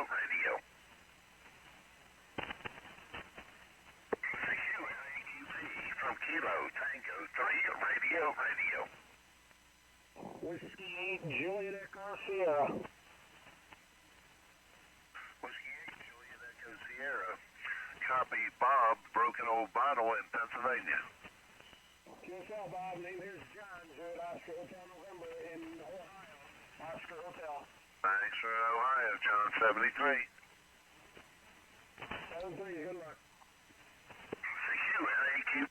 radio. K1GMM from Kilo Tango 3 radio. Whiskey 8, Juliet Echo Sierra. Whiskey 8, Juliet Echo Sierra. Copy Bob, Broken Old Bottle in Pennsylvania. QSL Bob, name here's John, Juliet Oscar Hotel November in Ohio. Oscar Hotel. Thanks for Ohio, John 73. 73, good luck. K1GMM.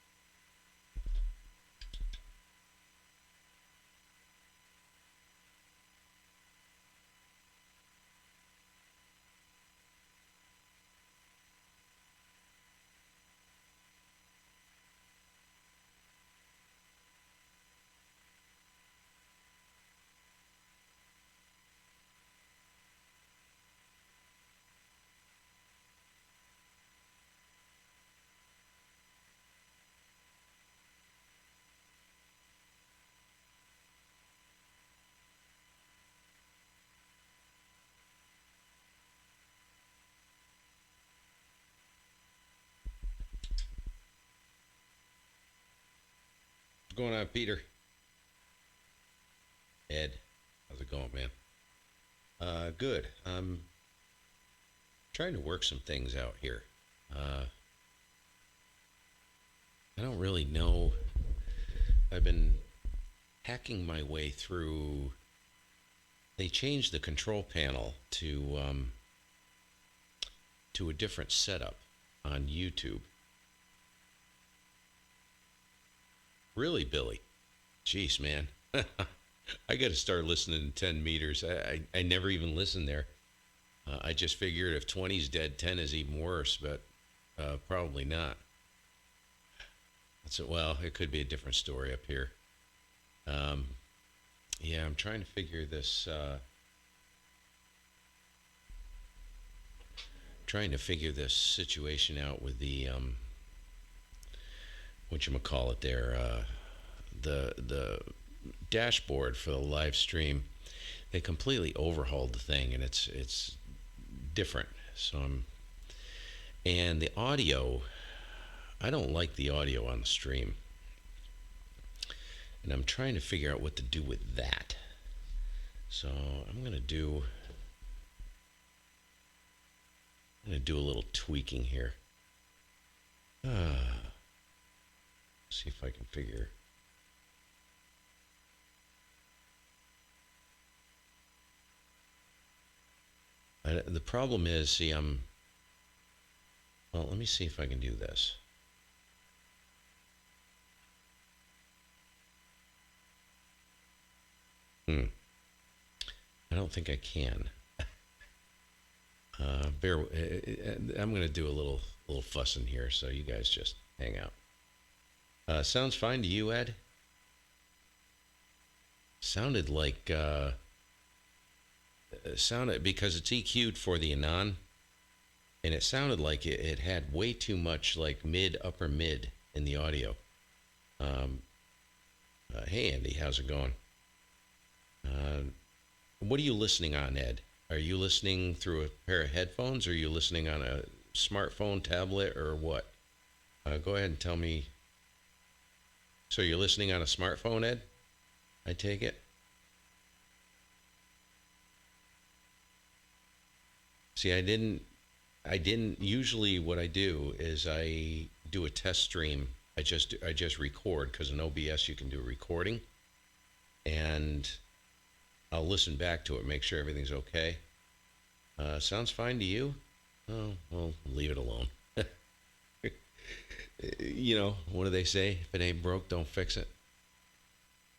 What's going on, Peter? Ed, how's it going, man? Good. I'm trying to work some things out here. I don't really know. I've been hacking my way through. They changed the control panel to a different setup on YouTube. Really, Billy? Jeez, man. I got to start listening to 10 meters. I never even listened there. I just figured if 20's dead, 10 is even worse, but probably not. Well, it could be a different story up here. Yeah, I'm trying to figure this. Trying to figure this situation out with the whatchamacallit there, the dashboard for the live stream. They completely overhauled the thing, and it's different. And the audio, I don't like the audio on the stream, and I'm trying to figure out what to do with that. So I'm gonna do a little tweaking here. See if I can figure. The problem is, see, well, let me see if I can do this. I don't think I can. I'm going to do a little fussing here, so you guys just hang out. Sounds fine to you, Ed? Sounded like sounded, because it's EQ'd for the Anon, and it sounded like it had way too much like upper mid in the audio. Hey Andy, how's it going? What are you listening on, Ed? Are you listening through a pair of headphones, or are you listening on a smartphone, tablet, or what? Go ahead and tell me. So you're listening on a smartphone, Ed? I take it. See, I didn't usually what I do is I do a test stream. I just record, because in OBS you can do a recording, and I'll listen back to it, make sure everything's okay. Sounds fine to you? Oh, well, leave it alone. You know, what do they say? If it ain't broke, don't fix it.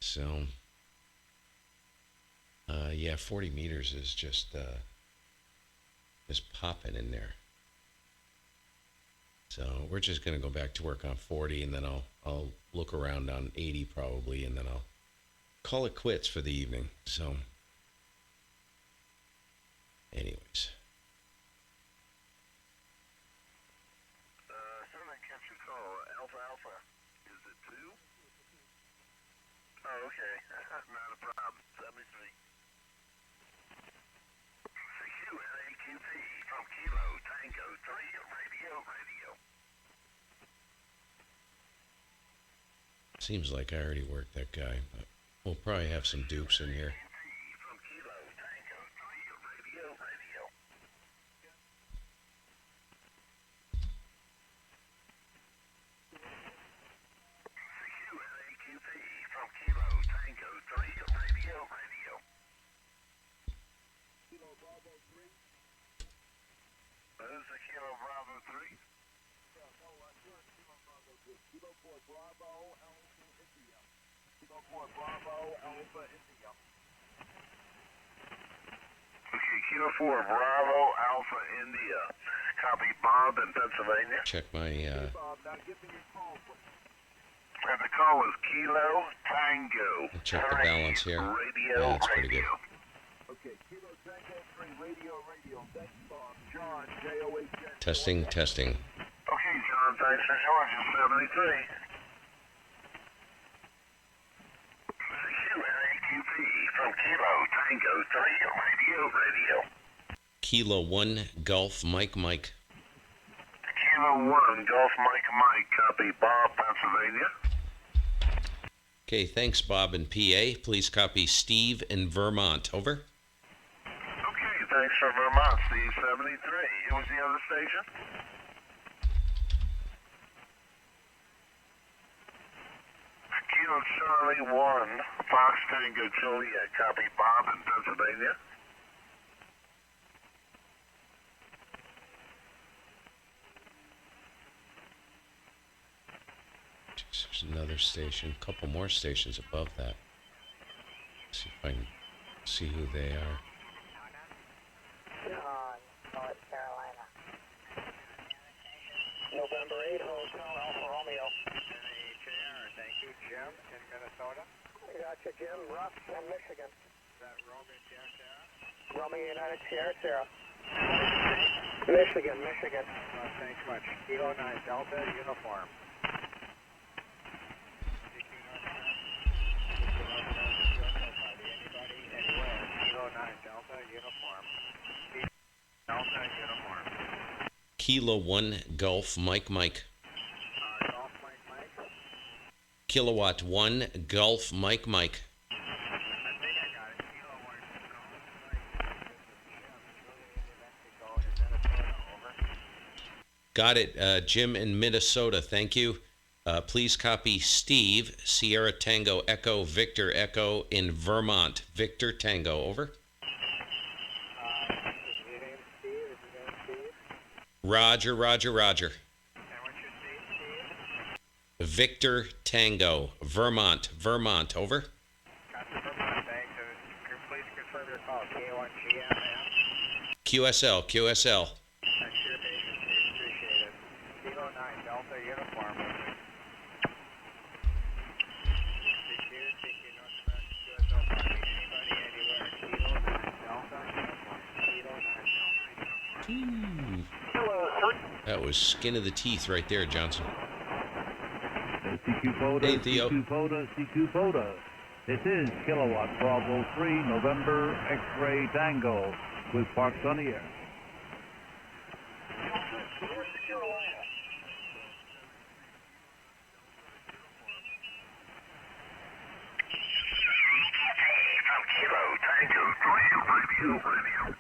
So, yeah, 40 meters is just popping in there. So we're just going to go back to work on 40, and then I'll look around on 80 probably, and then I'll call it quits for the evening. So, anyways. Someone catch your call. Alpha. Is it 2? Oh, okay. Not a problem. 73. CQ NAQP Seems like I already worked that guy, but we'll probably have some dupes in here. From Kilo Tango 3, radio. NAQP from Kilo Tango 3, radio. Kilo Bravo 3. This is Kilo Bravo 3. No, you're Kilo Bravo 2. Kilo 4 Bravo Alpha India. Kilo 4 Bravo Alpha India. Okay, Kilo 4 Bravo Alpha India. Copy Bob in Pennsylvania. Check my, Bob, now give me your call, please. And the call is Kilo Tango. check the balance here. Radio. Yeah, that's pretty good. Okay, Kilo Tango 3, radio. Thank you, Bob. John, J-O-H-N. Testing. Okay, John, thanks for Georgia 73. NAQP from Kilo Tango 3, radio. Kilo 1 Golf Mike. Kilo 1 Golf Mike, copy Bob, Pennsylvania. Okay, thanks, Bob in PA. Please copy Steve in Vermont. Over. Okay, thanks for Vermont, Steve 73. Who was the other station? Kilo Charlie 1, Fox Tango Juliet, copy Bob in Pennsylvania. There's another station, a couple more stations above that. See if I can see who they are. North Carolina. November 8, Hotel Alfa Romeo. NHAR, thank you. Jim in Minnesota. Gotcha, Jim. Russ from Michigan. Is that Romeo Sierra Sierra? Romeo United Sierra Sierra. Michigan. Thanks much. Kilo 9 Delta uniform. Anybody, anywhere. Kilo 9 Delta uniform. Delta uniform. Kilo 1 Golf Mike. Golf Mike. Kilowatt 1 Golf Mike. I think I got it. Kilo 1 Golf Mike. Minnesota, over. Got it, Jim in Minnesota. Thank you. Please copy Steve, Sierra Tango Echo Victor Echo in Vermont. Victor Tango. Over. Is your name Steve? Roger. And what's your state, Steve? Victor Tango, Vermont. Over. Got the Vermont bank. Please confirm your call. K1GMM. QSL. That's your patience. Appreciate it. Kilo 9 Delta uniform. CQ North American QSL. Anybody, anywhere. Kilo 9 Delta uniform. Kilo 9 Delta. That was skin of the teeth right there, Johnson. CQ Photo, Hey, Theo. CQ Photo. This is Kilowatt Bravo 3, November X-Ray Tango with Parks on the air. From Kilo Tango 3, radio.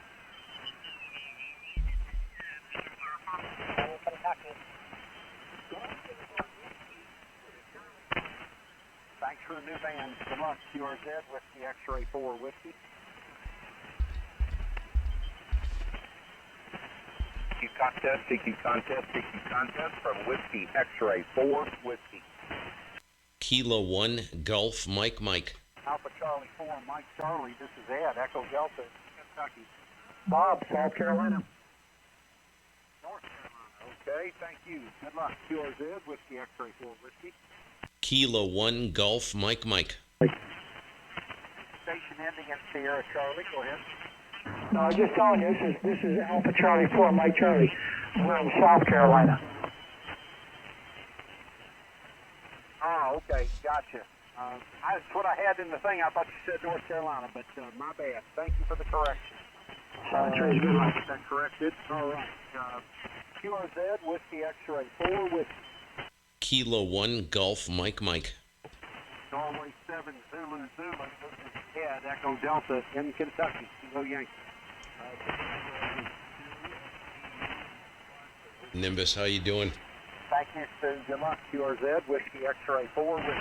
Thanks for the new band. Good luck. QRZ, Whiskey X-Ray 4, Whiskey. CQ contest from Whiskey X-Ray 4, Whiskey. Kilo 1 Golf Mike. Alpha Charlie 4, Mike Charlie. This is Ed, Echo Delta, Kentucky. Bob, South Carolina. North Carolina. Okay, thank you. Good luck. QRZ, Whiskey X-Ray 4, Whiskey. Kilo 1 Golf Mike. Station ending in Sierra Charlie. Go ahead. No, I'm just telling you, this is Alpha Charlie 4, Mike Charlie. We're in South Carolina. Oh, okay, gotcha. That's what I had in the thing. I thought you said North Carolina, but my bad. Thank you for the correction. Good luck. Is that corrected? All right. QRZ, Whiskey X-Ray 4, Whiskey. Kilo 1 Golf Mike. Norway 7 Zulu Zulu. This is Ed, Echo Delta in Kentucky. Kilo Yankee. Nimbus, how you doing? Thank you, Stu. Good luck. QRZ, Whiskey X-Ray 4, Whiskey.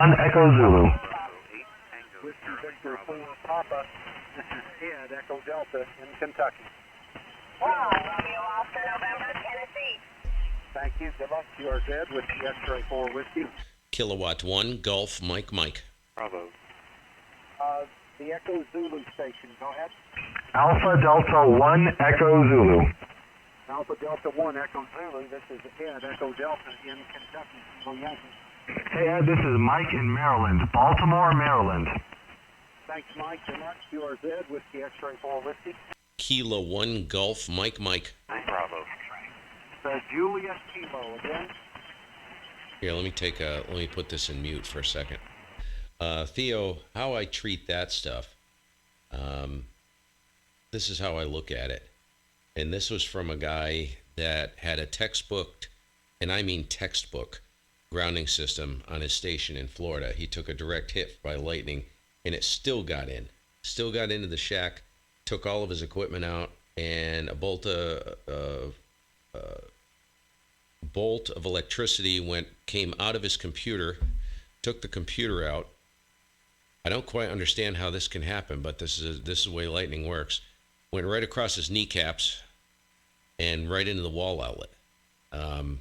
On Echo Zulu. Whiskey Victor 4 Papa. This is Ed, Echo Delta in Kentucky. Romeo Oscar, November, Tennessee. Thank you. Good luck. QRZ, Whiskey X-Ray 4, Whiskey. Kilowatt 1, Golf, Mike. Bravo. The Echo Zulu station. Go ahead. Alpha Delta 1 Echo Zulu. Alpha Delta 1 Echo Zulu. This is Ed, Echo Delta in Kentucky. Kilo Yankee. Hey Ed, this is Mike in Maryland, Baltimore, Maryland. Thanks, Mike. Good luck. QRZ, Whiskey X-Ray 4, Whiskey. Kilo 1, Golf, Mike. Bravo. Juliet Kilo again. Here, let me put this in mute for a second. Theo, how I treat that stuff, this is how I look at it. And this was from a guy that had a textbook, and I mean textbook, grounding system on his station in Florida. He took a direct hit by lightning, and it still got into the shack, took all of his equipment out, and a bolt of electricity came out of his computer, took the computer out. I don't quite understand how this can happen, but this is the way lightning works. Went right across his kneecaps and right into the wall outlet. And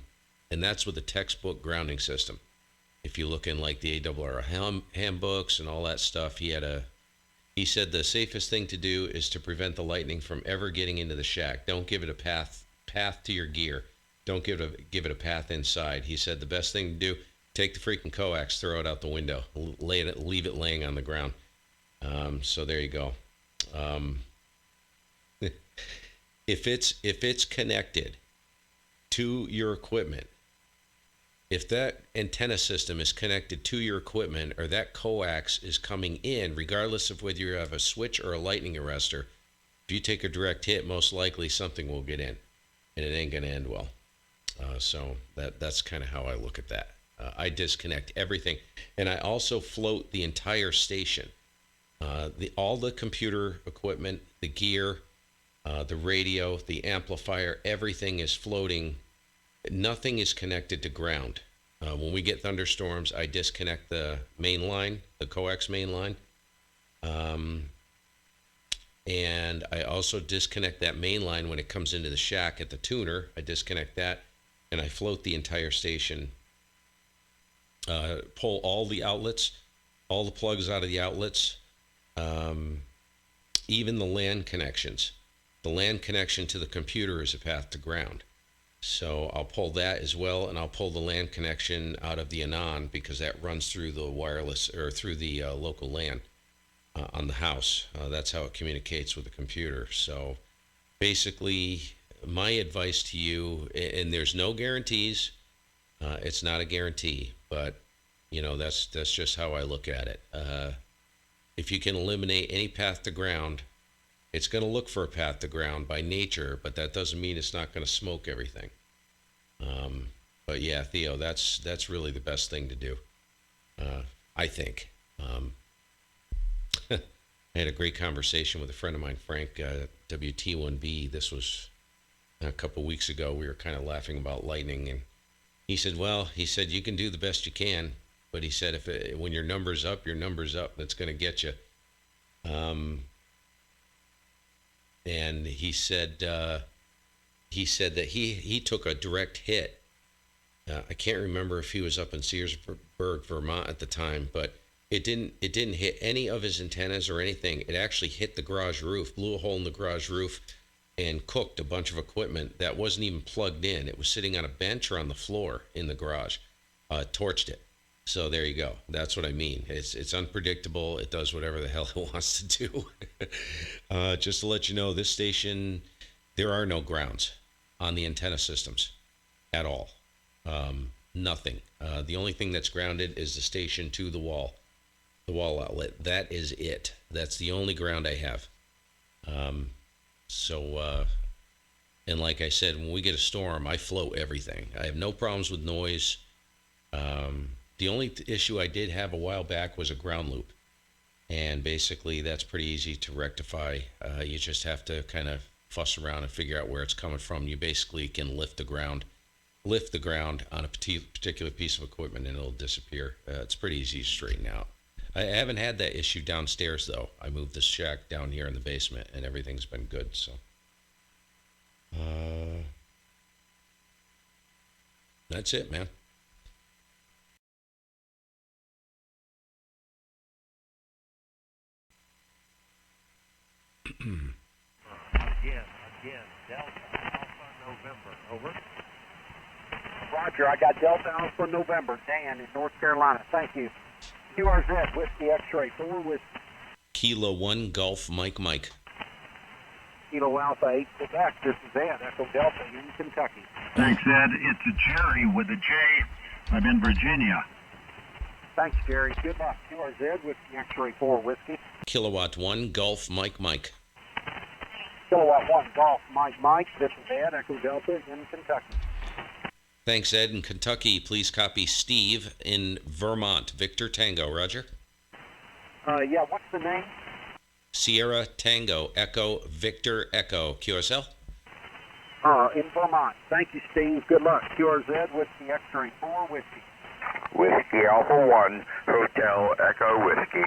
that's with the textbook grounding system. If you look in like the ARRL handbooks and all that stuff, he said the safest thing to do is to prevent the lightning from ever getting into the shack. Don't give it a path to your gear. Don't give it a path inside. He said the best thing to do, take the freaking coax, throw it out the window, leave it laying on the ground. So there you go. If it's connected to your equipment, if that antenna system is connected to your equipment or that coax is coming in, regardless of whether you have a switch or a lightning arrestor, if you take a direct hit, most likely something will get in, and it ain't going to end well. So that's kind of how I look at that. I disconnect everything, and I also float the entire station. All the computer equipment, the gear, the radio, the amplifier, everything is floating. Nothing is connected to ground. When we get thunderstorms, I disconnect the main line, the coax main line. And I also disconnect that main line when it comes into the shack at the tuner. I disconnect that, and I float the entire station. Pull all the outlets, all the plugs out of the outlets, even the LAN connections. The LAN connection to the computer is a path to ground. So I'll pull that as well, and I'll pull the LAN connection out of the Anon because that runs through the wireless or through the local LAN on the house. That's how it communicates with the computer. So basically, my advice to you, and there's no guarantees. It's not a guarantee, but that's just how I look at it. If you can eliminate any path to ground, it's going to look for a path to ground by nature, but that doesn't mean it's not going to smoke everything. But yeah, Theo, that's really the best thing to do, I think. I had a great conversation with a friend of mine, Frank, WT1B. This was a couple weeks ago. We were kind of laughing about lightning, and he said, you can do the best you can, but he said, when your number's up, your number's up. That's going to get you. And he said that he took a direct hit. I can't remember if he was up in Searsburg, Vermont at the time, but it didn't hit any of his antennas or anything. It actually hit the garage roof, blew a hole in the garage roof, and cooked a bunch of equipment that wasn't even plugged in. It was sitting on a bench or on the floor in the garage. Torched it. So there you go. That's what I mean. It's unpredictable. It does whatever the hell it wants to do. Just to let you know, this station, there are no grounds on the antenna systems at all. Nothing. The only thing that's grounded is the station to the wall outlet. That is it. That's the only ground I have. And like I said, when we get a storm, I float everything. I have no problems with noise. The only issue I did have a while back was a ground loop. And basically, that's pretty easy to rectify. You just have to kind of fuss around and figure out where it's coming from. You basically can lift the ground on a particular piece of equipment, and it'll disappear. It's pretty easy to straighten out. I haven't had that issue downstairs, though. I moved the shack down here in the basement, and everything's been good. So, that's it, man. Again, Delta Alpha November, over. Roger, I got Delta Alpha November, Dan in North Carolina. Thank you. QRZ, Whiskey X-Ray 4 with Kilo 1 Golf Mike. Kilo Alpha 8 Quebec. This is Ed, Echo Delta in Kentucky. Thanks, Ed. It's Jerry with a J. I'm in Virginia. Thanks, Jerry. Good luck. QRZ, Whiskey X-Ray 4 Whiskey. Kilowatt 1 Golf Mike. Kilowatt 1 Golf Mike. This is Ed, Echo Delta in Kentucky. Thanks, Ed. In Kentucky, please copy Steve in Vermont. Victor Tango, Roger. Yeah, what's the name? Sierra Tango Echo Victor Echo. QSL? In Vermont. Thank you, Steve. Good luck. QRZ, Whiskey X-Ray 4 Whiskey. Whiskey Alpha 1, Hotel Echo Whiskey.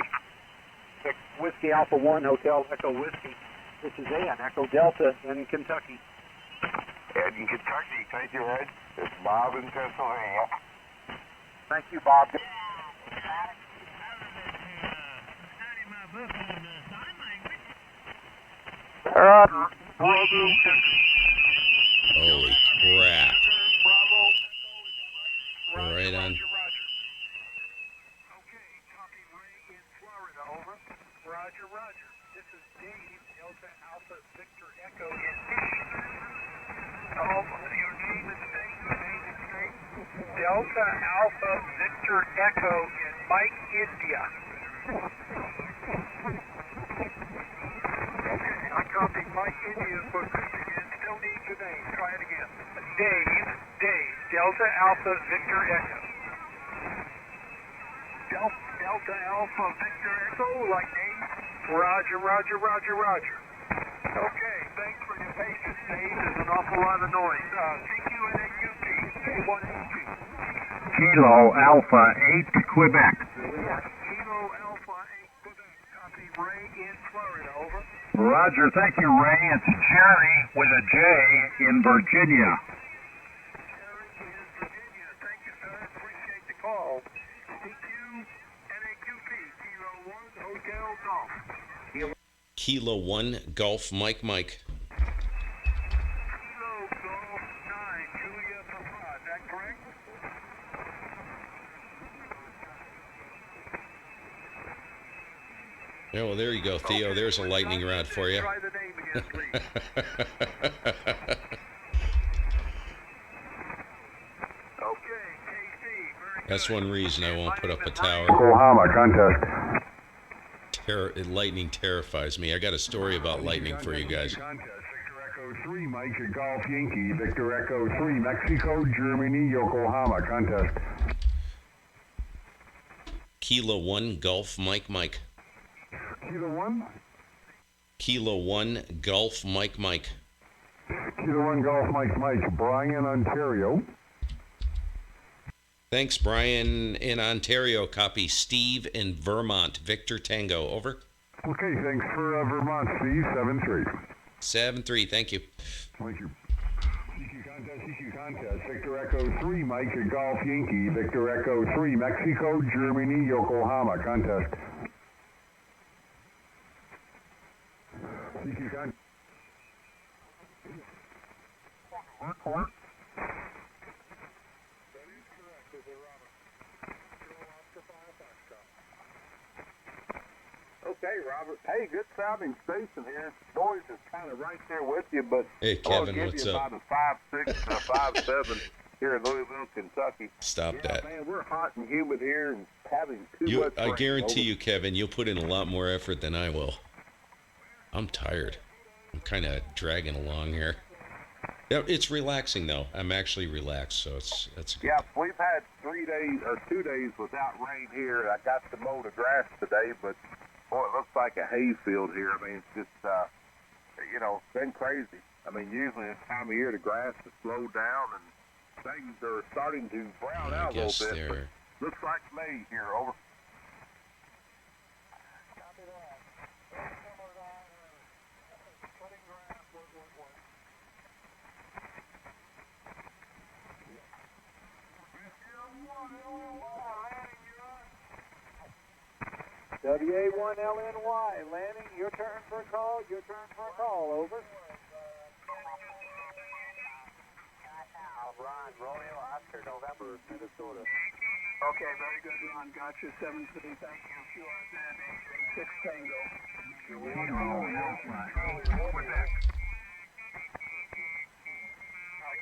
Whiskey Alpha 1 Hotel Echo Whiskey. This is Ed, Echo Delta in Kentucky. Ed in Kentucky, thank you, Ed. It's Bob in Pennsylvania. Thank you, Bob. Holy crap. Right on. Okay, copy Ray in Florida, over. Roger. This is Dave, Delta Alpha Victor Echo in your name and state. Delta Alpha Victor Echo in Mike, India. Okay, I copy Mike, India for again. Still need your name. Try it again. Dave, Delta Alpha Victor Echo. Delta Alpha Victor Echo, like Dave? Roger. Okay, thanks for your patience, Dave. There's an awful lot of noise. CQ and NAQP, K1GMM. Kilo Alpha 8 Quebec. Kilo Alpha 8 Quebec. Copy Ray in Florida, over. Roger, thank you, Ray. It's Jerry with a J in Virginia. Jerry in Virginia. Thank you, sir. Appreciate the call. CQ and NAQP, Kilo 1 Hotel Golf. Kilo 1 Golf Mike. Kilo Golf 9, Julia Papa. Is that correct? Yeah, well, there you go, Theo. There's a lightning rod for you. Try the name again, please. Okay, KC. Very That's good. one reason I won't put up a tower. Oklahoma, contest. Lightning terrifies me. I got a story about lightning for you guys. Contest, Victor Echo 3, Mike Golf Yankee. Victor Echo 3, Mexico, Germany, Yokohama, contest. Kilo 1 Golf Mike. Kilo 1? Kilo 1 Golf Mike. Kilo 1 Golf Mike, Bryan, Ontario. Thanks, Brian in Ontario. Copy Steve in Vermont. Victor Tango, over. Okay, thanks for Vermont, Steve, 7-3. 7-3, thank you. Thank you. CQ contest, Victor Echo 3, Mike Golf Yankee. Victor Echo 3, Mexico, Germany, Yokohama, contest. CQ contest. Work. Okay, Robert. Hey, good sounding station here. Noise is kind of right there with you, but Hey, Kevin, I'll give what's you up? about a 5.6 and a 5.7 here in Louisville, Kentucky. Stop Yeah, that. man, we're hot and humid here and having too much I rain. guarantee you, Kevin, you'll put in a lot more effort than I will. I'm tired. I'm kind of dragging along here. Yeah, it's relaxing though. I'm actually relaxed, so that's good. Yeah, we've had 3 days or 2 days without rain here. I got to mow the grass today, but boy, it looks like a hayfield here. I mean, it's just, it's been crazy. I mean, usually this time of year the grass is slowed down and things are starting to brown I out a little guess bit. they're. But looks like May here. Over. WA1LNY, landing, your turn for a call, over. Ron, Romeo, Oscar, November, Minnesota. Okay, very good, Ron, gotcha, 7-3, thank you, QRZ, 6 Tango. Quebec.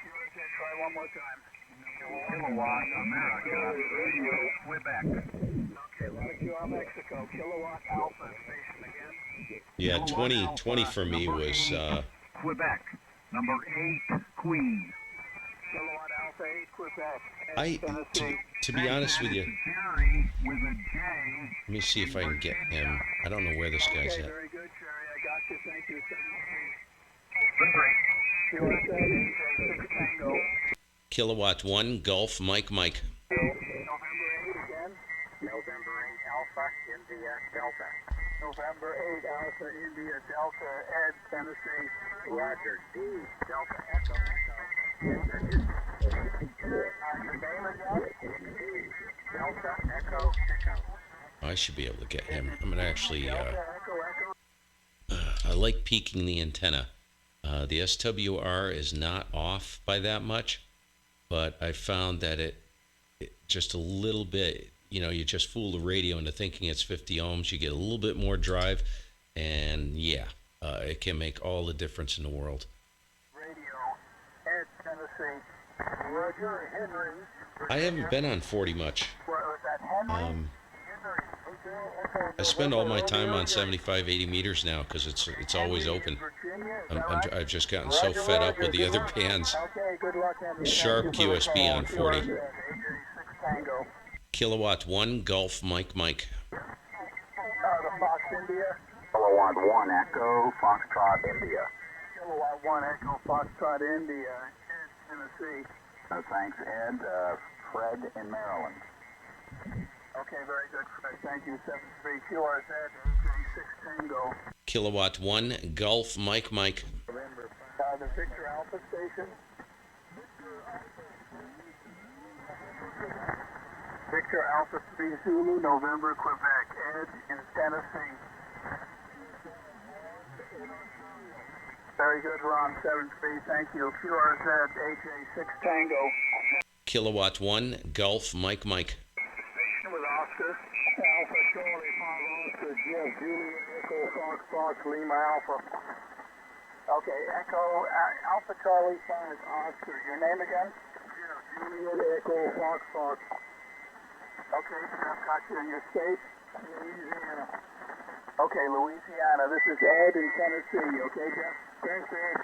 QRZ, try one more time. Kilowatt America, Radio Quebec. Okay, a lot of QR Mexico, Kilowatt Alpha station again. Yeah, 20 for me was. Quebec, number 8, Queen. Kilowatt Alpha 8, Quebec. To be honest with you, Jerry with a J. let me see if I can get him. I don't know where this guy's Okay, at. very good, Jerry, I got you, thank you, 7-3. Good break. QRZ, AJ, 6 Tango. Kilowatt 1, Gulf, Mike. November 8 again. November 8 Alpha, India, Delta. November 8 Alpha, India, Delta, Ed, Tennessee. Roger, D, Delta, Echo, Echo. Your name again? D, Delta, Echo, Echo. I should be able to get him. I'm gonna actually. Delta, Echo, Echo. I like peaking the antenna. The SWR is not off by that much, but I found that it just a little bit. You just fool the radio into thinking it's 50 ohms. You get a little bit more drive, and it can make all the difference in the world. Radio, Ed, Tennessee. Roger, Henry. I haven't been on 40 much. Where was that, Henry? I spend all my time on 75, 80 meters now because it's always open. I've just gotten so fed up with the other bands. Okay, good luck, Henry. Sharp QSB on 40. AJ, 6 Tango. Kilowatt 1, Gulf, Mike. The Fox India. Kilowatt 1 Echo Foxtrot India. Kilowatt 1 Echo Foxtrot India. Ed, Tennessee. Thanks, Ed. Fred in Maryland. Okay, very good, Fred. Thank you. 7-3 QRZ, AJ 6 Tango. Kilowatt 1, Gulf, Mike. The Victor Alpha station. Victor Alpha 3 Zulu, November, Quebec. Ed in Tennessee. Very good, Ron. 7-3, thank you. QRZ, AJ 6 Tango. Kilowatt 1, Gulf, Mike. Station with Oscar. Alpha Charlie 5 Oscar, Jeff, Juliet, Echo, Fox, Lima Alpha. Okay, Echo, Alpha Charlie 5 Oscar. Your name again? Jeff, Juliet, Echo, Fox. Okay, Jeff, got you in your state? Louisiana. Okay, Louisiana. This is Ed in Tennessee. Okay, Jeff? Thanks, Ed.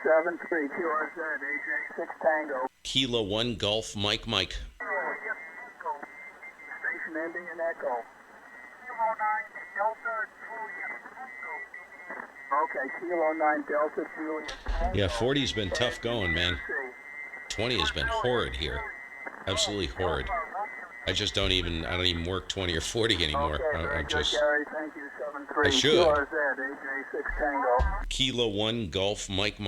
7-3. QRZ, AJ 6 Tango. Kilo 1, Gulf, Mike. Station ending in Echo. Kilo 9 Delta Juliet. Okay, Kilo 9 Delta Juliet. Yeah, 40's been tough going, man. 20 has been horrid here. Absolutely horrid. I don't even work 20 or 40 anymore. I'm just. Gary, thank you. 7-3. I should. QRZ, AJ 6 Tango. Kilo 1, Gulf, Mike. The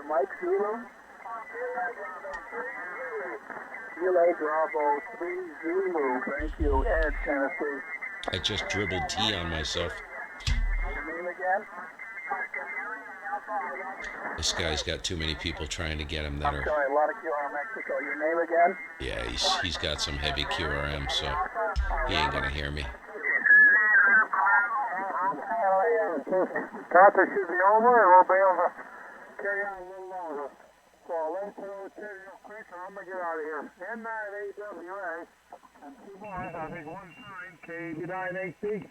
Mike Zulu. Kilo Bravo 3 Zulu. Thank you. Ed, Tennessee. I just dribbled tea on myself. Your name again? This guy's got too many people trying to get him that I'm are. sorry, a lot of QR Mexico. Your name again? Yeah, he's got some heavy QRM, so he ain't gonna hear me. Conference should be over, and we'll be able to carry on a little longer. So let's carry real quick, or I'm going to get out of here. N9AWA, and 2 miles, I think 1 sign, KV9HC.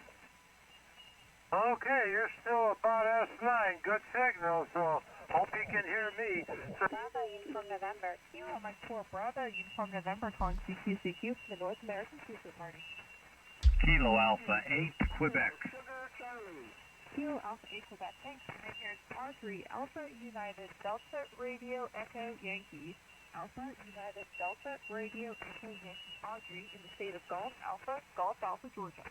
Okay, you're still about S9. Good signal, so hope you can hear me. So, Bravo Uniform November. Kilo Mike 4 Bravo Uniform November calling CQCQ for the North American Cruiser Party. Kilo Alpha 8, Quebec. Kilo Alpha 8 Quebec. Thanks. And here's R3 Alpha United Delta Radio Echo Yankee. Alpha United Delta Radio Echo Yankee Audrey in the state of Gulf Alpha, Georgia.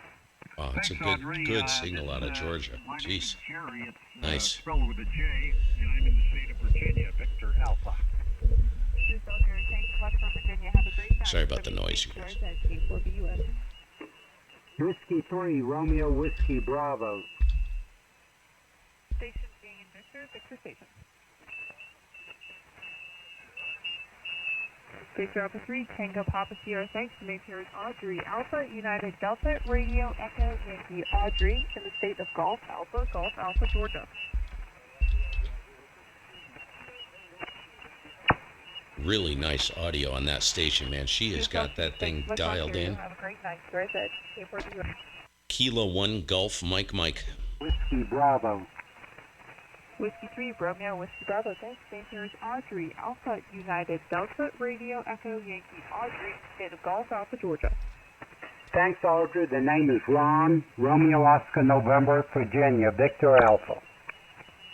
Oh, it's a Thanks, good Audrey. good signal out of Georgia. My name is Jeez. Jerry. It's Nice. spelled with a J, and I'm in the state of Virginia, Victor Alpha. Thanks so much for Virginia. Have a great night. Sorry about the noise, you guys. Whiskey 3, Romeo Whiskey Bravo. Station being in Victor Station. Victor Alpha 3, Tango Papa Sierra, thanks. The name here is Audrey, Alpha United Delta Radio Echo Yankee Audrey in the state of Gulf Alpha, Georgia. Really nice audio on that station, man. She has got that thing dialed in. Have a great night. Right there. K4GMM. Kilo 1 Golf Mike. Whiskey Bravo. Whiskey 3, Romeo, Whiskey Bravo, thanks. Name here is Audrey, Alpha United Delta Radio Echo Yankee Audrey, state of Gulf Alpha, Georgia. Thanks, Audrey. The name is Ron, Romeo Oscar November, Virginia, Victor Alpha.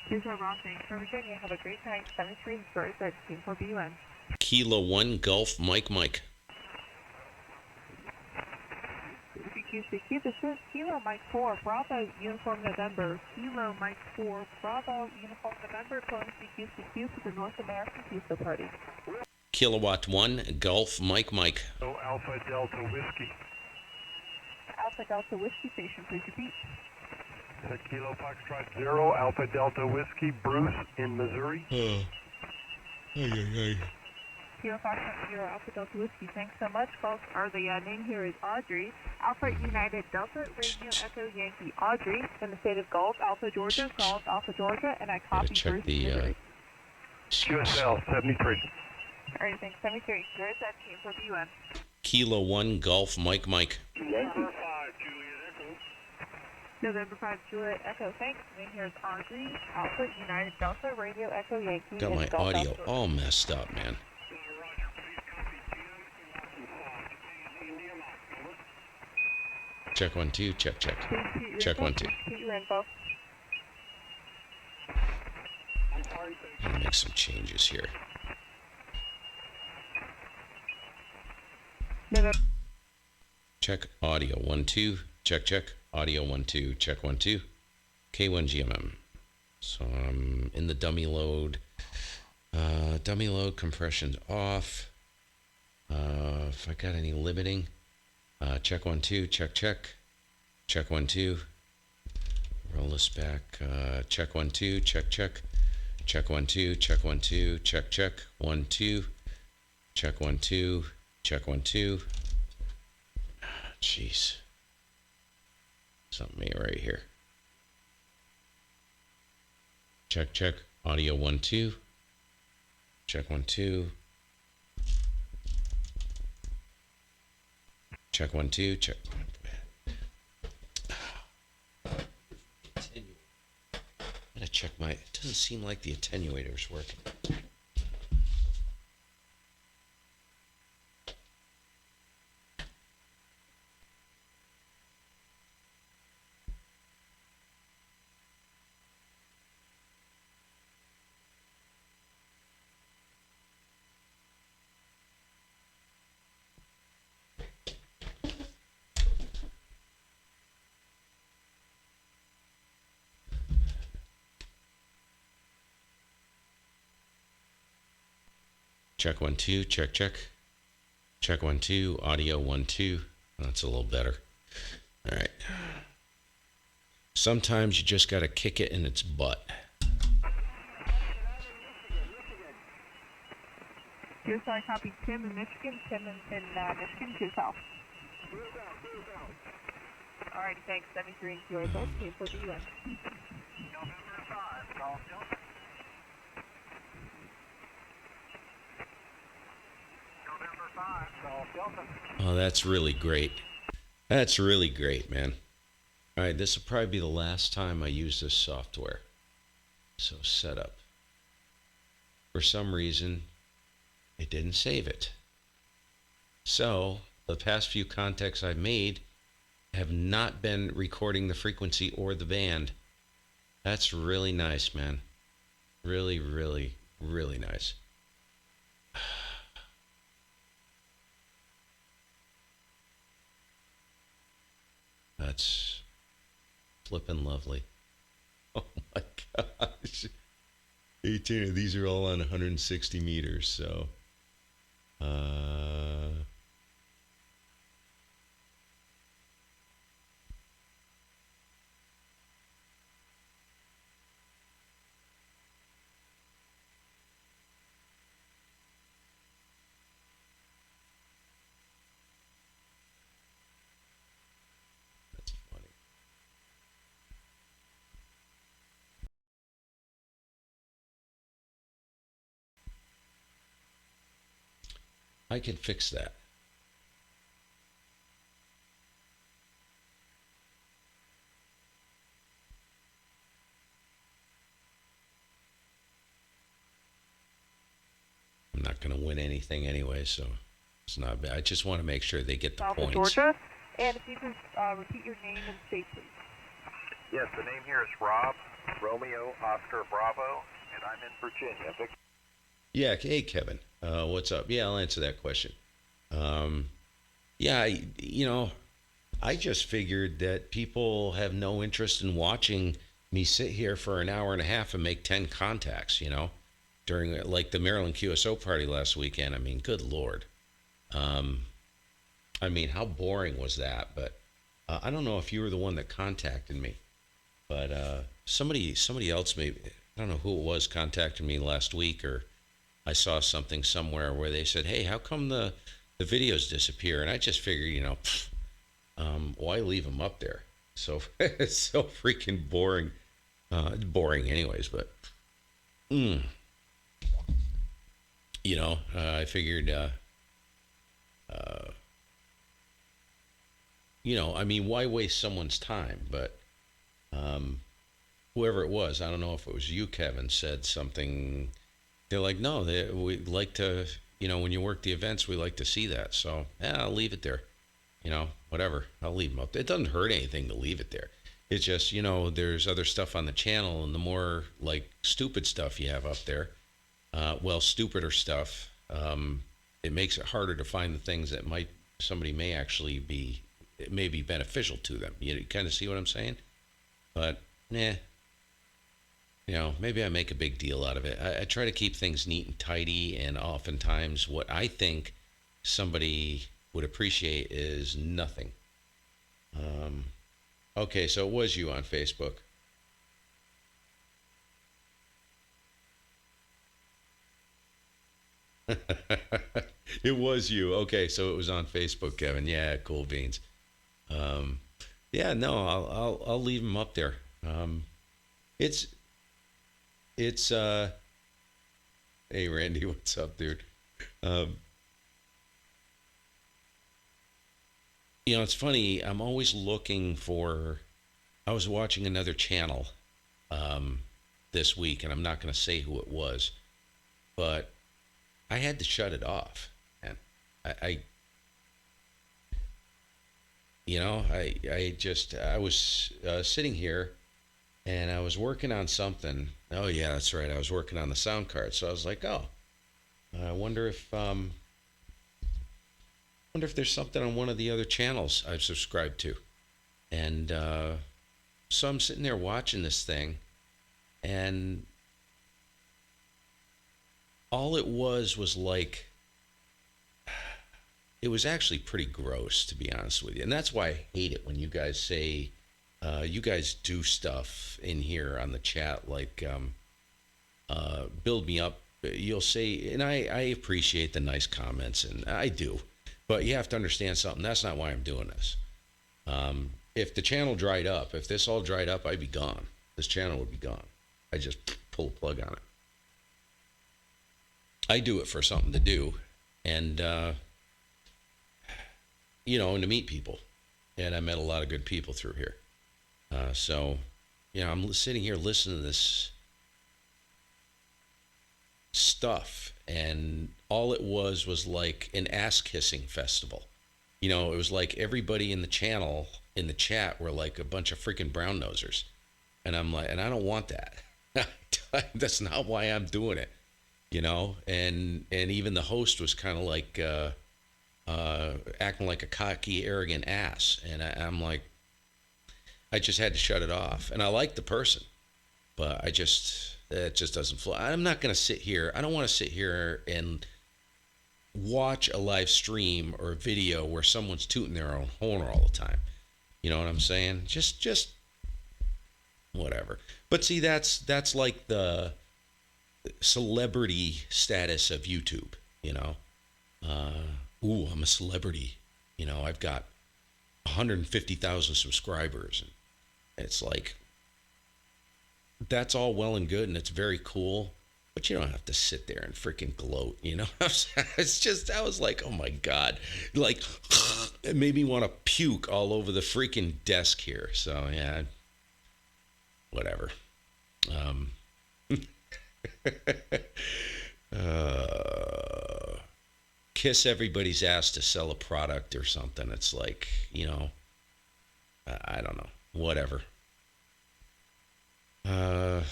Here's our Ron, thanks for Virginia. Have a great night. 73 and Stories at Team 4BUN. Kilo 1 Golf Mike. CQCQ, this is Kilo Mike 4, Bravo Uniform November. Kilo Mike 4, Bravo Uniform November, calling CQCQ for the North American Pizza Party. Kilowatt 1 Golf Mike. so Alpha Delta Whiskey. Alpha Delta Whiskey Station, please repeat. Kilo Foxtrot 0, Alpha Delta Whiskey, Bruce in Missouri. Kilo Foxtrot 0, Alpha Delta Whiskey, thanks so much, folks. The name here is Audrey, Alpha United Delta Radio Echo Yankee Audrey, in the state of Gulf Alpha, Georgia, and I copy check Bruce, the, Missouri. QSL 73. All right, thanks. 73. Here's that team for BUN. Kilo 1 Golf Mike. November 5, Juliet Echo, thanks. Name here is Audrey, Alpha United Delta Radio Echo Yankee. Got in my Gulf audio Alpha, all messed up, man. Check 1 2, check. Check 1 2. Get your info. Let me make some changes here. November. Check audio 1 2, check. Audio 1 2, check 1 2. K1GMM. So I'm in the dummy load. Dummy load compression's off. If I got any limiting, check 1 2, check. Check 1 2. Roll this back. Check 1 2, check. Check 1 2, check 1 2, check 1 2. Check 1 2, check 1 2. Jeez. Something right here. Check. Audio 1 2. Check 1 2. Check 1 2. Check. I'm gonna check my. It doesn't seem like the attenuator's working. Check 1 2, check. Check 1 2, audio 1 2. That's a little better. All right. Sometimes you just gotta kick it in its butt. Here's I copy Tim in Michigan. Tim in Michigan to yourself. All right, thanks. 73 and QA. Both team for BUN. November 5, Golf Delta. November 5, Golf Delta. Oh, that's really great. That's really great, man. All right, this will probably be the last time I use this software. So setup. For some reason, it didn't save it. So the past few contacts I've made have not been recording the frequency or the band. That's really nice, man. Really, really, really nice. That's flippin' lovely. Oh my gosh. 18 of these are all on 160 meters, so that's funny. I can fix that. I'm not going to win anything anyway, so it's not bad. I just want to make sure they get the South points. Georgia. And if you could repeat your name and state, please. Yes, the name here is Rob, Romeo, Oscar, Bravo, and I'm in Virginia. Yeah, hey Kevin, what's up? Yeah, I'll answer that question. Yeah, I just figured that people have no interest in watching me sit here for an hour and a half and make 10 contacts, during like the Maryland QSO party last weekend. I mean, good Lord. I mean, how boring was that? But I don't know if you were the one that contacted me, but somebody else, maybe, I don't know who it was, contacted me last week, or I saw something somewhere where they said, hey, how come the videos disappear? And I just figured, why leave them up there? So it's so freaking boring. Boring anyways, but I figured I mean, why waste someone's time? But whoever it was, I don't know if it was you, Kevin, said something. They're like, no, we like to, when you work the events, we like to see that. So I'll leave it there. Whatever. I'll leave them up. It doesn't hurt anything to leave it there. It's just, there's other stuff on the channel, and the more like stupid stuff you have up there, stupider stuff, it makes it harder to find the things that somebody may actually be, it may be beneficial to them. You kind of see what I'm saying? But, maybe I make a big deal out of it. I try to keep things neat and tidy, and oftentimes what I think somebody would appreciate is nothing. Okay, so it was you on Facebook. It was you. Okay, so it was on Facebook, Kevin. Yeah, cool beans. Yeah, no, I'll leave them up there. It's hey Randy, what's up, dude? It's funny. I'm always looking for. I was watching another channel this week, and I'm not going to say who it was, but I had to shut it off. And I was sitting here, and I was working on something. Oh yeah, that's right. I was working on the sound card, so I was like, oh, I wonder if there's something on one of the other channels I've subscribed to. And so I'm sitting there watching this thing, and all it was like, it was actually pretty gross, to be honest with you. And that's why I hate it when you guys say, you guys do stuff in here on the chat, like build me up. You'll say, and I appreciate the nice comments, and I do. But you have to understand something. That's not why I'm doing this. If the channel dried up, if this all dried up, I'd be gone. This channel would be gone. I just pull the plug on it. I do it for something to do, and and to meet people. And I met a lot of good people through here. So, I'm sitting here listening to this stuff, and all it was like an ass kissing festival. It was like everybody in the channel in the chat were like a bunch of freaking brown nosers, and I'm like, and I don't want that. That's not why I'm doing it, And even the host was kind of like acting like a cocky, arrogant ass, and I'm like, I just had to shut it off. And I like the person, but it just doesn't flow. I'm not going to sit here. I don't want to sit here and watch a live stream or a video where someone's tooting their own horn all the time. You know what I'm saying? Just whatever. But see, that's like the celebrity status of YouTube, Ooh, I'm a celebrity. I've got 150,000 subscribers. It's like, that's all well and good, and it's very cool, but you don't have to sit there and freaking gloat, It's just, I was like, oh my God. Like, it made me want to puke all over the freaking desk here. So, yeah, whatever. Kiss everybody's ass to sell a product or something. It's like, I don't know, whatever. I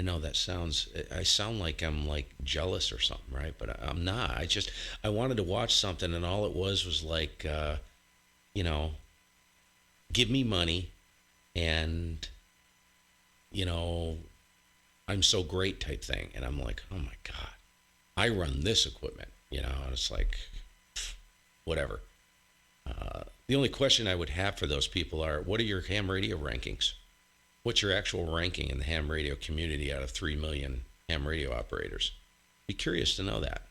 know I sound like I'm like jealous or something, right? But I'm not. I wanted to watch something, and all it was like, give me money, and, I'm so great type thing. And I'm like, oh my God, I run this equipment, and it's like, whatever. The only question I would have for those people are, what are your ham radio rankings? What's your actual ranking in the ham radio community out of 3 million ham radio operators? Be curious to know that,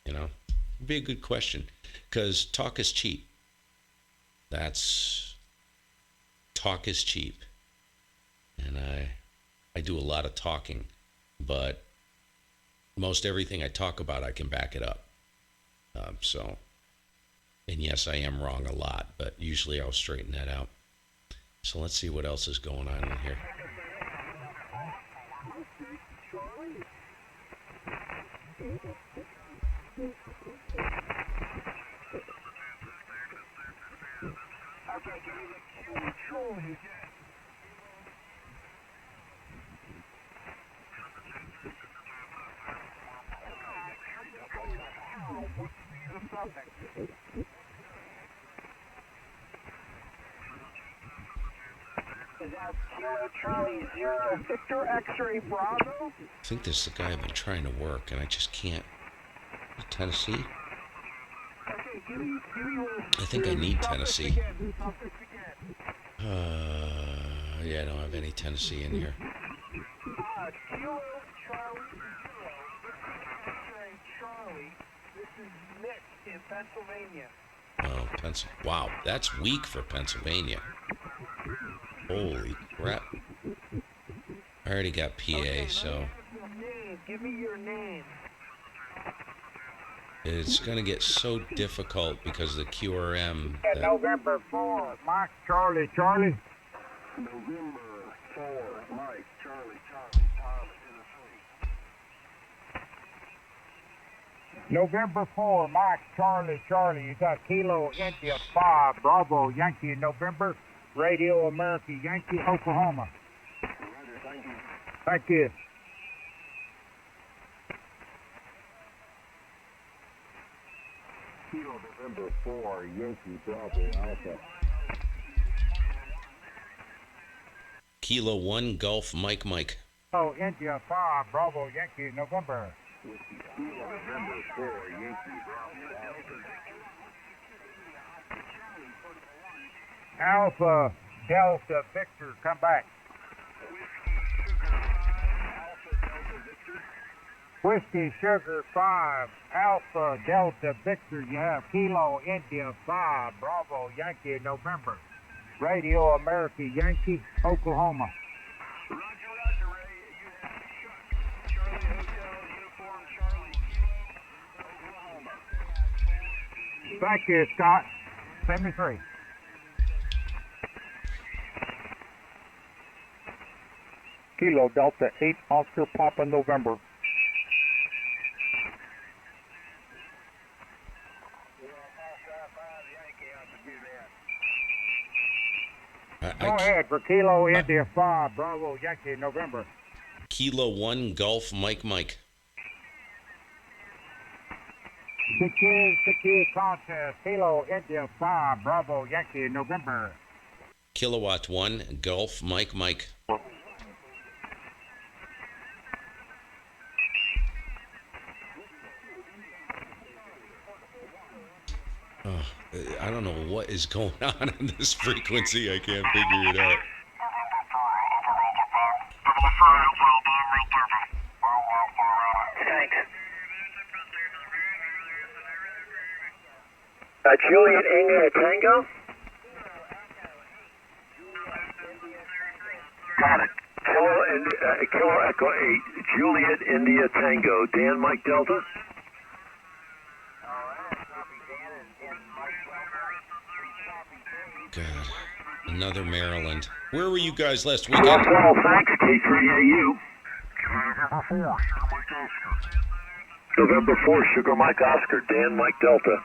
It'd be a good question, because talk is cheap. Talk is cheap. And I do a lot of talking, but most everything I talk about, I can back it up. And yes, I am wrong a lot, but usually I'll straighten that out. So let's see what else is going on in here. Charlie 0, Victor X-ray Bravo. I think this is the guy I've been trying to work, and I just can't. Tennessee? Okay, give me I think I need Tennessee. Yeah, I don't have any Tennessee in here. Kilo Charlie 0, Victor X-ray Charlie. This is Nick in Pennsylvania. Oh, wow, that's weak for Pennsylvania. Holy crap. I already got PA, okay, so give me your name. It's going to get so difficult because of the QRM. November 4, Mike Charlie Charlie. November 4, Mike Charlie Charlie Tom, Tennessee. November 4, Mike Charlie Charlie. You got Kilo India 5, Bravo Yankee November, Radio America Yankee, Oklahoma. Thank you. Thank you. Kilo November 4, Yankee Bravo Alpha. Kilo 1 Golf Mike. Oh, India 5, Bravo Yankee November. Kilo November 4, Yankee Bravo Alpha. Alpha Delta Victor, come back. Whiskey Sugar 5, Alpha Delta Victor. You have Kilo India 5, Bravo Yankee November. Radio America Yankee, Oklahoma. Roger, Ray. You have Charlie Hotel Uniform Charlie Kilo, Oklahoma. Thank you, Scott. 73. Kilo Delta 8 Oscar Papa November. Go ahead for Kilo India 5 Bravo Yankee November. Kilo 1 Golf Mike Mike. Secure contest. Kilo India 5 Bravo Yankee November. Kilowatt 1 Golf Mike Mike. Oh, I don't know what is going on this frequency. I can't figure it out. Juliet India Tango? Got it. Kilo Echo 8, Juliet India Tango. Dan Mike Delta? God, another Maryland. Where were you guys last weekend? Well, thanks, K3AU. November 4, Sugar Mike Oscar, Dan Mike Delta.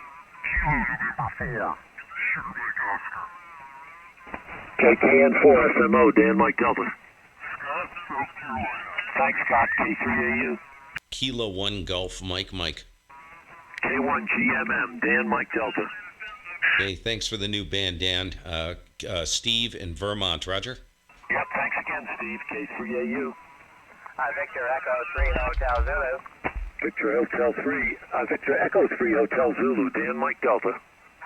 KKN4 SMO, Dan Mike Delta. Thanks, Scott, K3AU. Kilo 1 Golf Mike Mike. K1GMM, Dan Mike Delta. Hey, thanks for the new band, Dan. Steve in Vermont, Roger? Yep, thanks again, Steve, K3AU. Victor Echo 3 Hotel Zulu. Victor Echo 3 Hotel Zulu, Dan Mike Delta.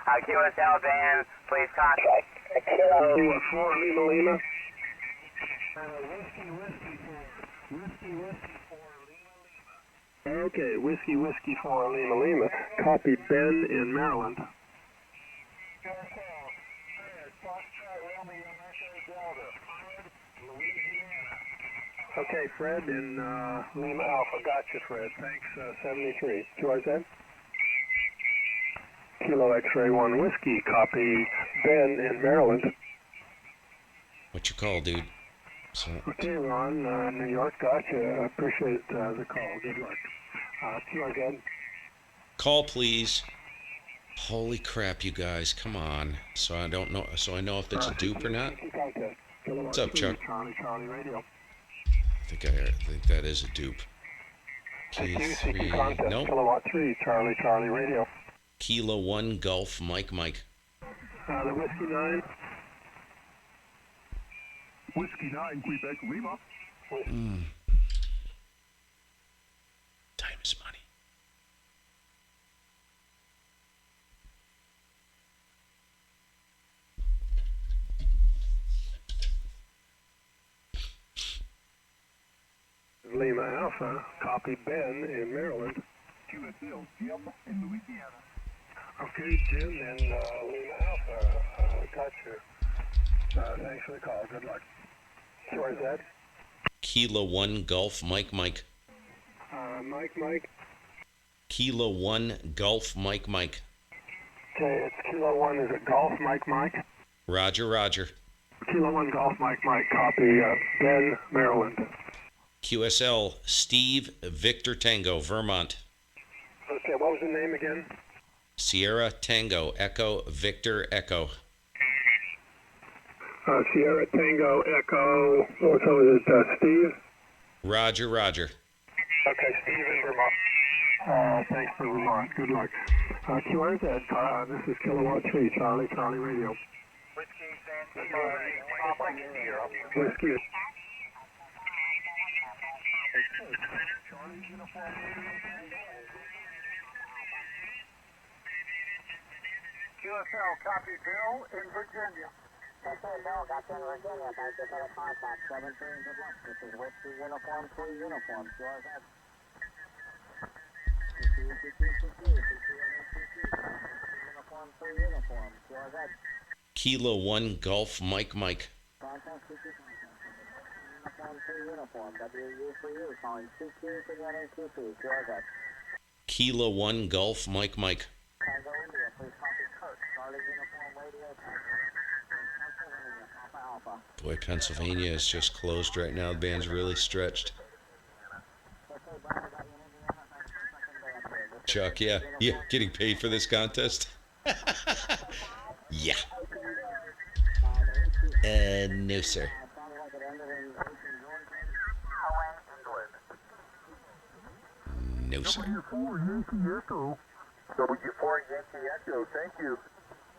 QSL van, please contact. Kilo 4 Lima Lima. Okay, Whiskey 4 Lima Lima. Copy Ben in Maryland. Okay, Fred in Lima Alpha. Gotcha, Fred. Thanks, 73. QRZ? Kilo X-Ray 1 Whiskey. Copy Ben in Maryland. What you call, dude? So, Okay, Ron, New York. Gotcha. Appreciate the call. Good luck. QRZ? call, please. Holy crap, you guys! Come on. So I don't know. So I know if it's a dupe or not. What's up, Chuck? Charlie Radio. I think that is a dupe. K3. Nope. Kilowatt 3, Charlie Radio. Kilo 1 Golf Mike Mike. The Whiskey 9. Whiskey 9, Quebec Lima. Time is money. Lima Alpha, copy Ben in Maryland. QSL, Jim in Louisiana. Okay, Jim in Lima Alpha, gotcha. Thanks for the call, good luck. QRZ? Kilo 1 Golf Mike Mike. Mike? Kilo 1 Golf Mike Mike. Okay, it's Kilo 1, is it Golf Mike? Roger. Kilo 1 Golf Mike, copy Ben, Maryland. QSL Steve Victor Tango, Vermont. Okay, what was the name again? Sierra Tango Echo Victor Echo. Sierra Tango Echo. Oh, so is it Steve? Roger. Okay, Steve in Vermont. Thanks for Vermont. Good luck. QRZ, this is Kilowatt 3, Charlie Radio. Whiskey. QSL, copy Bill in Virginia. Okay, Bill, got you in Virginia. Thank you for the contact. 17, good luck. This is Whiskey Uniform 3 Uniform. QRZ. Uniform 3 Uniform. QRZ. Kilo 1 Golf Mike. Contact Uniform 3 Uniform. WU for you. Calling 2Q for the NAQP. QRZ. Kilo 1 Golf Mike. Tango India, please copy Kurt. Boy, Pennsylvania is just closed right now. The band's really stretched. Chuck, yeah, getting paid for this contest. Yeah. No, sir. No, sir. W4 Yankee Echo. W4 Yankee Echo, thank you.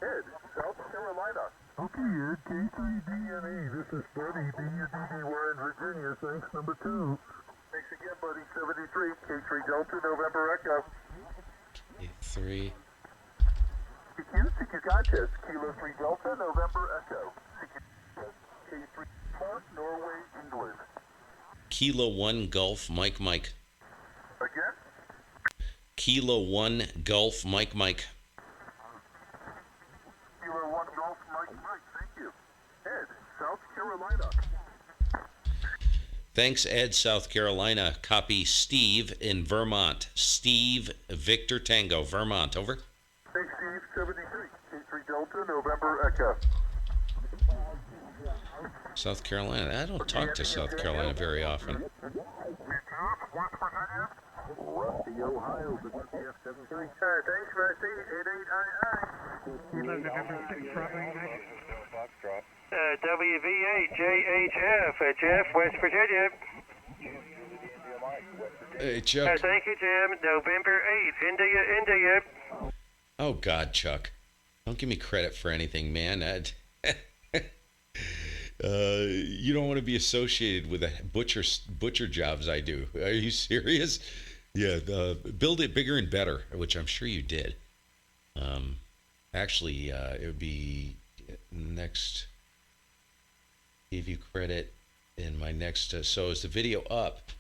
Ed, South Carolina. Okay, Ed, K3DNE. This is Buddy, DUDD. We're in Virginia. Thanks, number 2. Thanks again, Buddy. 73, K3 Delta, November Echo. K3. CQ contest, Kilo 3 Delta, November Echo. K3 Park, Norway, England. Kilo 1 Gulf, Mike. Again? Kilo 1 Gulf, Mike. Kilo 1 Golf, Mike, thank you. Ed, South Carolina. Thanks, Ed, South Carolina. Copy Steve in Vermont. Steve Victor Tango, Vermont. Over. Thanks, Steve. 73. K3 Delta, November Echo. South Carolina. I don't talk to South Carolina very often. Rusty, Ohio, the TF 73. Thanks, Rusty. 88II. WV8JHF at Jeff, West Virginia. Hey, Chuck. Thank you, Jim. November 8th, India. Oh, God, Chuck. Don't give me credit for anything, man. You don't want to be associated with the butcher jobs I do. Are you serious? Yeah, build it bigger and better, which I'm sure you did. Actually, it would be next. Give you credit in my next. So is the video up?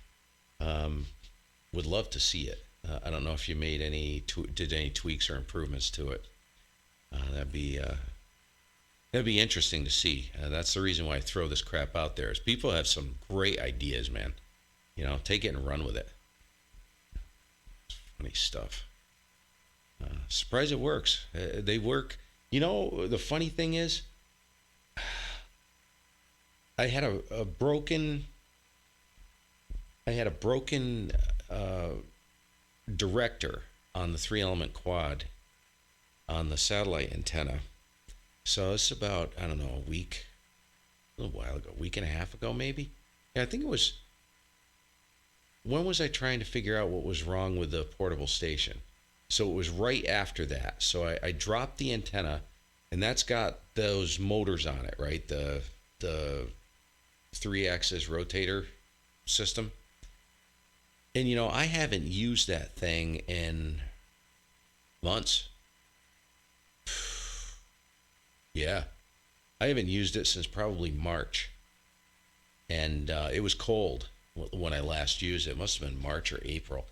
Would love to see it. I don't know if you made did any tweaks or improvements to it. That'd be interesting to see. That's the reason why I throw this crap out there. Is people have some great ideas, man. You know, take it and run with it. Funny stuff. Surprised it works. They work. You know, the funny thing is, I had a broken director on the 3-element quad on the satellite antenna. So it's about, I don't know, a little while ago, week and a half ago maybe. Yeah, I think it was. When was I trying to figure out what was wrong with the portable station? So it was right after that. So I dropped the antenna, and that's got those motors on it, right? The 3-axis rotator system. And, you know, I haven't used that thing in months. Yeah. I haven't used it since probably March. And it was cold when I last used it. It must have been March or April.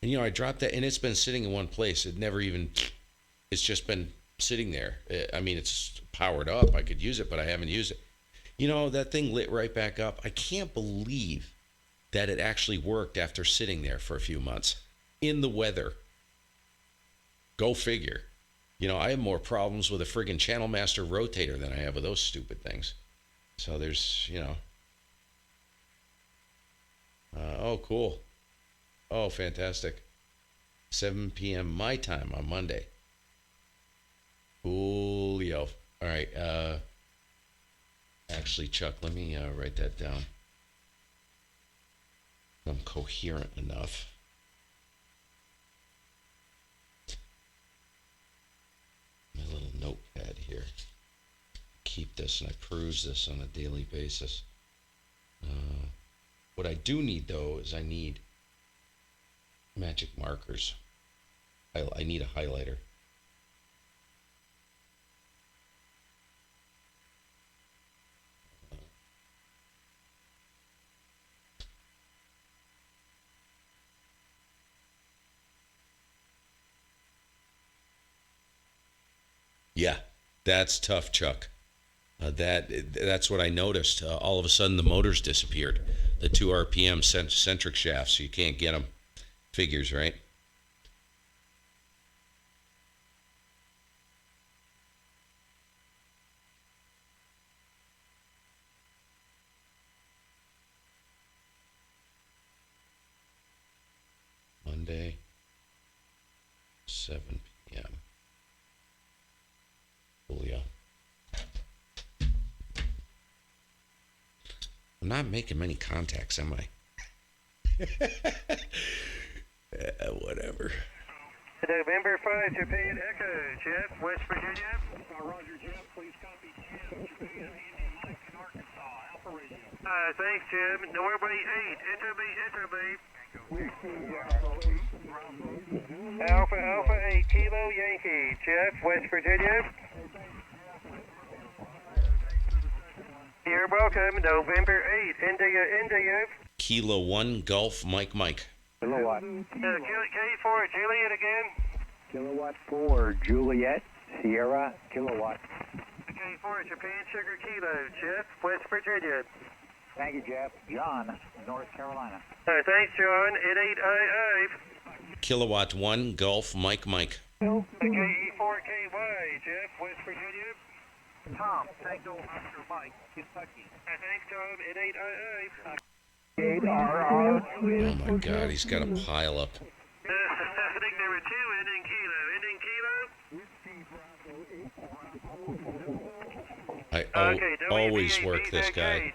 And, you know, I dropped that, and it's been sitting in one place. It's just been sitting there. I mean, it's powered up. I could use it, but I haven't used it. You know, that thing lit right back up. I can't believe that it actually worked after sitting there for a few months in the weather. Go figure. You know, I have more problems with a friggin' Channel Master rotator than I have with those stupid things. So there's, you know. Oh, cool. Oh, fantastic. 7 p.m. my time on Monday. Coolio. All right. Actually, Chuck, let me write that down. I'm coherent enough. My little notepad here. Keep this, and I peruse this on a daily basis. What I do need, though, is I need magic markers. I need a highlighter. Yeah, that's tough, Chuck. That's what I noticed. All of a sudden, the motors disappeared. The 2 RPM centric shafts, so you can't get them. Figures, right? 7 p.m. Julio. I'm not making many contacts, am I? Whatever. November 5, Japan Echo, Jeff, West Virginia. Roger, Jeff. Please copy Jim, Japan, Andy, Mike in Arkansas. Alpha Radio. Thanks, Jim. Norway 8, enter me. Alpha 8, Kilo Yankee, Jeff, West Virginia. You're welcome. November 8, India. Kilo 1 Golf Mike. Kilowatt. K4, Juliet again. Kilowatt 4, Juliet, Sierra, Kilowatt. K4, Japan Sugar Kilo, Jeff, West Virginia. Thank you, Jeff. John, North Carolina. Thanks, John. At 8 Kilowatt 1 Golf Mike. KE4KY, Jeff, West Virginia. Tom, Tango Oscar Mike, Kentucky. Thanks, Tom. At 8 Oh my God, he's got a pile up. I think there were two ending kilo. I always work this guy.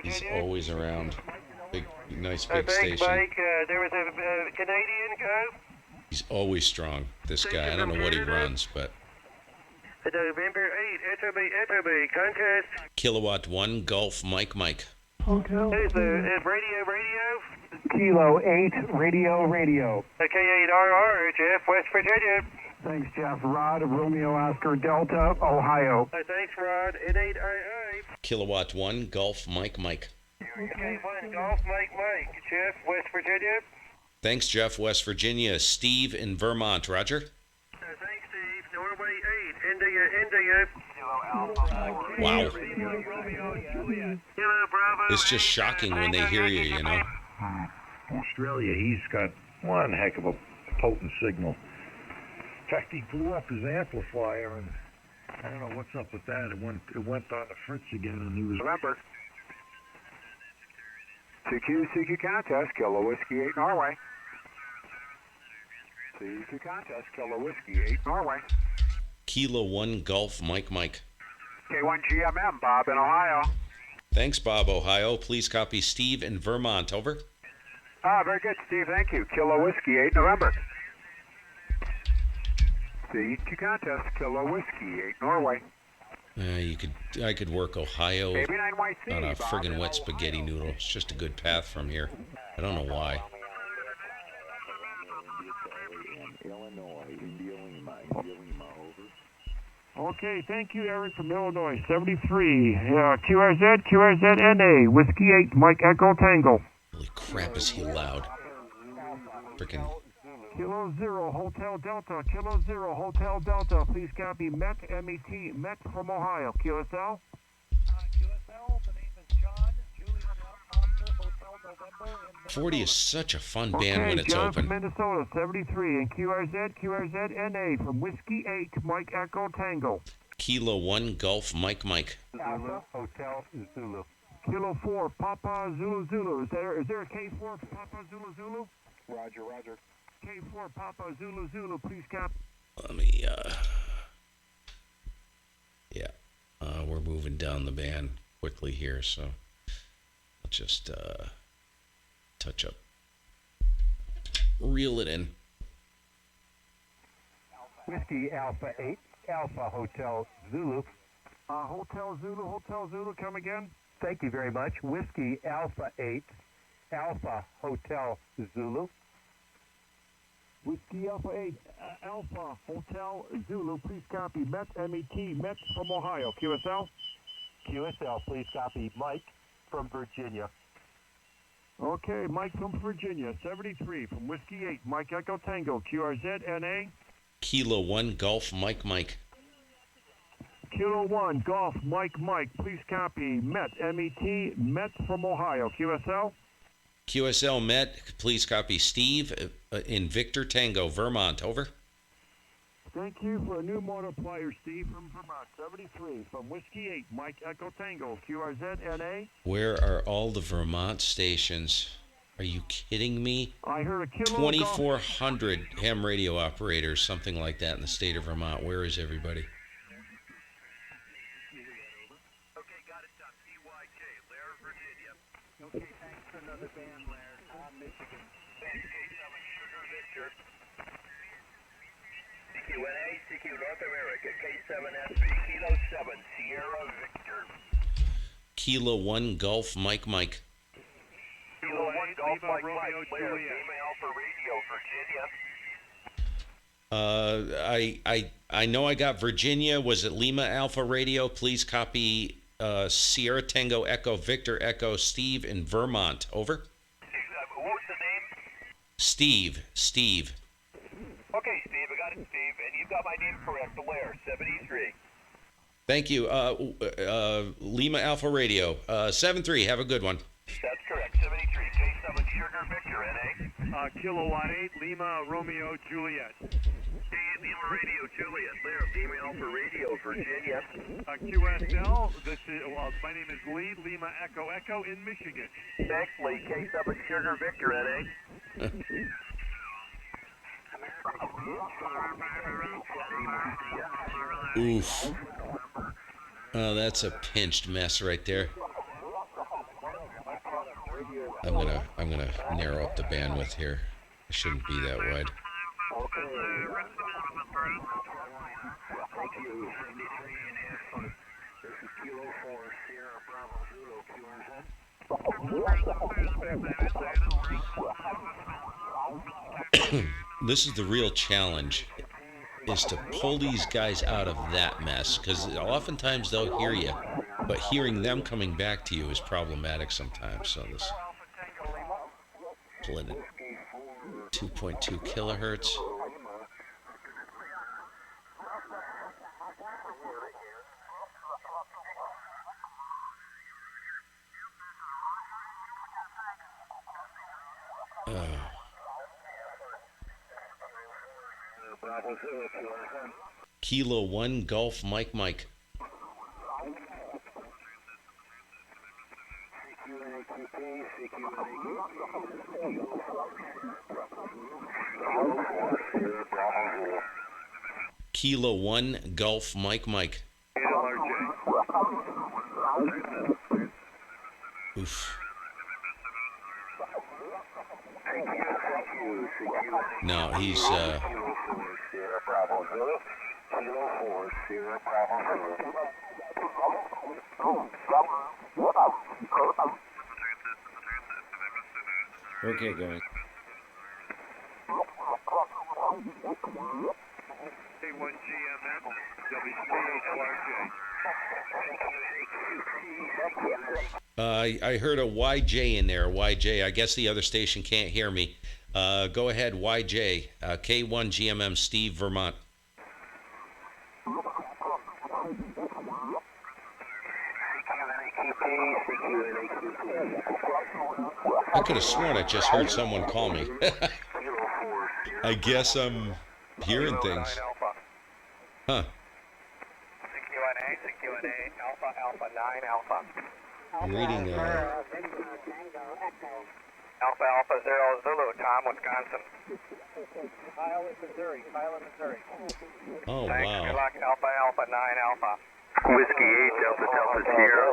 He's always around. Nice big Thanks, station. Mike. There was a Canadian go. He's always strong, this guy. I don't know what he runs, but... November 8, enter me. Contest. Kilowatt 1 Golf Mike. Who's the radio? Kilo 8, radio. K8RR, Jeff, West Virginia. Thanks, Jeff. Rod, Romeo, Oscar, Delta, Ohio. Thanks, Rod. At 8 Kilowatt 1 Golf Mike. K1 Golf Mike, Jeff, West Virginia. Thanks, Jeff, West Virginia. Steve in Vermont, Roger. Thanks, Steve. Norway 8, India. Wow. Kilo Bravo. It's just shocking when they hear you, you know. Australia, he's got one heck of a potent signal. In fact, he blew up his amplifier, and I don't know what's up with that. It went on the fritz again, and he was... Remember, CQ contest, Kilo Whiskey 8, Norway. CQ contest, Kilo Whiskey 8, Norway. Kilo 1 Golf Mike. K1GMM, Bob in Ohio. Thanks, Bob, Ohio. Please copy Steve in Vermont, over. Very good, Steve, thank you. Kilo Whiskey 8, November. CQ contest, Kilo Whiskey 8, Norway. I could work Ohio AB9YC, on a Bob friggin' in wet spaghetti Ohio. noodle. It's just a good path from here. I don't know why. Okay, thank you, Eric from Illinois, 73. QRZ, NA, Whiskey 8, Mike Echo Tango. Holy crap, is he loud. Frickin' Kilo 0, Hotel Delta, Kilo 0, Hotel Delta. Please copy Met, MET, Met from Ohio. QSL? QSL, the name is John, Julian Oscar, Hotel November. 40 is such a fun band when it's John open. from Minnesota, 73. And QRZ, NA from Whiskey 8, Mike Echo Tango. Kilo 1 Golf Mike. Alpha, Hotel Zulu. Kilo 4, Papa Zulu. Is there a K4 for Papa Zulu? Roger. K4, Papa Zulu. Please copy. Let me, we're moving down the band quickly here, so I'll just, touch up. Reel it in. Whiskey Alpha 8, Alpha Hotel Zulu. Hotel Zulu, come again? Thank you very much. Whiskey Alpha 8, Alpha Hotel Zulu. Whiskey Alpha 8, Alpha Hotel Zulu. Please copy Met, MET, Met from Ohio. QSL? QSL, please copy Mike from Virginia. Okay, Mike from Virginia, 73. From Whiskey 8, Mike Echo Tango. QRZ, NA. Kilo 1 Golf Mike. Kilo 1, Golf, Mike. Please copy Met, MET, Met from Ohio. QSL? QSL Met, please copy Steve in Victor Tango, Vermont, over. Thank you for a new multiplier, Steve from Vermont, 73. From Whiskey 8, Mike Echo Tango. QRZ, NA. Where are all the Vermont stations? Are you kidding me? I heard a kilo 2,400 ham radio operators, something like that, in the state of Vermont. Where is everybody? Okay, got it done. K1GMM, Lair, Virginia. Okay, thanks for another band, Lair. Michigan. K7 Sugar Victor. CQNA, CQ North America, K7SB, Kilo 7, Sierra Victor. Kilo 1 Golf Mike. Kilo 1 Golf Mike, Lair, Lima Alpha Radio, Virginia. I know I got Virginia. Was it Lima Alpha Radio? Please copy Sierra Tango Echo Victor Echo Steve in Vermont. Over. What was the name? Steve. Okay, Steve, I got it, Steve, and you got my name correct, the Lair, 73. Thank you. Lima Alpha Radio 73. Have a good one. That's correct, 73. K7 Sugar Victor, NA. Kilowatt 8, Lima Romeo Juliet. K8 Lima Radio Juliet, Lair, Lima Alpha Radio, Virginia. QSL, this is, my name is Lee, Lima Echo Echo in Michigan. Thanks, Lee, K7 Sugar Victor, NA. Oof. Oh, that's a pinched mess right there. I'm gonna narrow up the bandwidth here. It shouldn't be that wide. This is the real challenge, is to pull these guys out of that mess, because oftentimes they'll hear you, but hearing them coming back to you is problematic sometimes. So this pull in at 2.2 kilohertz. Kilo 1 Golf Mike. Kilo 1 Golf Mike. Oof. No, he's okay, go ahead. K1GMM, I heard a YJ in there. YJ. I guess the other station can't hear me. Go ahead, YJ. K1GMM, Steve, Vermont. I could have sworn I just heard someone call me. I guess I'm hearing things. Huh. CQNA, Alpha 9 Alpha. I'm reading Alpha 0 Zulu, Tom, Wisconsin. Kyle, Missouri. Oh, Thanks, wow. good luck, Alpha 9 Alpha. Whiskey 8 Delta Sierra.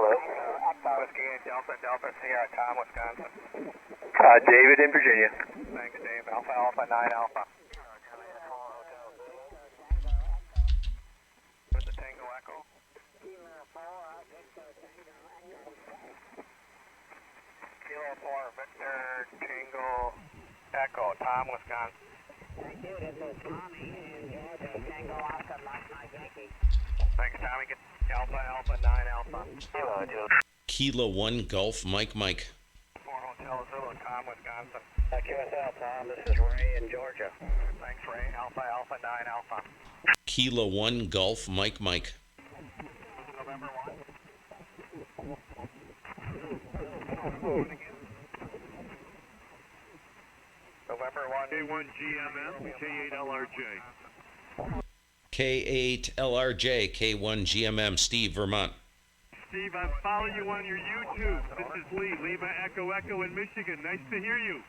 Whiskey 8 Delta Sierra, Tom, Wisconsin. David in Virginia. Thanks, Dave. Alpha 9 Alpha. With the Tango Echo. Kilo 4 Victor Tango Echo, Tom, Wisconsin. Thank you. This is Tommy in Georgia. Tango Oscar, Mike Yankee. Thanks, Tommy. Get Alpha 9 Alpha. Kilo 1 Golf Mike. 4 Hotel Zulu, Tom, Wisconsin. QSL, Tom. This is Ray in Georgia. Thanks, Ray. Alpha 9 Alpha. Kilo 1 Golf Mike. November 1. November 1. K1GMM, K8LRJ. K8LRJ, K1GMM, Steve, Vermont. Steve. I follow you on your YouTube. This is Lee, Lima Echo Echo in Michigan. Nice to hear you.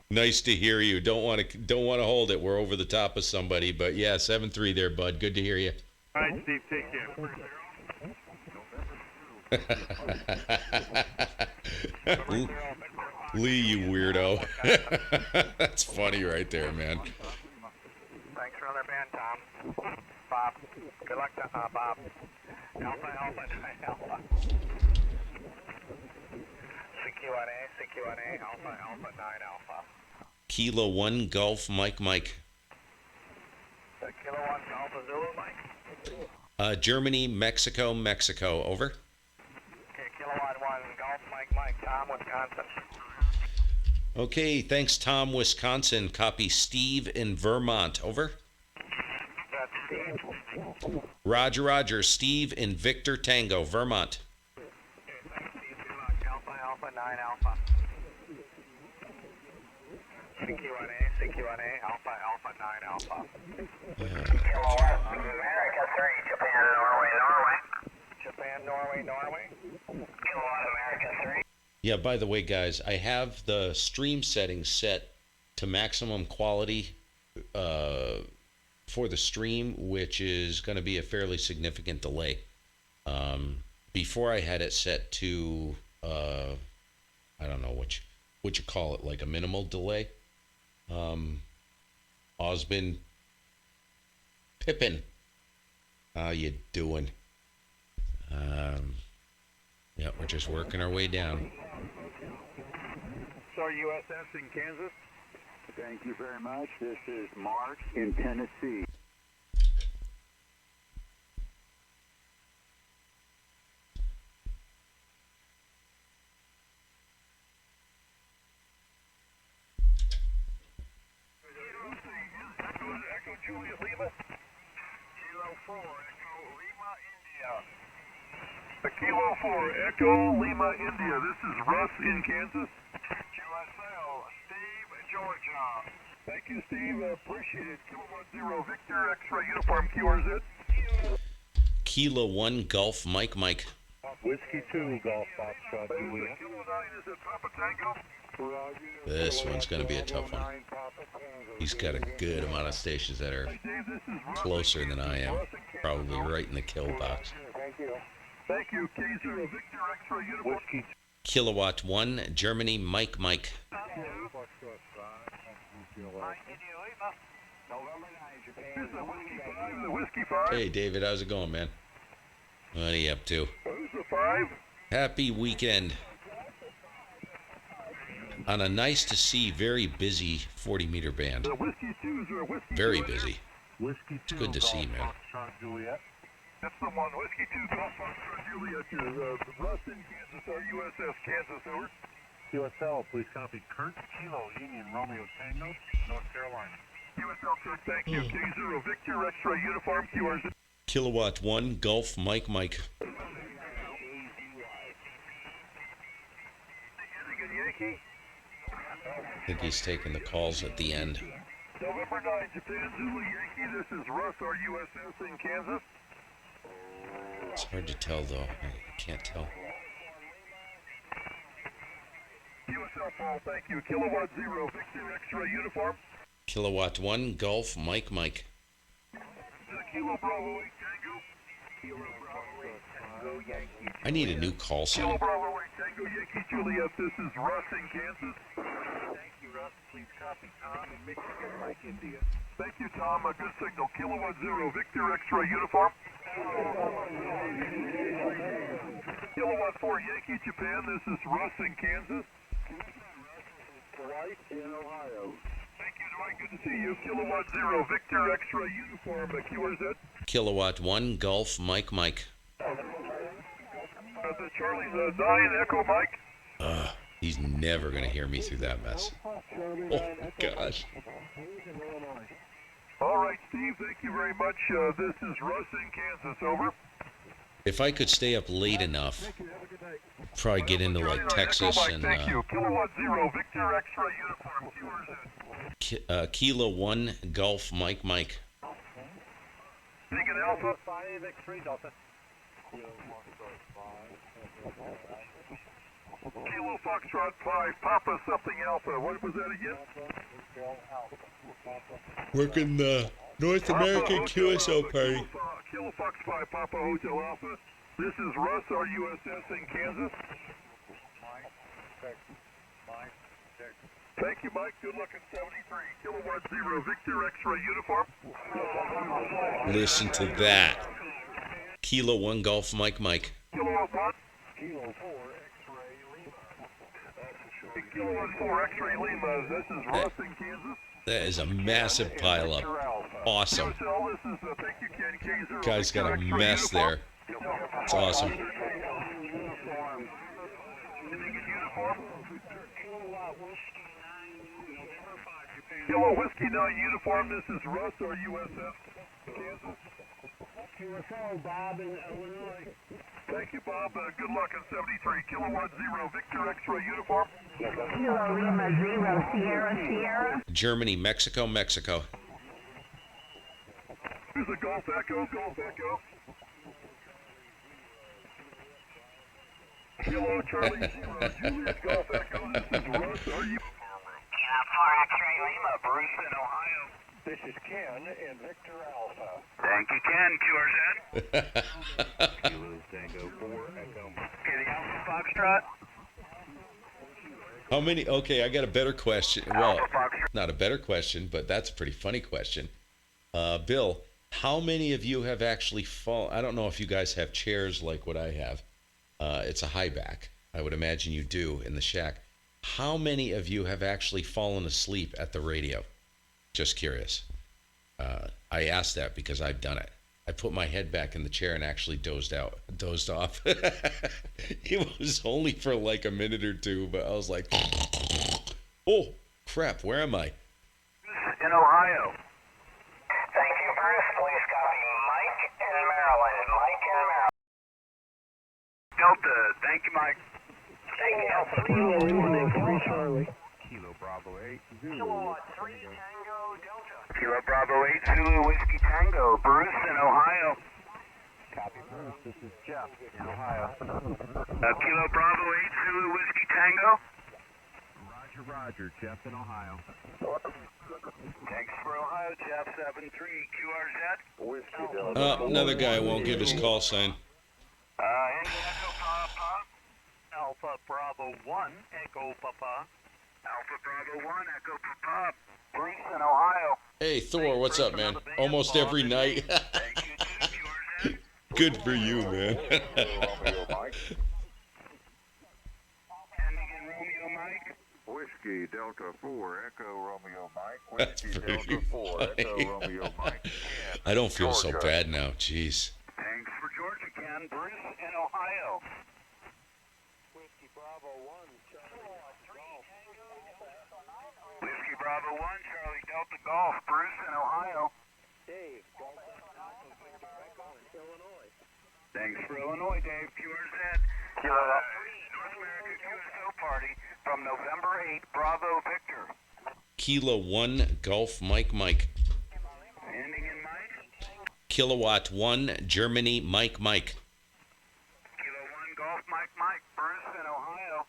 Nice to hear you. Don't want to hold it. We're over the top of somebody, but yeah, 7-3 there, bud. Good to hear you. All right, Steve. Take care. Lee, you weirdo. That's funny right there, man. Thanks for another band, Tom. Bob. Good luck, Bob. Alpha, Alpha, 9 Alpha. CQNA, Alpha, Alpha, 9 Alpha. Kilo 1 Golf Mike. Kilo 1 Alpha Zulu, Mike. Germany, Mexico, over. Okay, Kilo 1 Golf Mike, Tom, Wisconsin. Okay, thanks, Tom, Wisconsin. Copy Steve in Vermont, over. That's Steve. Roger. Steve in Victor Tango, Vermont. Okay, thanks, Steve. Good luck. Alpha, Alpha, 9 Alpha. CQNA, Alpha, Alpha, 9 Alpha. Kilo 1, America 3, Japan, Norway. Kilo 1, America 3. Yeah, by the way, guys, I have the stream settings set to maximum quality for the stream, which is going to be a fairly significant delay. Before I had it set to, I don't know what you call it, like a minimal delay. Osbin Pippin, how you doing? Yeah, we're just working our way down. Star USS in Kansas. Thank you very much. This is Mark in Tennessee. Echo Juliet Lima. Kilo 4 Echo Lima India. Kilo 4 Echo Lima India. This is Russ in Kansas. QSL Steve Georgia. Thank you, Steve. Appreciate it. Kilo 10 Victor X-ray uniform QRZ. Kilo 1 Golf Mike. Whiskey 2 Golf Foxtrot Juliet. Kilo 9 is a Papa Tango. This one's going to be a tough one. He's got a good amount of stations that are closer than I am. Probably right in the kill box. Thank you. K0 Victor X-ray uniform. Whiskey Kilowatt 1, Germany, Mike. Whiskey 5. Hey, David, how's it going, man? What are you up to? Who's the 5? Happy weekend. On a nice to see, very busy 40-meter band. The Whiskey 2s are Whiskey Very 2. busy. Whiskey 2 It's good to see, man. Foxtrot Juliet. That's the one. Whiskey 2 Golf Foxtrot Juliet. Russ in Kansas, our USS Kansas, over. QSL, please copy Kurt Kilo Union Romeo Tango, North Carolina. USL Kurt, thank you. K0 Victor X-ray uniform QRZ. Kilowatt 1, Golf Mike. Yankee. I think he's taking the calls at the end. November 9, Japan Zulu Yankee. This is Russ, our USS in Kansas. It's hard to tell, though. I can't tell. USL Paul, thank you. Kilowatt 0 Victor X-ray uniform. Kilowatt 1, Golf Mike. Kilo Bravo 8 Tango. Kilo Bravo 8 Tango Yankee. I need a new call Kilo sign. Bravo 8 Tango Yankee Juliet. This is Russ in Kansas. Thank you, Russ. Please copy Tom in Michigan, Mike, India. Thank you, Tom. A good signal. Kilowatt 0 Victor X-ray uniform. Kilowatt 4 Yankee Japan. This is Russ in Kansas. Dwight in Ohio. Thank you, Dwight. Good to see you. Kilowatt 0 Victor X-ray uniform. QRZ. Kilowatt 1, Golf Mike. The Charlie 9 Echo Mike. He's never going to hear me through that mess. Oh, gosh. All right, Steve. Thank you very much. This is Russ in Kansas. Over. If I could stay up late enough, probably get into like Texas and Thank you. Kilowatt 0 Victor X-ray uniform. QRZ. Kilo 1 Golf Mike. Beacon Alpha. 5 X-ray Delta. Kilo Foxtrot 5, Papa something Alpha. What was that again? Working the North American QSO party. Kilo Fox 5, Papa Hotel Alpha. This is Russ, our USS in Kansas. Thank you, Mike. Good luck in 73. Kilo 10, Victor X-ray uniform. Listen to that. Kilo 1 Golf Mike. Kilo 1. Kilo 4 X-ray Lima. Kilo 4 X-ray Lima. This is Russ in Kansas. That is a massive pileup. Awesome. Guy's got a mess there. It's awesome. Kilo Whiskey 9 uniform. This is Russ, our USS Kansas. QSO, Bob in Illinois. Thank you, Bob. Good luck in 73. Kilo 10, Victor X-ray uniform. Kilo Lima 0, Sierra. Germany, Mexico. Here's a Golf Echo. Kilo Charlie 0, Juliet Golf Echo. This is Russ, our U. Kilo 4 X-ray Lima, Bruce in Ohio. This is Ken in Victor Alpha. Thank you, Ken. QRZ. Kilo Tango 4 Echo. Okay, the Alpha Foxtrot. How many? Okay, I got a better question. Well, not a better question, but that's a pretty funny question. Bill, how many of you have actually fallen? I don't know if you guys have chairs like what I have. It's a high back. I would imagine you do in the shack. How many of you have actually fallen asleep at the radio? Just curious. I asked that because I've done it. I put my head back in the chair and actually dozed off. It was only for like a minute or two, but I was like, oh, crap, where am I? In Ohio. Thank you, Bruce. Please copy Mike in Maryland. Delta, thank you, Mike. Thank you, Delta. Kilo Lima 3, Charlie. Kilo Bravo 8 Zulu. Kilo 3 Tango Delta. Kilo Bravo 8 Zulu Whiskey Tango. Bruce in Ohio. Copy, Bruce. This is Jeff in Ohio. Kilo Bravo 8 Zulu Whiskey Tango. Roger. Jeff in Ohio. Thanks for Ohio, Jeff 73 QRZ. Whiskey Delta. Another guy won't give his call sign. India Echo Papa. Alpha Bravo 1 Echo Papa. Alpha Bravo 1 Echo Papa. Bruce in Ohio. Hey, Thor, what's up, man? Almost every night. Thank you, QRZ. Good for you, man. Ending in Romeo Mike. Whiskey Delta 4 Echo Romeo Mike. That's Whiskey pretty Delta 4 Echo funny. Romeo Mike. I don't feel so Georgia. bad now. Jeez. Thanks for Georgia, Ken. Bruce in Ohio. Whiskey Bravo 1 Charlie Golf. Whiskey Bravo 1 Charlie Delta Golf. Bruce in Ohio. Dave, Golf Echo in Illinois. Thanks for Illinois, Dave. QRZ. North America QSO party from November 8, Bravo Victor. Kilo 1 Golf Mike. Ending in Mike. Kilowatt 1 Germany Mike. Kilo 1 Golf Mike. Bruce in Ohio.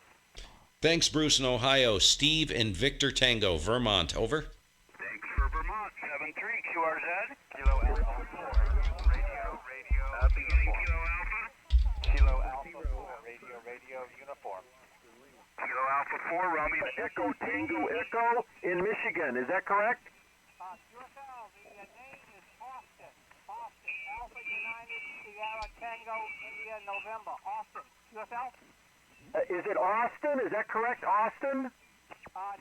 Thanks, Bruce in Ohio. Steve and Victor Tango, Vermont. Over. Thanks for Vermont. 7-3 QRZ. Kilo Alpha 4. Radio. Beginning Kilo Alpha. Kilo Alpha 4 Radio uniform. Kilo Alpha 4 Romeo. Echo Tango Echo in Michigan. Is that correct? QSL, the name is Austin. Alpha United Sierra Tango India November. Austin. QSL? Is it Austin? Is that correct, Austin?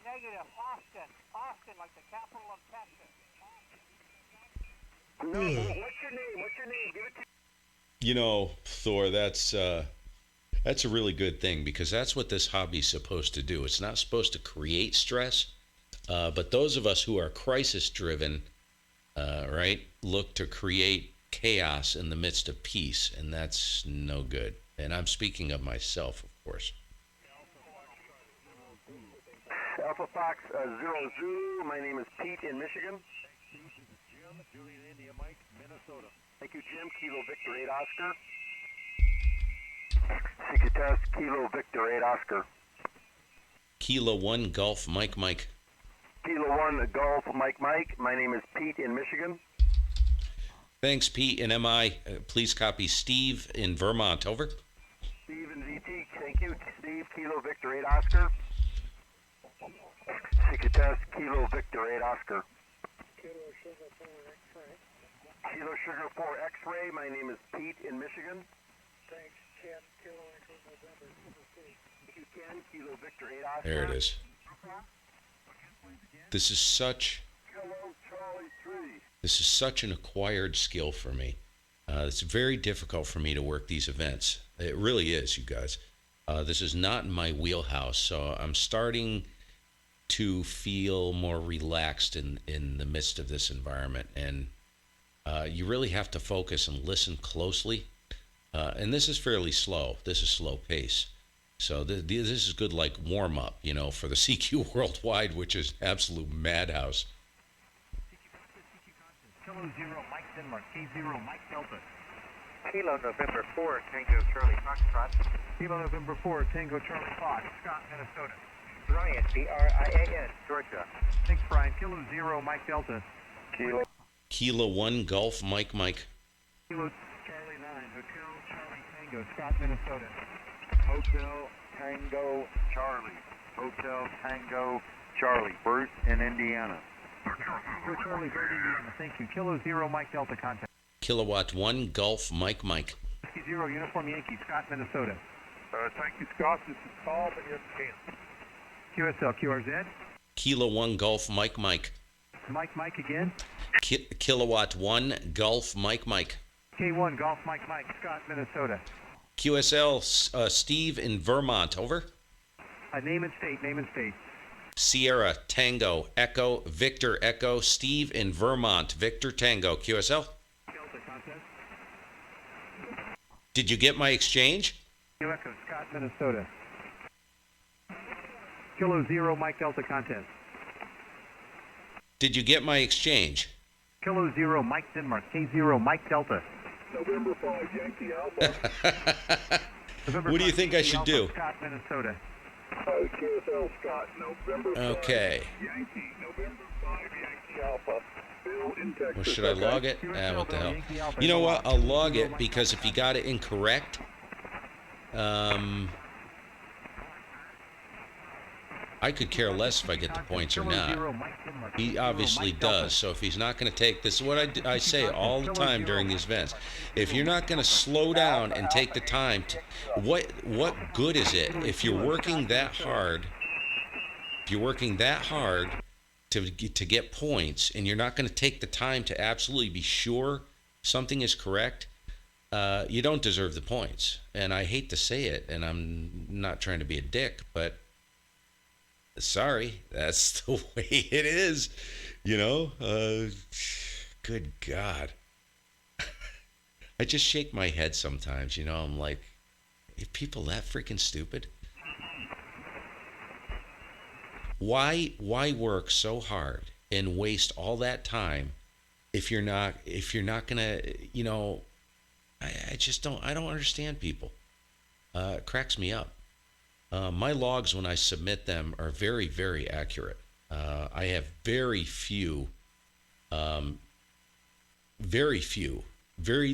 Negative. Austin, like the capital of Texas. No. What's your name? Give it to You know, Thor, that's a really good thing because that's what this hobby's supposed to do. It's not supposed to create stress, but those of us who are crisis-driven, right, look to create chaos in the midst of peace, and that's no good. And I'm speaking of myself, of course. Alpha Fox 0 Zulu. My name is Pete in Michigan. Jim, Juliet India Mike, Minnesota. Thank you, Jim. Kilo Victor 8 Oscar. Secret test, Kilo Victor 8 Oscar. Kilo 1 Golf Mike Mike. Kilo 1 Golf Mike Mike. My name is Pete in Michigan. Thanks, Pete and MI. Please copy Steve in Vermont. Over. Steve in VT. Thank you. Steve, Kilo Victor 8 Oscar. Secret test, Kilo Victor 8 Oscar. Kilo Sugar 4 X-ray. Kilo Sugar 4 X-ray. My name is Pete in Michigan. Thanks, 10 Kilo Echo November. Thank you, 10 Kilo Victor 8 Oscar. There it is. This is such. Kilo Charlie 3. This is such an acquired skill for me. It's very difficult for me to work these events. It really is, you guys. This is not in my wheelhouse, so I'm starting to feel more relaxed in the midst of this environment. And you really have to focus and listen closely. And this is fairly slow. This is slow pace. So this is good, like warm up, you know, for the CQ Worldwide, which is absolute madhouse. Kilo 0 Mike Denmark, K0 Mike Delta. Kilo November 4, Tango Charlie Foxtrot. Kilo November 4, Tango Charlie Fox, Scott, Minnesota. Brian, B-R-I-A-N, Georgia. Thanks, Brian. Kilo 0 Mike Delta. Kilo 1 Golf Mike Mike. Kilo Charlie 9, Hotel Charlie Tango, Scott, Minnesota. Hotel Tango Charlie. Hotel Tango Charlie. Bruce in Indiana. Hotel Charlie, Bird, Indiana. Thank you. Kilo 0 Mike Delta, contact. Kilowatt 1 Golf Mike Mike. Whiskey 0 Uniform Yankee, Scott, Minnesota. Thank you, Scott. This is Bob in Kansas. QSL, QRZ. Kilo 1 Golf Mike Mike. Mike again. Kilowatt 1 Golf Mike Mike. K1 Golf Mike, Scott, Minnesota. QSL Steve in Vermont. Over. Name and state. Sierra Tango Echo Victor Echo Steve in Vermont. Victor Tango. QSL. Did you get my exchange? Echo, Scott, Minnesota. Kilo 0 Mike Delta, content. Did you get my exchange? Kilo 0 Mike Denmark, K0 Mike Delta. November 5 Yankee Alpha. What do you think I should do? Scott, Minnesota. QSL Scott, November 5 Okay. Yankee, November 5 Yankee Alpha. Bill in Texas. Well, should I log it? What the hell? You know what? I'll log it because if you got it incorrect, I could care less if I get the points or not. He obviously does. So if he's not going to take this, is what I say all the time during these events. If you're not going to slow down and take the time, what good is it if you're working that hard? If you're working that hard to get points, and you're not going to take the time to absolutely be sure something is correct, you don't deserve the points. And I hate to say it, and I'm not trying to be a dick, but sorry, that's the way it is, you know. Good God. I just shake my head sometimes, you know. I'm like, are people that freaking stupid? Why work so hard and waste all that time if you're not gonna, you know? I don't understand people. It cracks me up. My logs, when I submit them, are very, very accurate. I have very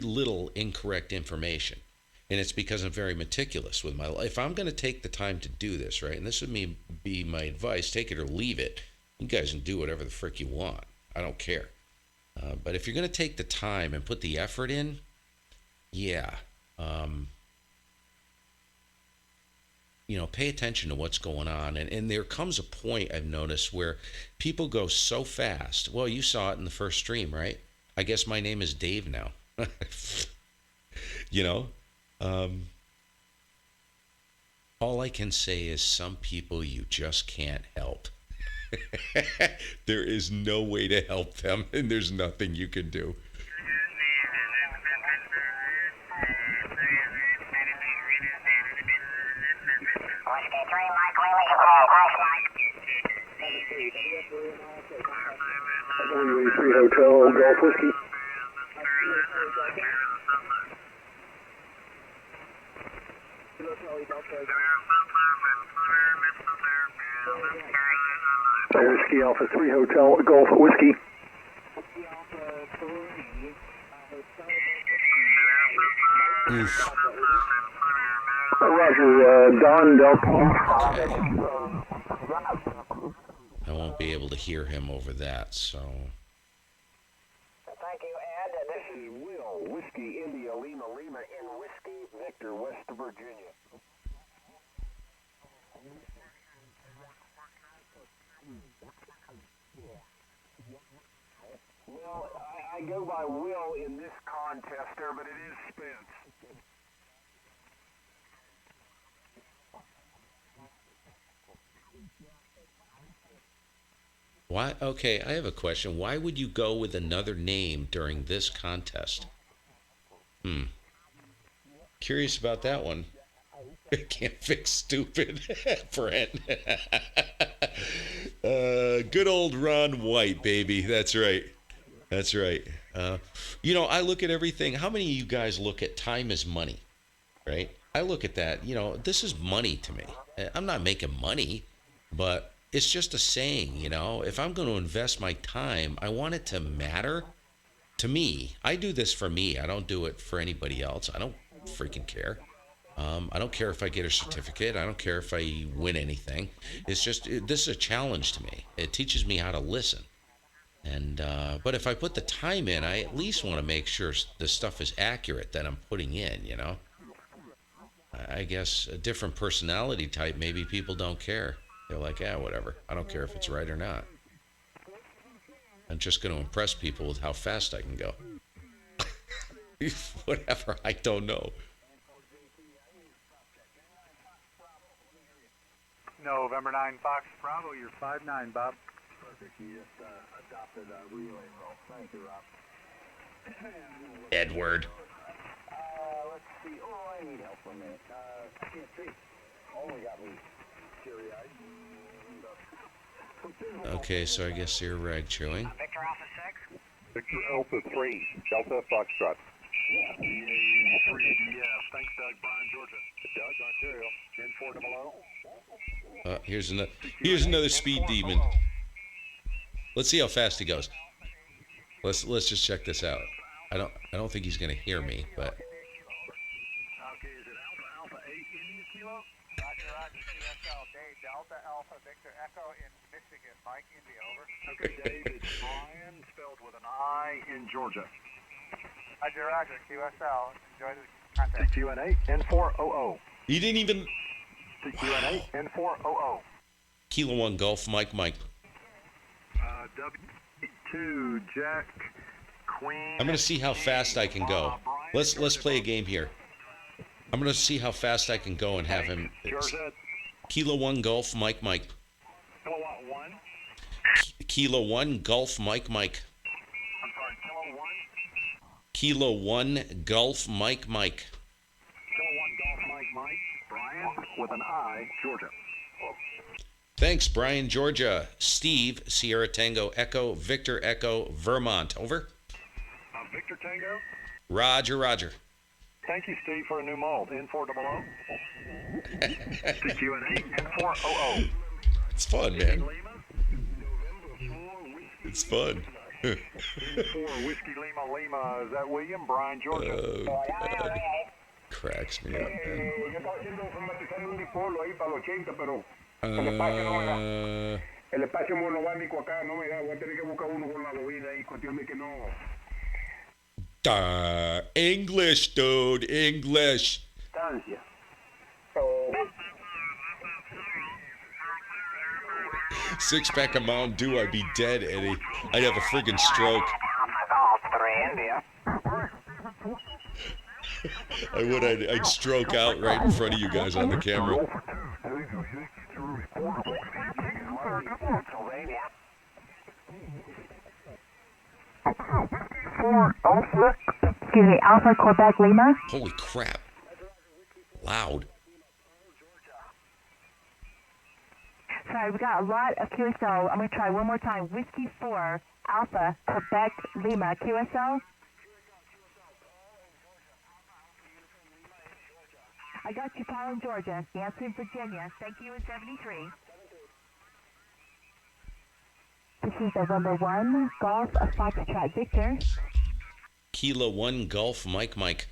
little incorrect information. And it's because I'm very meticulous with my life. If I'm going to take the time to do this, right, and this would be my advice, take it or leave it. You guys can do whatever the frick you want. I don't care. But if you're going to take the time and put the effort in, yeah. You know, pay attention to what's going on. And there comes a point I've noticed where people go so fast. Well, you saw it in the first stream, right? I guess my name is Dave now. You know? All I can say is some people you just can't help. There is no way to help them, and there's nothing you can do. Hotel Golf Whiskey. Whiskey Alpha 3 Hotel Golf Whiskey. Oof. Roger, Don Delta. I won't be able to hear him over that, so. Thank you, Ed. This is Will, Whiskey India Lima Lima in Whiskey Victor, West Virginia. Well, I go by Will in this contester, but it is Spence. Why? Okay, I have a question. Why would you go with another name during this contest? Curious about that one. Can't fix stupid, Brent. Good old Ron White, baby. That's right. That's right. You know, I look at everything. How many of you guys look at time as money, right? I look at that. You know, this is money to me. I'm not making money, but it's just a saying, you know. If I'm going to invest my time, I want it to matter to me. I do this for me. I don't do it for anybody else. I don't freaking care. I don't care if I get a certificate. I don't care if I win anything. It's just, this is a challenge to me. It teaches me how to listen. And but if I put the time in, I at least want to make sure the stuff is accurate that I'm putting in, you know. I guess a different personality type, maybe people don't care. They're like, yeah, whatever. I don't care if it's right or not. I'm just going to impress people with how fast I can go. Whatever, I don't know. November 9 Fox Bravo, you're 5-9, Bob. Edward. Let's see. Oh, I need help for a minute. Can't see. Only got me teary-eyed. Okay, so I guess you're rag chewing. Victor Alpha 6. Victor Alpha 3, Delta Foxtrot. Yes, thanks, Doug. Brian, Georgia. Doug, Ontario. 10-4 below. Here's another speed demon. Let's see how fast he goes. Let's just check this out. I don't think he's gonna hear me, but. Okay, is it Alpha 8 India Kilo? Roger, QSL, Dave, Delta Alpha Victor Echo in Michigan. Mike, India, over. Okay, Dave, it's Brian, spelled with an I in Georgia. Roger, QSL. Enjoy the contact. CQN8, N400. He didn't even. CQN8, N400. Kilo 1 Golf, Mike. W2 Jack Queen. I'm gonna see how fast I can go. Let's play a game here. I'm gonna see how fast I can go and have him. Kilo 1 Golf, Mike. Kilowatt 1. Kilo 1 Golf, Mike. I'm sorry, Kilo 1 Golf, Mike. Kilo 1 Golf Mike. Brian with an I, Georgia. Thanks, Brian, Georgia. Steve, Sierra Tango Echo, Victor Echo, Vermont. Over. Victor Tango. Roger. Thank you, Steve, for a new mold. N400. CQN8, N400. It's fun, man. It's fun. N4 Whiskey Lima. Is that William? Brian, Georgia. Oh, God. Cracks me up, man. El espacio monográmico acá no me da, voy a tener que buscar uno con la bobina ahí, cuestión de que no. English, dude, English. Distancia. Six-pack of Mountain Dew, I'd be dead, Eddie. I'd have a friggin' stroke. I would. I'd stroke out right in front of you guys on the camera. Alpha Quebec Lima. Holy crap. Loud. Sorry, we got a lot of QSL. I'm going to try one more time. Whiskey 4, Alpha Quebec Lima, QSL. I got you, Paul in Georgia. Nancy in Virginia. Thank you in 73. This is November 1, Golf Foxtrot Victor. Kilo 1 Golf Mike Mike.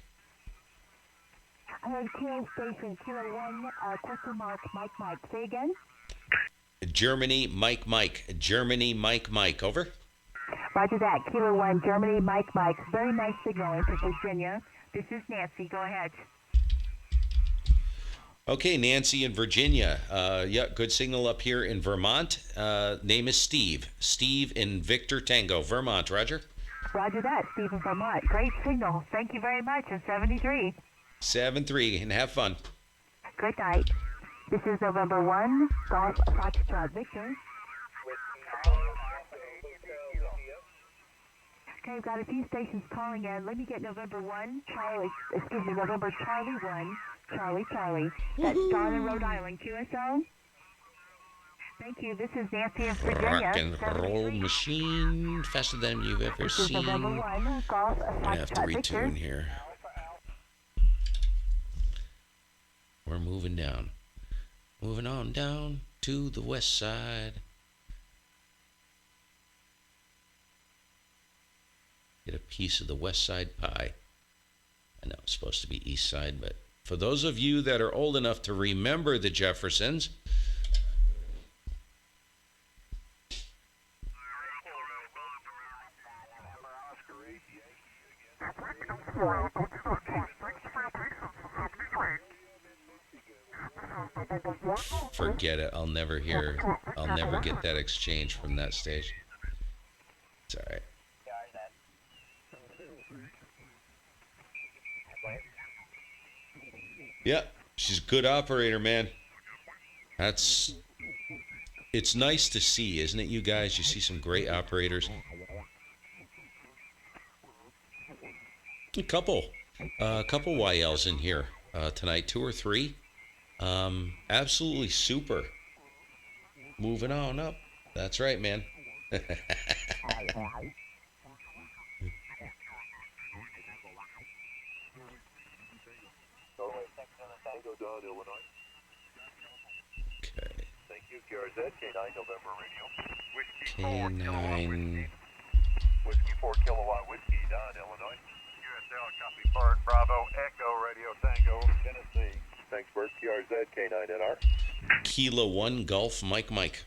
I heard Kilo Station, Kilo 1, question mark, Mike Mike. Say again? Germany Mike Mike. Germany Mike Mike. Over. Roger that. Kilo 1, Germany, Mike Mike. Very nice signal into Virginia. This is Nancy. Go ahead. Okay, Nancy in Virginia. Yeah, good signal up here in Vermont. Name is Steve. Steve in Victor Tango, Vermont. Roger. Roger that. Steve in Vermont. Great signal. Thank you very much. In 73. 7-3, and have fun. Good night. This is November 1, Golf Foxtrot Victor. Okay, I've got a few stations calling in. Let me get November 1, November Charlie 1, Charlie. That's Don in Rhode Island, QSO. Thank you. This is Nancy in Virginia. Rock and roll machine, faster than you've ever This is seen. November 1, Golf I have to Foxtrot Victor. retune here. We're moving down. Moving on down to the west side. Get a piece of the west side pie. I know it's supposed to be east side, but for those of you that are old enough to remember the Jeffersons, forget it. I'll never get that exchange from that station. It's all right. Yeah, she's a good operator, man. It's nice to see, isn't it, you guys? You see some great operators. A couple YLs in here tonight, 2 or 3. Absolutely super. Moving on up. That's right, man. Okay. Thank you, KRZ, K9 November Radio. Whiskey 9. Whiskey 4 kilowatt whiskey, Don, Illinois. USL, copy Bart, Bravo, Echo, Radio Tango, Tennessee. Thanks, Bert, KRZ, K9NR. Kilo 1 Golf Mike Mike.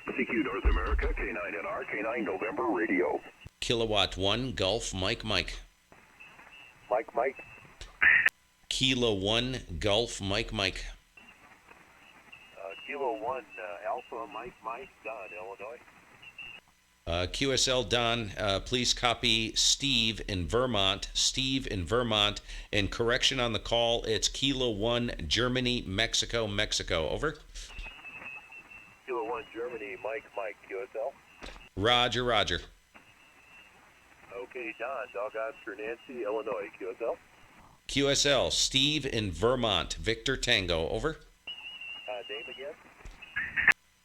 CQ North America, K9NR, K9 November Radio. Kilowatt 1 Golf Mike Mike. Mike. Kilo 1 Golf Mike Mike. Kilo 1 Alpha, Mike, Don, Illinois. QSL Don, please copy Steve in Vermont. And correction on the call, it's Kilo 1 Germany, Mexico. Over. Kilo 1 Germany, Mike, QSL. Roger. Okay, Don, Dog Oscar Nancy, Illinois, QSL. QSL Steve in Vermont, Victor Tango. Over. Name again?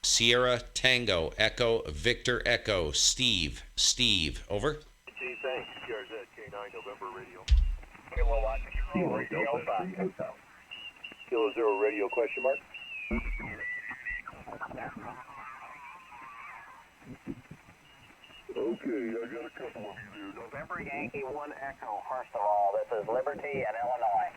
Sierra Tango, Echo, Victor Echo, Steve. Over. Thanks, KRZ, K9 November Radio. Kilowatt, Kilo Delta, Kilo 0 Radio, question mark? Okay, I got a couple of you there. November Yankee 1 Echo, first of all. This is Liberty and Illinois.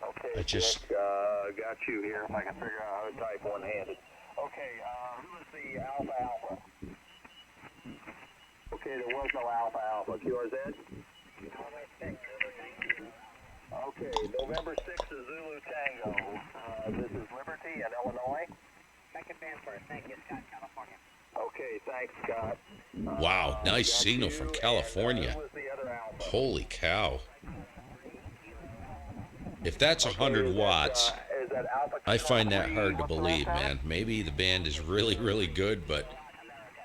Okay, I just got you here if I can figure out how to type one-handed. Okay, who is the Alpha? Okay, there was no Alpha. QRZ? Okay, November 6th is Zulu Tango. This is Liberty and Illinois. Second band first. Thank you, Scott, California. Okay, thanks, Scott. wow, nice signal from California. Holy cow. If that's 100 watts, I find that hard to believe, man. Maybe the band is really, really good, but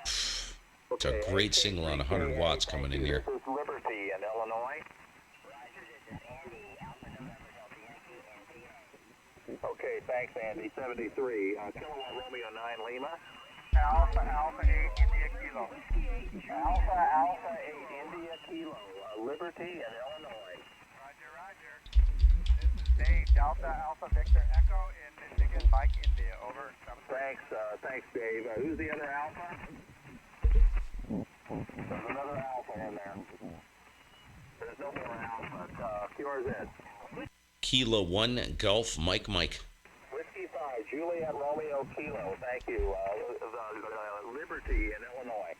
it's a great signal on 100 watts coming in here. This is Liberty in Illinois. Okay, thanks, Andy. 73. Kilowatt Romeo 9 Lima. Alpha 8 India Kilo. Alpha 8 India Kilo. Liberty in Illinois. Dave, Delta Alpha Victor Echo in Michigan, Mike India, over. Thanks, Dave. Who's the other Alpha? There's another Alpha in there. There's no more Alpha. QRZ. Kilo 1 Golf Mike. Whiskey 5, Juliet Romeo Kilo. Thank you. Liberty in Illinois.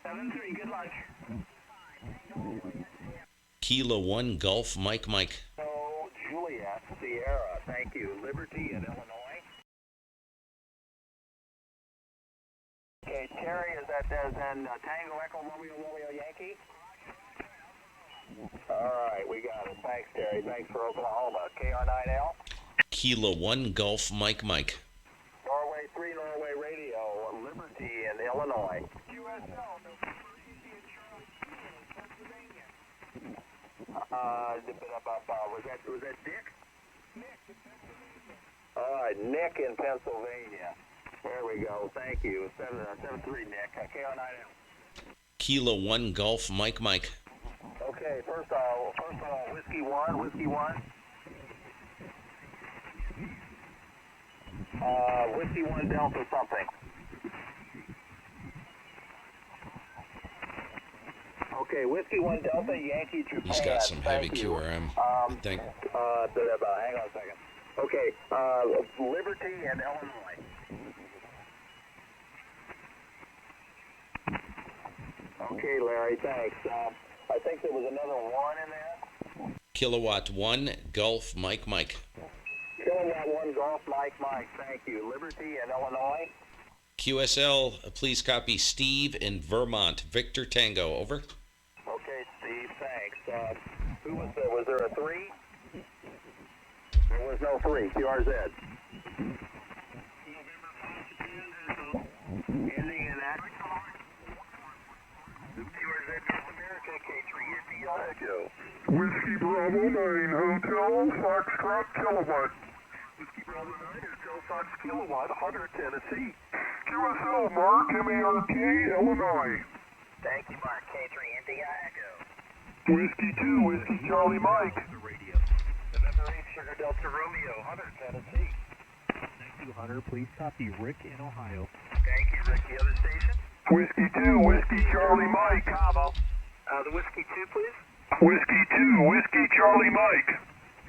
Seven three. Good luck. Kilo 1 Golf Mike. So, Juliet Sierra. Thank you. Liberty in Illinois. Okay, Terry, is that as in Tango Echo Romeo Yankee? All right, we got it. Thanks, Terry. Thanks for Oklahoma. KR9L. Kilo 1 Golf Mike. Norway 3, Norway Radio. Liberty in Illinois. QSL, was that Dick? Nick. All right, Nick in Pennsylvania. There we go. Thank you. 7-3, Nick. KR9L. Kilo 1 Golf Mike. Okay, first of all, Whiskey 1. Whiskey 1 Delta something. Okay, Whiskey 1 Delta, Yankee Japan. He's got some heavy Thank you. QRM. Hang on a second. Okay, Liberty in Illinois. Okay, Larry, thanks. I think there was another 1 in there. Kilowatt 1 Golf Mike. Kilowatt 1 Golf Mike. Thank you. Liberty in Illinois. QSL, please copy Steve in Vermont. Victor Tango, over. Okay, Steve, thanks. Who was there? Was there a 3? There was no 3. QRZ. Ending in that. QRZ North America, K3 Echo. Whiskey Bravo 9 Hotel Foxtrot Kilowatt. Whiskey Bravo 9 Hotel Fox Kilowatt, Hunter, Tennessee. QSL Mark MARK Illinois. Thank you, Mark. K3 India Echo. Whiskey 2 Whiskey Charlie Mike. Radio. November 8 Sugar Delta Romeo, Hunter, Tennessee. Thank you, Hunter. Please copy Rick in Ohio. Thank you, Rick. The other station? Whiskey 2 Whiskey Charlie Mike. Cabo. The Whiskey 2, please. Whiskey 2 Whiskey Charlie Mike.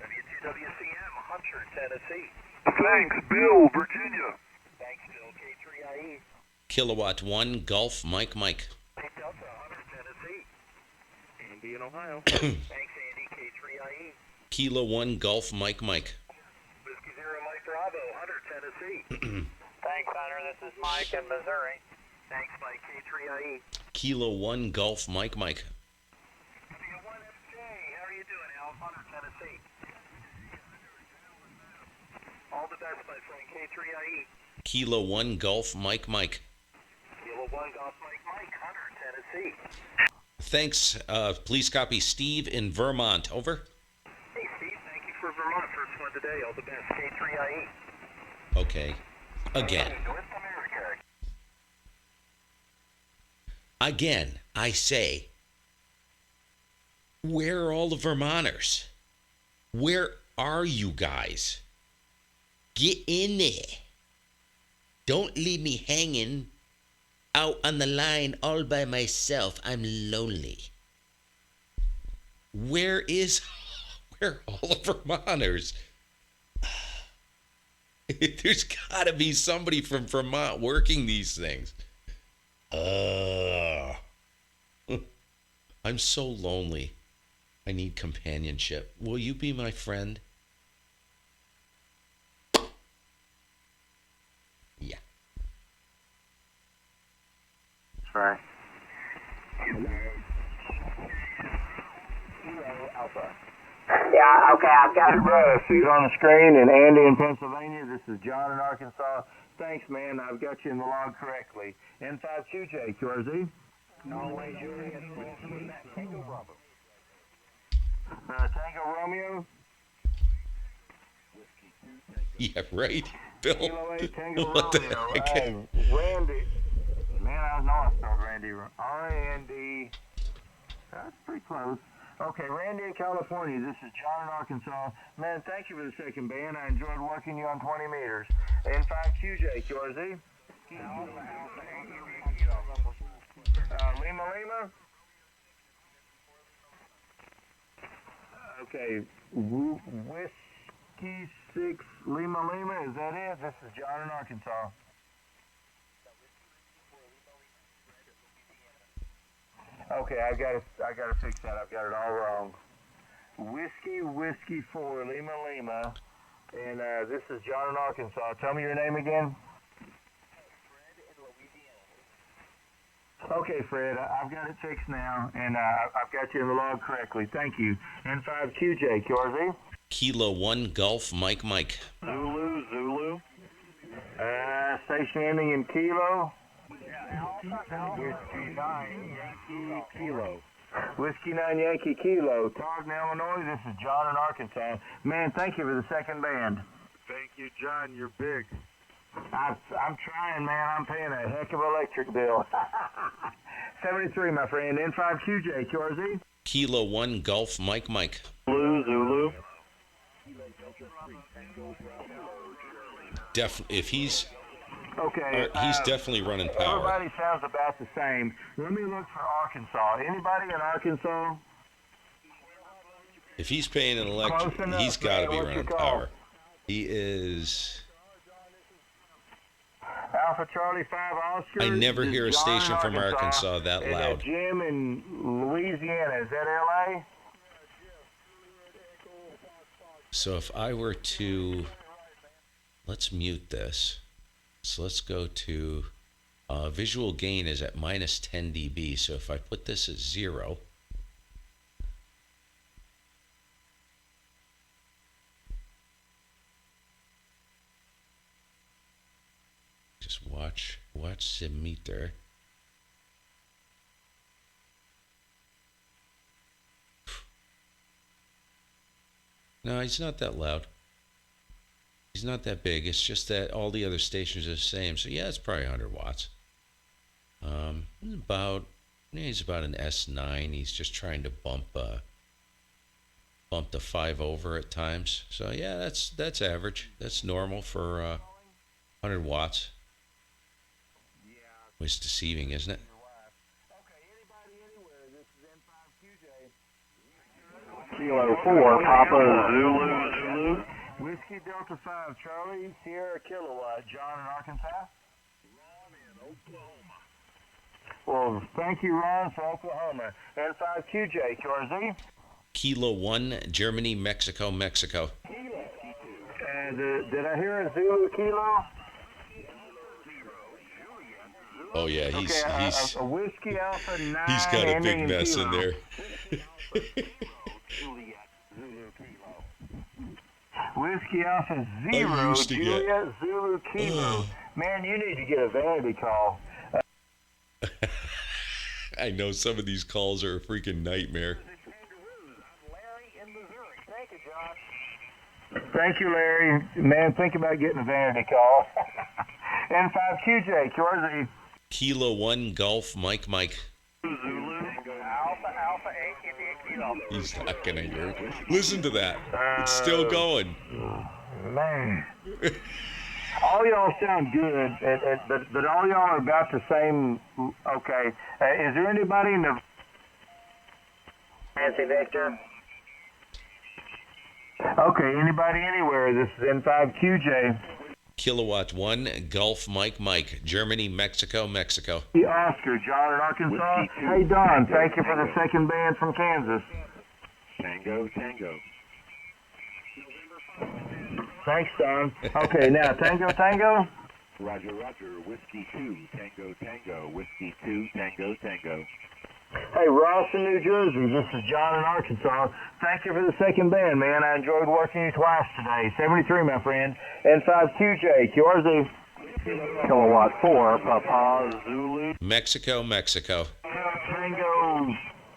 W2WCM, Hunter, Tennessee. Thanks, Bill, Virginia. Thanks, Bill. K3IE. Kilowatt 1 Golf Mike. Delta, Hunter, Tennessee. Andy in Ohio. Thanks, Andy. K3IE. Kilo 1 Golf Mike. Whiskey 0 Mike Bravo, Hunter, Tennessee. Thanks, Hunter. This is Mike in Missouri. Thanks, Mike. K3IE. Kilo 1 Golf Mike. W1FJ, how are you doing, Al? Hunter, Tennessee. All the best, my friend. K3IE. Kilo 1 Golf Mike. Kilo 1 Golf Mike, Hunter, Tennessee. Thanks. Please copy Steve in Vermont, over. Hey, Steve, thank you for Vermont. First one today. All the best. K3IE. Okay. Again. North America. Again, I say, where are all the Vermonters? Where are you guys? Get in there. Don't leave me hanging out on the line all by myself. I'm lonely. Where are all the Vermonters? There's got to be somebody from Vermont working these things. I'm so lonely. I need companionship. Will you be my friend? Yeah. Right. Yeah, okay, I've got it. He's on the screen, and Andy in Pennsylvania. This is John in Arkansas. Thanks, man. I've got you in the log correctly. N5QJ, QRZ. Norway, Juliet, Tango Bravo. Tango Romeo. Yeah, right, Bill. Kilo 8 Tango What the Romeo. heck? Hey, Randy. Man, I know I spelled Randy wrong. R-A-N-D. That's pretty close. Okay, Randy in California. This is John in Arkansas. Man, thank you for the second band. I enjoyed working you on 20 meters. N5QJ, QRZ. Lima Lima. Okay, Whiskey 6 Lima Lima. Is that it? This is John in Arkansas. Okay, I gotta fix that. I've got it all wrong. Whiskey 4 Lima Lima, and this is John in Arkansas. Tell me your name again. Okay, Fred, I've got it fixed now, and I've got you in the log correctly. Thank you. N5QJ, QRZ. Kilo 1 Golf Mike. Zulu. Station ending in Kilo. Whiskey 9 Yankee Kilo. Whiskey 9 Yankee Kilo. Todd in Illinois. This is John in Arkansas. Man, thank you for the second band. Thank you, John. You're big. I'm trying, man. I'm paying a heck of an electric bill. 73, my friend. N5QJ, QRZ. Kilo 1 Golf Mike. Zulu. If he's Okay. he's definitely running power. Everybody sounds about the same. Let me look for Arkansas. Anybody in Arkansas? If he's paying an electric, Close enough, he's got to man. be What's running your call? power. He is. Alpha Charlie 5 Oscar. I never This is hear a John in station from Arkansas that and loud. Jim in Louisiana. Is that LA? So if I were to, let's mute this. So let's go to visual gain is at minus 10 dB. So if I put this at 0, just watch the meter. No, he's not that loud. He's not that big. It's just that all the other stations are the same. So yeah, it's probably 100 watts. He's about an S9. He's just trying to bump the 5 over at times. So yeah, that's average. That's normal for 100 watts. It's deceiving, isn't it? Kilo 4 Papa Zulu. Whiskey Delta 5 Charlie Sierra Kilowatt. John in Arkansas. Well, thank you, Ron, for Oklahoma. N5QJ, QRZ. Kilo 1 Germany, Mexico. Did I hear a Zulu Kilo? Oh yeah, he's a Whiskey Alpha 9. he's got a big ending mess kilo. in there. Whiskey Alpha 0 used to get- Juliet Zulu Kilo. Man, you need to get a vanity call. I know some of these calls are a freaking nightmare. Thank you, Larry. Man, think about getting a vanity call. N5QJ, QRZ. Kilo 1 Golf Mike. Alpha 8 India Kilo. He's not gonna hear it. Listen to that. It's still going. Man. All y'all sound good, but all y'all are about the same. Okay. Is there anybody in the... Nancy Victor? Okay, anybody anywhere. This is N5QJ. Kilowatt 1 Golf Mike. Germany, Mexico. Oscar, John in Arkansas. Hey, Don, thank you for the second band from Kansas. Tango. Thanks, Don. Okay, now, Tango. Roger. Whiskey 2 Tango. Whiskey 2 Tango. Hey, Ross in New Jersey. This is John in Arkansas. Thank you for the second band, man. I enjoyed working you twice today. 73, my friend. N5QJ, QRZ. Kilowatt 4 Papa Zulu. Mexico. Tango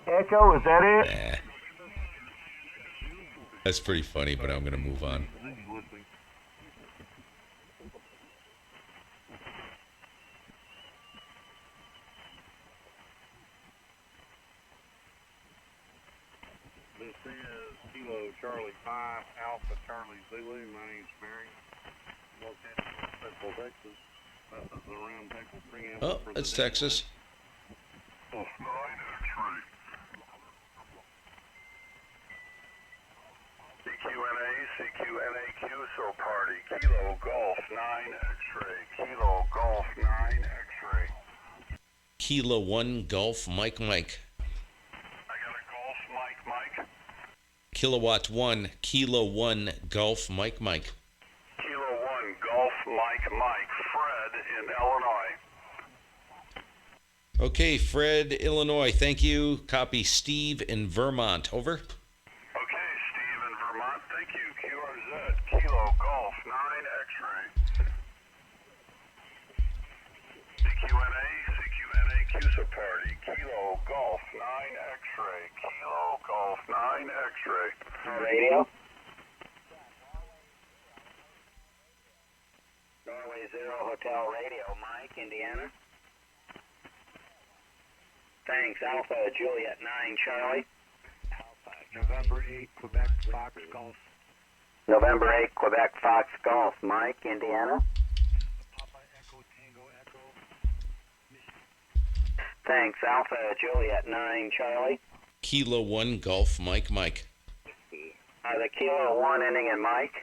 Echo, is that it? Nah. That's pretty funny, but I'm gonna move on. Alpha Charlie Zulu. My name's Barry. Located in Central Texas. This is the round table preamble. Oh, it's Texas. Golf 9 X-ray. CQNAQ, so party. Kilo Golf 9 X-ray. Kilo Golf 9 X-ray. Kilo 1 Golf Mike Mike. I got a Golf Mike. Kilowatt 1 Kilo 1 Golf Mike Mike. Kilo 1 Golf Mike. Fred in Illinois. Okay, Fred, Illinois. Thank you. Copy Steve in Vermont. Over. Okay, Steve in Vermont. Thank you. QRZ. Kilo Golf 9 X-ray. CQNAQ, so party. Kilo Golf 9 X-ray. Kilo Golf 9 X-ray. Radio. Norway Zero Hotel Radio, Mike, Indiana. Thanks, Alpha Juliet 9 Charlie. November 8, Quebec Fox Golf. November 8, Quebec Fox Golf, Mike, Indiana. Papa Echo Tango Echo. Thanks, Alpha Juliet 9 Charlie. Kilo 1 Golf Mike Mike. The Kilo 1 ending in Mike.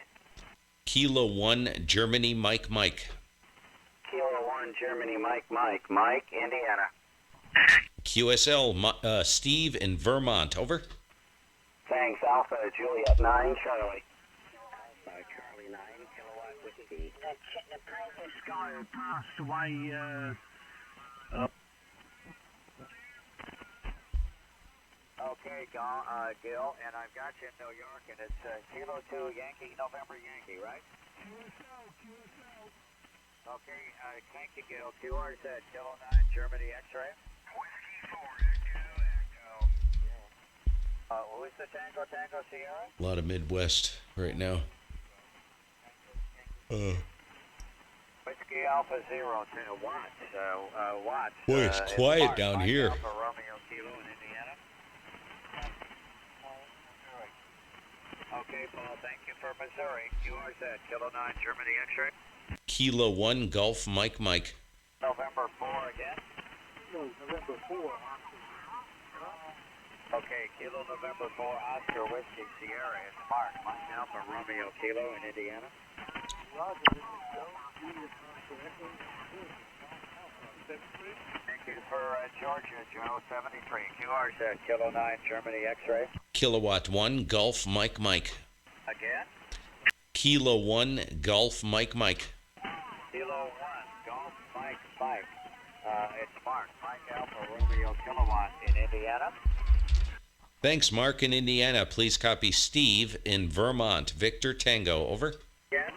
Kilo 1 Germany Mike Mike. Kilo 1 Germany Mike Mike. Mike, Indiana. QSL Steve in Vermont. Over. Thanks, Alpha Juliet 9 Charlie. Alpha Charlie 9 kilowatt whiskey. The previous guy who passed away, Okay, Gil, and I've got you in New York, and it's Kilo 2 Yankee, November Yankee, right? Okay, thank you, Gil. QRZ, Kilo 9, Germany X-ray. Whiskey 4, Echo. Who is the Tango Sierra? A lot of Midwest right now. Whiskey Alpha 0 to Watts. Watts. Boy, it's quiet down Mike here. Alpha Romeo Kilo in Indiana. Okay, Paul, thank you for Missouri. QRZ, Kilo 9, Germany X-ray. Kilo 1 Golf Mike Mike. November 4 again. No, November 4. Okay, Kilo November 4, Oscar Whiskey Sierra. It's Mark. Mike Alpha Romeo Kilo in Indiana. Roger, this is Joe. Julius Oscar Echo. Thank you for Georgia, Joe 73. QRZ, Kilo 9, Germany X-ray. Kilowatt 1 Golf Mike Mike. Again. Kilo 1 Golf Mike Mike. Kilo 1, Golf Mike Mike. It's Mark. Mike Alpha Romeo Kilowatt in Indiana. Thanks, Mark in Indiana. Please copy Steve in Vermont. Victor Tango. Over. Again.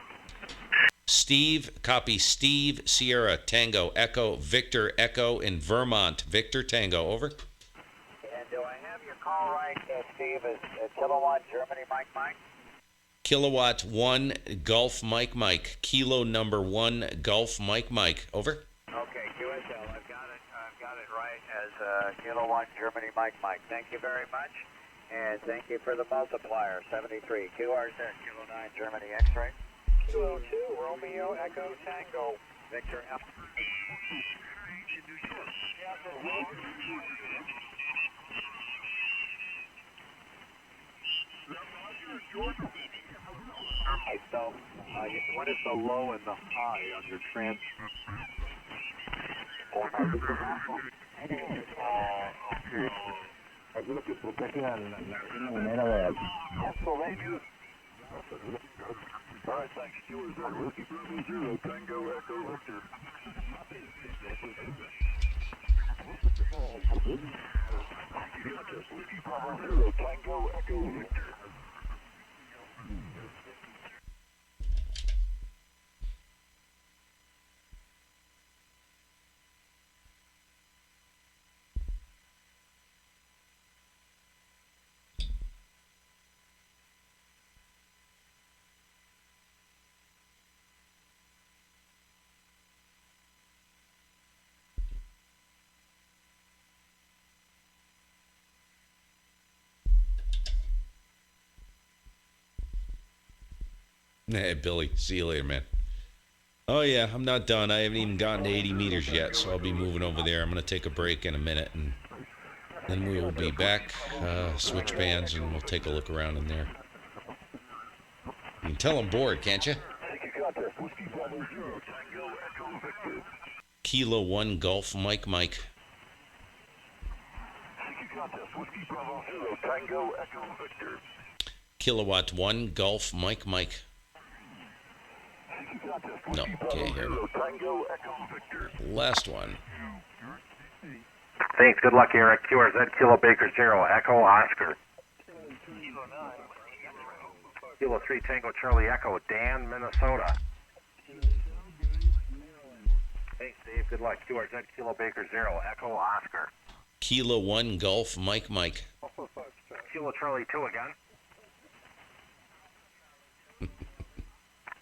Steve, copy Steve Sierra Tango Echo Victor Echo in Vermont. Victor Tango. Over. And do I have your call right, Steve? Is Kilo 1, Germany Mike Mike? Kilowatt 1 Golf Mike Mike. Kilo number 1 Golf Mike Mike. Over. Okay, QSL, I've got it right as Kilo 1, Germany Mike Mike. Thank you very much, and thank you for the multiplier, 73. QRZ, Kilo 9, Germany X-ray. Kilo 2, Romeo Echo Tango, Victor Alpha. Okay, so what is the low and the high on your transfer? All right, thanks. QRZ, Whiskey Bravo 0, Tango Echo Victor. Whiskey Bravo 0, Tango Echo Victor. Hey, Billy. See you later, man. Oh, yeah, I'm not done. I haven't even gotten to 80 meters yet, so I'll be moving over there. I'm going to take a break in a minute, and then we will be back, switch bands, and we'll take a look around in there. You can tell I'm bored, can't you? Kilo 1 Golf Mike Mike. Kilowatt 1 Golf Mike Mike. No, can't hear me. Last one. Thanks. Good luck, Eric. QRZ Kilo Baker 0 Echo Oscar. Kilo 3 Tango Charlie Echo Dan, Minnesota. Thanks, Dave. Good luck. QRZ Kilo Baker 0 Echo Oscar. Kilo 1 Golf Mike Mike. Kilo Charlie 2 again.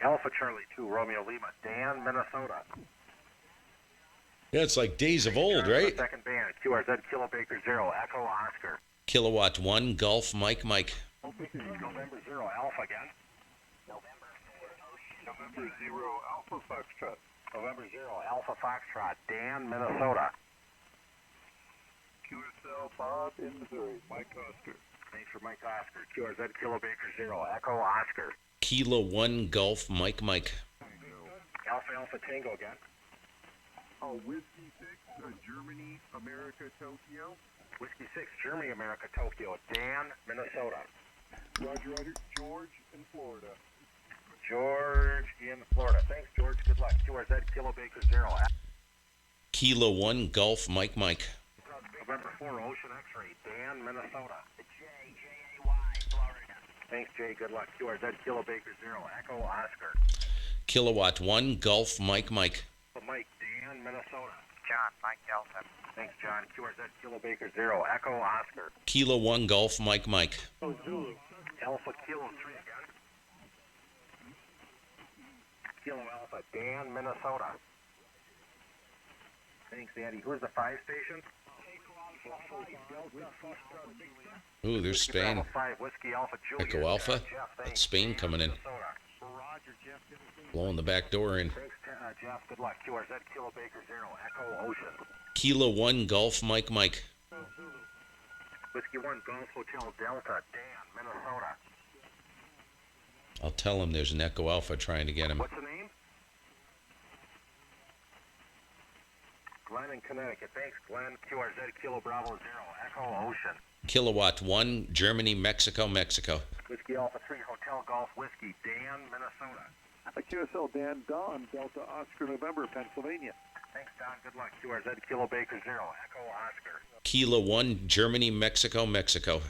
Alpha Charlie 2 Romeo Lima Dan, Minnesota. Yeah, it's like days of old, right? Second band. QRZ Kilo Baker 0 Echo Oscar. Kilowatt 1 Golf Mike Mike. November 0 Alpha again. November 0 Alpha Foxtrot. November 0 Alpha Foxtrot Dan, Minnesota. QSL Bob in Missouri. Mike Oscar. Thanks for Mike Oscar. QRZ Kilo Baker 0 Echo Oscar. Kilo 1 Golf Mike Mike. Alpha Alpha Tango again. Oh, Whiskey 6, Germany, America, Tokyo. Whiskey 6 Germany, America, Tokyo. Dan, Minnesota. Roger, Roger. George in Florida. George in Florida. Thanks, George. Good luck. QRZ Kilo Baker 0. Kilo 1 Golf Mike Mike. November 4 Ocean X-Ray. Dan, Minnesota. J-A-Y, Florida. Thanks, Jay. Good luck. QRZ Kilo Baker 0 Echo Oscar. Kilowatt 1 Golf Mike Mike. Mike Dan, Minnesota. John, Mike Delta. Thanks, John. QRZ Kilo Baker 0 Echo Oscar. Kilo 1 Golf Mike Mike. Zulu. Alpha Kilo 3 again. Kilo Alpha Dan, Minnesota. Thanks, Andy. Who's the 5 station? Ooh, there's Spain. Bravo 5 Whiskey Alpha Juliet. Echo Alpha. Jeff, That's Spain coming in. Blowing the back door in. Thanks, Jeff. Good luck. QRZ Kilo Baker 0 Echo Ocean. Kilo 1 Golf Mike Mike. Whiskey 1 Golf Hotel Delta Dan, Minnesota. I'll tell him there's an Echo Alpha trying to get him. What's the name? Glenn in Connecticut. Thanks, Glenn. QRZ Kilo Bravo 0 Echo Ocean. Kilowatt 1 Germany, Mexico, Mexico. Whiskey Alpha 3 Hotel Golf Whiskey Dan, Minnesota. QSL Dan Don, Delta Oscar, November, Pennsylvania. Thanks, Don. Good luck. QRZ Kilo Baker 0 Echo Oscar. Kilo 1 Germany, Mexico, Mexico.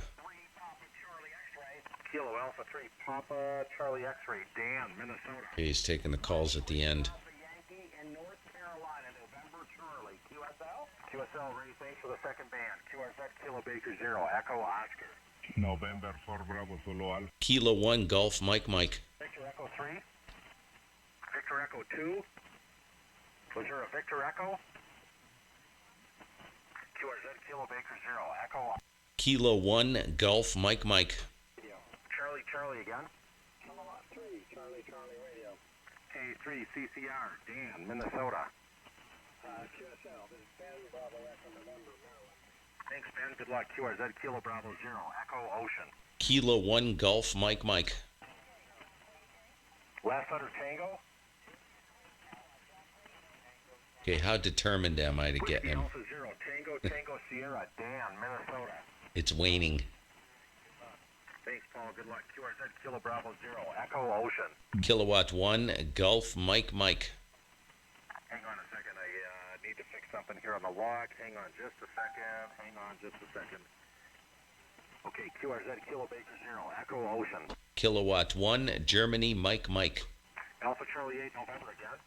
Kilo Alpha 3 Papa Charlie X-Ray Dan, Minnesota. He's taking the calls at the end. Yankee in North Carolina, November Charlie. QSL Ray, thanks for the second band. QRZ Kilo Baker 0 Echo Oscar. November 4 Bravo Solo Alpha. Kilo 1 Golf Mike Mike. Victor Echo 3. Victor Echo 2. Was there a Victor Echo? QRZ Kilo Baker 0 Echo. Kilo 1 Golf Mike Mike. Charlie again. Kilowatt 3 Charlie Radio. K3 CCR Dan, Minnesota. QSL, this is Ben Bravo Echo November, Maryland. Thanks, Ben. Good luck. QRZ Kilo Bravo 0 Echo Ocean. Kilo 1 Golf Mike Mike. Last letter Tango. Okay, how determined am I to get him? Alpha 0 Tango Sierra Dan, Minnesota. It's waning. Thanks, Paul. Good luck. QRZ Kilo Bravo 0 Echo Ocean. Kilowatt 1 Golf Mike Mike. Hang on a second. I need to fix something here on the log. Hang on just a second. Okay, QRZ Kilo Baker 0 Echo Ocean. Kilowatt 1 Germany Mike Mike. Alpha Charlie 8 November again.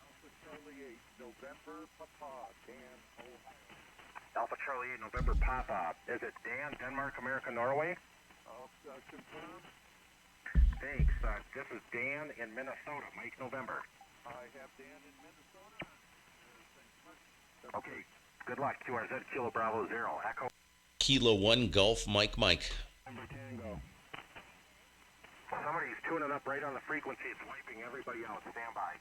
Alpha Charlie 8, November, Papa, Dan, Ohio. Alpha Charlie 8 November Papa. Is it Dan, Denmark, America, Norway? Confirm. Thanks. This is Dan in Minnesota. Mike November. I have Dan in Minnesota. Okay. Good luck. QRZ Kilo Bravo 0 Echo. Kilo 1 Golf Mike Mike. Tango. Somebody's tuning up right on the frequency. It's wiping everybody out. Stand by.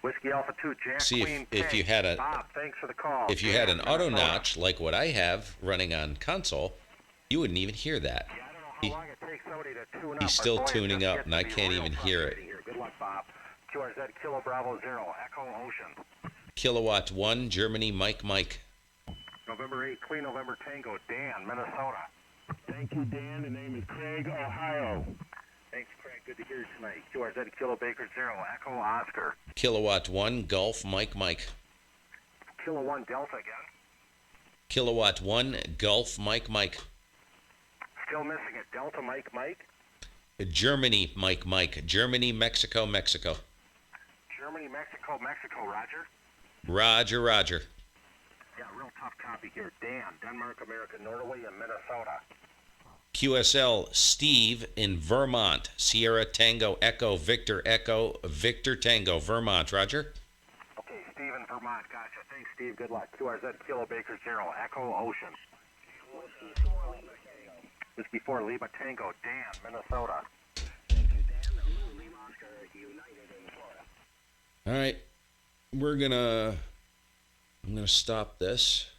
Whiskey Alpha 2, Jack See, Queen if K. you had Bob, thanks for the call. if you had an Dan, auto Minnesota. notch like what I have running on console, you wouldn't even hear that. Yeah, I don't know how long it takes somebody to tune up. He's but still boy, it tuning just up, gets and to I be can't real even hear it. frustrating here. Good luck, Bob. QRZ Kilo Bravo 0, Echo Ocean. Kilowatt 1, Germany, Mike. November 8, Queen November Tango, Dan, Minnesota. Thank you, Dan. The name is Craig, Ohio. Thanks, Craig. Good to hear you tonight. QRZ Kilo Baker 0, Echo Oscar. Kilowatt 1, Gulf, Mike. Kilo 1 Delta again. Kilowatt 1, Gulf, Mike. Still missing it. Delta Mike. Germany, Mike. Germany, Mexico. Germany, Mexico, Roger. Roger. Yeah, real tough copy here. Dan, Denmark, America, Norway, and Minnesota. QSL, Steve in Vermont. Sierra Tango Echo Victor Tango, Vermont. Roger. Okay, Steve in Vermont. Gotcha. Thanks, Steve. Good luck. QRZ Kilo Baker 0, Echo Ocean. Whiskey 4 Lima Tango, Dan, Minnesota. All right. I'm gonna stop this.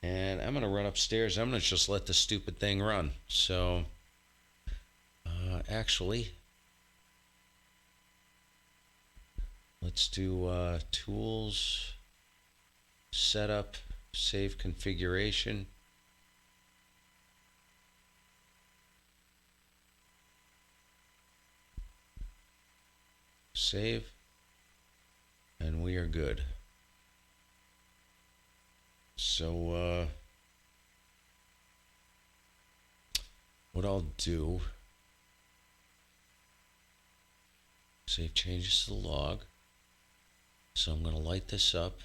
And I'm going to run upstairs. I'm going to just let the stupid thing run. So, actually, let's do tools, setup, save configuration. Save. And we are good. So, what I'll do, save changes to the log. So I'm going to light this up.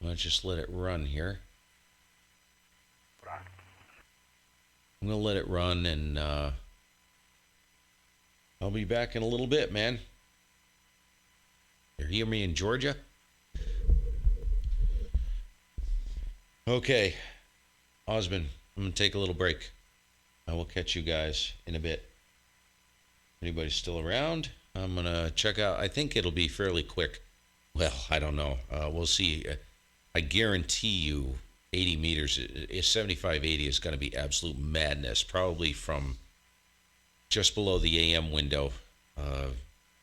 I'm going to just let it run here. I'm going to let it run, and I'll be back in a little bit, man. You hear me in Georgia? Okay, Osmond, I'm going to take a little break. I will catch you guys in a bit. Anybody's still around? I'm going to check out. I think it'll be fairly quick. Well, I don't know. We'll see. I guarantee you 80 meters, 75-80 is going to be absolute madness, probably from just below the AM window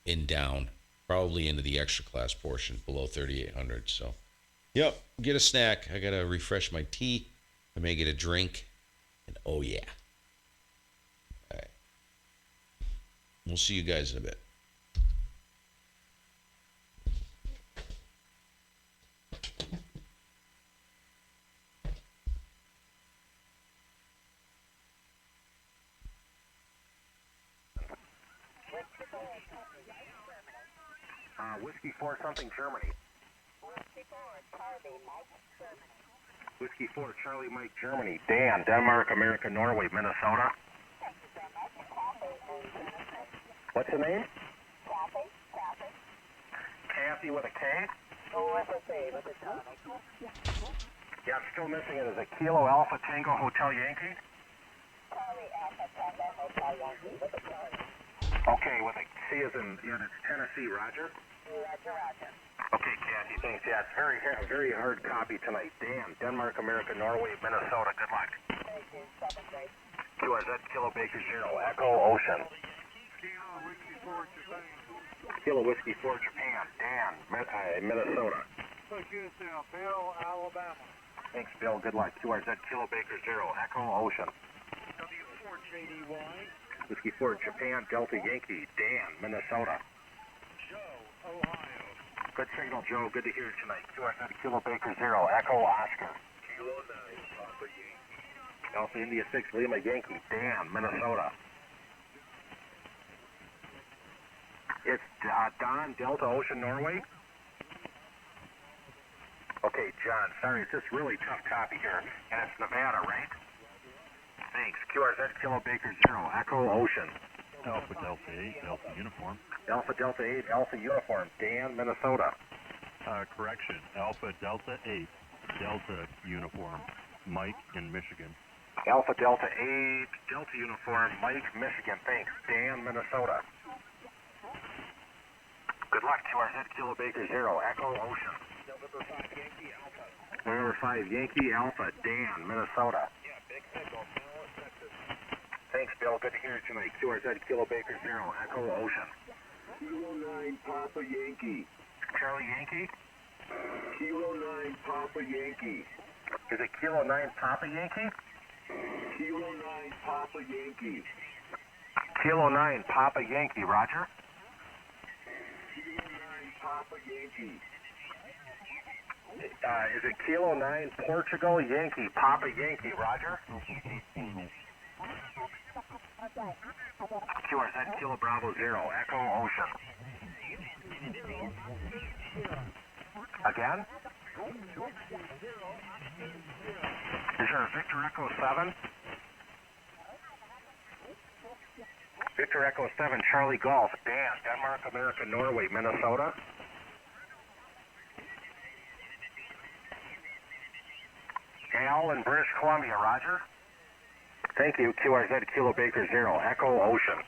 in down, probably into the extra class portion below 3,800. So. Yep, get a snack. I got to refresh my tea. I may get a drink. And oh, yeah. All right. We'll see you guys in a bit. Whiskey 4 something, Germany. Whiskey 4 Charlie Mike, Germany. Dan, Denmark, America, Norway, Minnesota. What's the name? Kathy with a K? Yeah, I'm still missing it. Is it Kilo Alpha Tango Hotel Yankee? Okay, with a C as in, it's Tennessee, Roger? Okay, Kathy, thanks. Yeah, it's very hard copy tonight. Dan, Denmark, America, Norway, Minnesota. Good luck. QRZ Kilo Baker 0, Echo Ocean. Kilo Whiskey 4 Japan, Dan, Minnesota. Bill, Alabama. Thanks, Bill. Good luck. QRZ Kilo Baker 0, Echo Ocean. W4JDY. Whiskey 4 Japan, Delta Yankee, Dan, Minnesota. Joe, Ohio. Good signal, Joe. Good to hear you tonight. QRZ Kilo Baker 0, Echo Oscar. Kilo 9, Papa Yankee. Alpha India 6, Lima Yankee, Dan, Minnesota. It's Don, Delta Ocean, Norway. Okay, John, sorry, it's just really tough copy here. And it's Nevada, right? Thanks. QRZ Kilo Baker 0, Echo Ocean. Alpha Delta 8, Alpha Uniform. Alpha Delta 8, Alpha Uniform, Dan, Minnesota. Correction, Alpha Delta 8, Delta Uniform. Mike in Michigan. Alpha Delta 8, Delta Uniform, Mike, Michigan. Thanks. Dan, Minnesota. Good luck. QRZ Kilo Baker 0, Echo Ocean. November 5 Yankee Alpha. November 5 Yankee Alpha, Dan, Minnesota. Yeah, big signal. Texas. Thanks, Bill. Good to hear you tonight. QRZ Kilo Baker 0, Echo Ocean. Kilo 9 Papa Yankee. Charlie Yankee? Kilo 9 Papa Yankee. Is it Kilo 9 Papa Yankee? Kilo 9 Papa Yankee. Kilo 9 Papa Yankee, Roger. Kilo 9 Papa Yankee. Is it Kilo 9 Portugal Yankee, Papa Yankee, Roger? QRZ Kilo Bravo 0, Echo Ocean. Again? Is there a Victor Echo 7? Victor Echo 7, Charlie Golf, Dan, Denmark, America, Norway, Minnesota. Al in British Columbia, Roger. Thank you, QRZ Kilo Baker 0, Echo Ocean.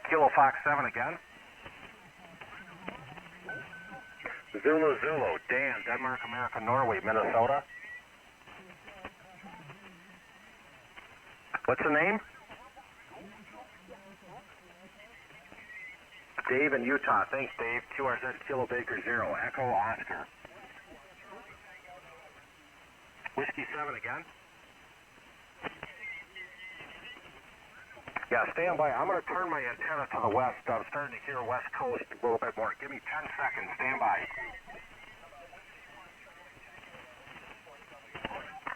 Kilo Fox 7 again. Zulu Zulu, Dan, Denmark, America, Norway, Minnesota. What's the name? Dave in Utah. Thanks, Dave. QRZ Kilo Baker 0, Echo Oscar. Whiskey 7 again. Yeah, stand by. I'm going to turn my antenna to the west. I'm starting to hear West Coast a little bit more. Give me 10 seconds. Stand by.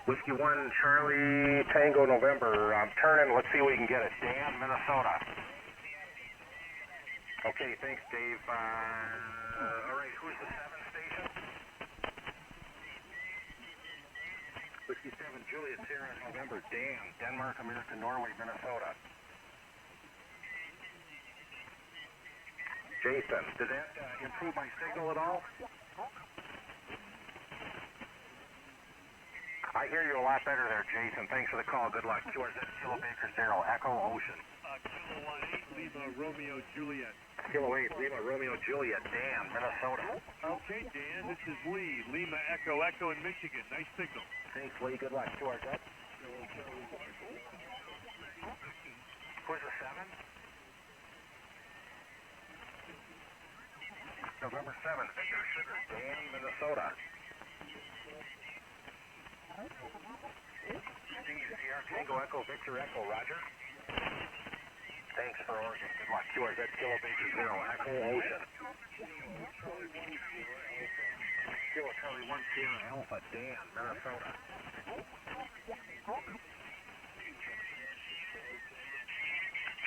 Whiskey 1, Charlie, Tango, November. I'm turning. Let's see if we can get it. Dan, Minnesota. Okay, thanks, Dave. All right, who's the 7 station? Whiskey 7, Juliet, Sierra, November. Dan, Denmark, America, Norway, Minnesota. Jason, did that improve my signal at all? I hear you a lot better there, Jason. Thanks for the call. Good luck. QRZ Kilo Baker 0, Echo Ocean. Kilo 8, Lima, Romeo, Juliet. Kilo 8, Lima, Romeo, Juliet. Dan, Minnesota. Okay, Dan, this is Lee. Lima, Echo, Echo in Michigan. Nice signal. Thanks, Lee. Good luck. QRZ. Who's the 7? November 7, Victor Sugar, Dan, Minnesota. Steve, Sierra, Tango, Echo, Victor, Echo, Roger. Thanks for Oregon. Good luck. QRZ Kilo Baker 0, Echo Ocean. Kilo Charlie 1, Sierra Alpha, Dan, Minnesota.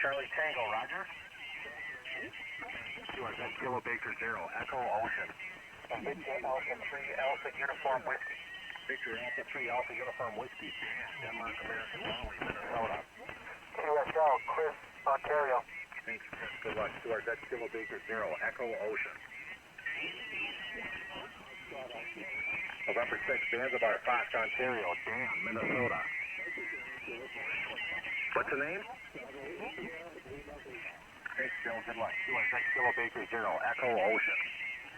Charlie Tango, Roger. QRZ Kilo Baker 0, Echo Ocean. Victor Alpha 3, Alpha Uniform Whiskey. Victor Alpha 3, Alpha Uniform Whiskey, Dan, Denmark, America, Norway, Minnesota. QSL, Chris, Ontario. Thanks, Chris. Good luck. QRZ Kilo Baker 0, Echo Ocean. November 6th, Zanzibar, Fox, Ontario, Dan, Minnesota. What's the name? Thanks, Bill. Good luck. QRZ Kilo Baker 0, Echo Ocean.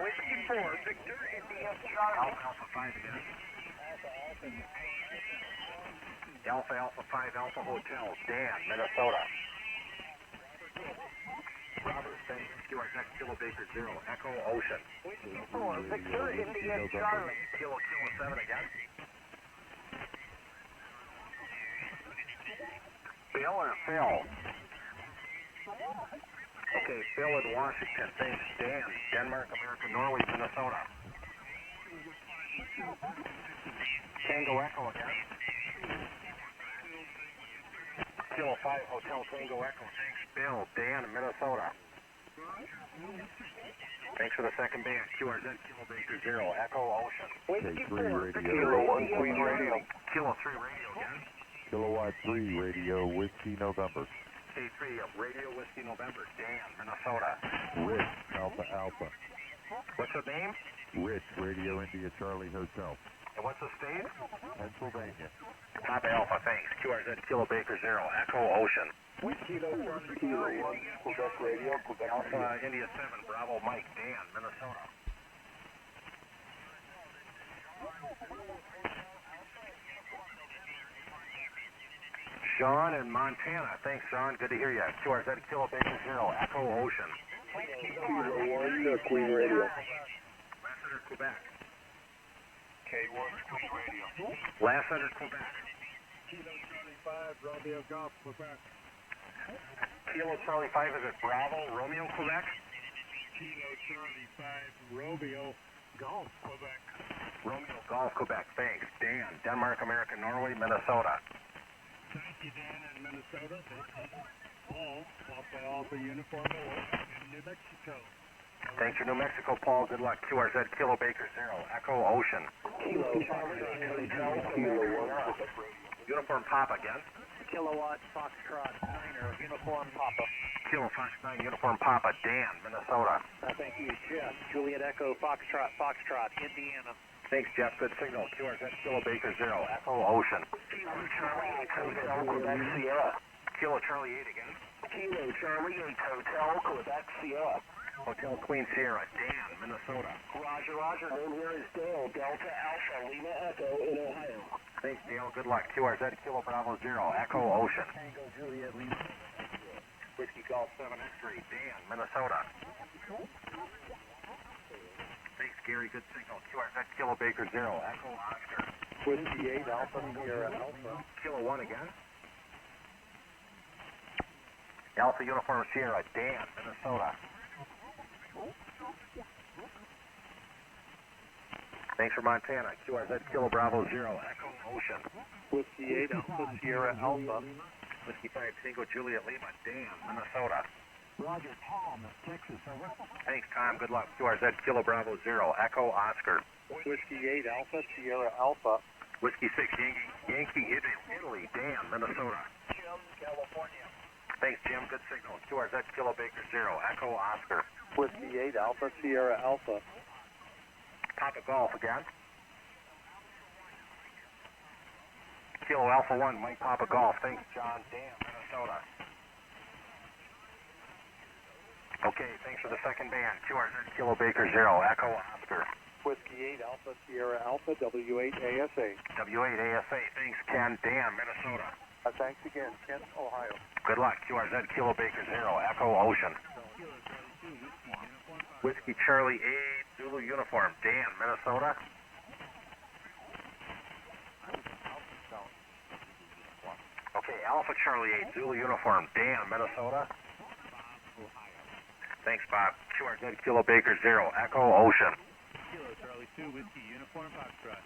Whiskey 4, Victor, India, Charlie. Alpha 5 again. Alpha Alpha 5 Alpha Hotel, Dan, Minnesota. Robert, thanks. QRZ Kilo Baker 0, Echo Ocean. Whiskey 4, Victor, India, Charlie. Kilo 7 again. Bill or Phil? Okay, Phil in Washington. Thanks, Dan. Denmark, America, Norway, Minnesota. Tango Echo again. Kilo 5 Hotel Tango Echo. Thanks, Bill. Dan, Minnesota. Thanks for the second band. QRZ Kilo Baker 0, Echo Ocean. Whiskey 4, Victor, Radio. Kilo 1, Queen Radio. Kilo 3 Radio again. Kilowatt 3, Radio, Whiskey, November. K3 of Radio Whiskey November. Dan, Minnesota. Rich, Alpha Alpha. What's the name? Rich, Radio, India, Charlie, Hotel. And what's the state? Pennsylvania. Papa Alpha, thanks. QRZ Kilo Baker Zero, Echo Ocean. Kilo 1, Kilo 1, Quebec Radio, Quebec Alpha Radio. India 7, Bravo Mike, Dan, Minnesota. Sean in Montana, thanks Sean, good to hear you. QRZ Kilo Baker Zero, Echo Ocean. Kilo 1, Queen Radio. Lassiter, Quebec. K1 Queen Radio. Lassiter, Quebec. Kilo Charlie 5, Romeo Golf, Quebec. Kilo Charlie 5 is at Bravo, Romeo, Quebec. Kilo Charlie 5, Romeo Golf, Quebec. Romeo Golf, Quebec, thanks. Dan, Denmark, America, Norway, Minnesota. Thank you, Dan, in Minnesota. Paul, Papa Alpha Uniform in New Mexico. Thanks for New Mexico, Paul. Good luck. QRZ Kilo Baker Zero, Echo Ocean. Kilo 5, Kilo 1, Uniform Papa again. Kilowatt Foxtrot Niner, Uniform Papa. Kilo Fox 9, Uniform Papa, Dan, Minnesota. Thank you, Jeff. Juliet Echo Foxtrot, Indiana. Thanks, Jeff. Good signal. QRZ Kilo Baker Zero, Echo Ocean. Kilo Charlie 8 Hotel, Quebec Sierra. Kilo Charlie 8 again. Kilo Charlie 8 Hotel, Quebec Sierra. Hotel Queen Sierra, Dan, Minnesota. Roger, Roger. Name here is Dale, Delta Alpha, Lima Echo in Ohio. Thanks, Dale. Good luck. QRZ Kilo Bravo Zero, Echo Ocean. Tango Juliet Lima. Whiskey Golf 7 X-Ray, Dan, Minnesota. Thanks, Gary. Good signal. QRZ Kilo Baker Zero, Echo Oscar. Whiskey 8, Alpha Sierra Alpha. Kilo 1 again. Alpha Uniform Sierra, Dan, Minnesota. Thanks for Montana. QRZ Kilo Bravo Zero, Echo Ocean. Whiskey 8, Alpha Sierra Alpha. Whiskey 5 Tango Juliet Lima, Dan, Minnesota. Roger, Tom, Texas, over. Thanks, Tom. Good luck. QRZ Kilo Bravo Zero, Echo Oscar. Whiskey 8, Alpha Sierra Alpha. Whiskey 6 Yankee Italy, Dan, Minnesota. Jim, California. Thanks, Jim. Good signal. QRZ Kilo Baker Zero, Echo Oscar. Whiskey 8, Alpha Sierra Alpha. Papa Golf again. Kilo Alpha 1, Mike Papa Golf. Thanks, John. Dan, Minnesota. Okay, thanks for the second band. QRZ Kilo Baker Zero, Echo Oscar. Whiskey 8, Alpha Sierra Alpha, W8 ASA. W8 ASA. Thanks, Ken. Dan, Minnesota. Thanks again, Kent, Ohio. Good luck. QRZ Kilo Baker Zero, Echo Ocean. Whiskey Charlie 8, Zulu Uniform, Dan, Minnesota. Okay, Alpha Charlie 8, Zulu Uniform, Dan, Minnesota. Thanks, Bob. QRZ Kilo Baker Zero, Echo Ocean. Kilo Charlie 2, Whiskey Uniform Foxtrot.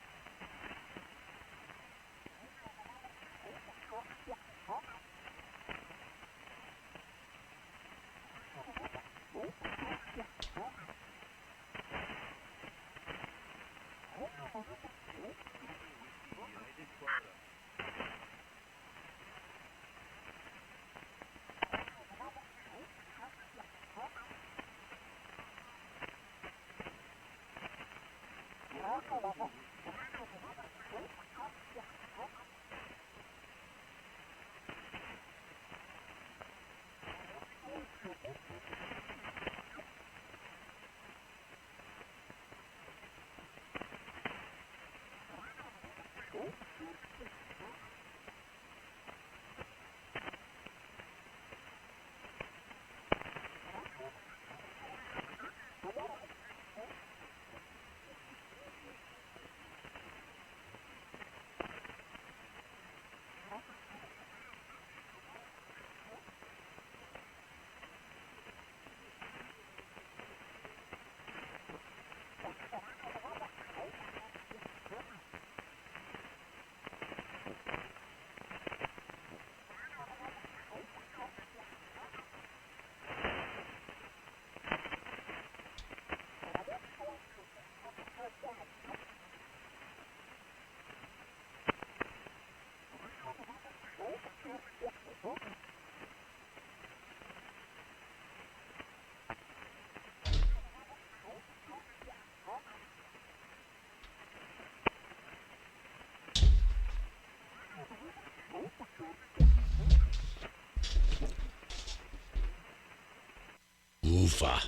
Oofa.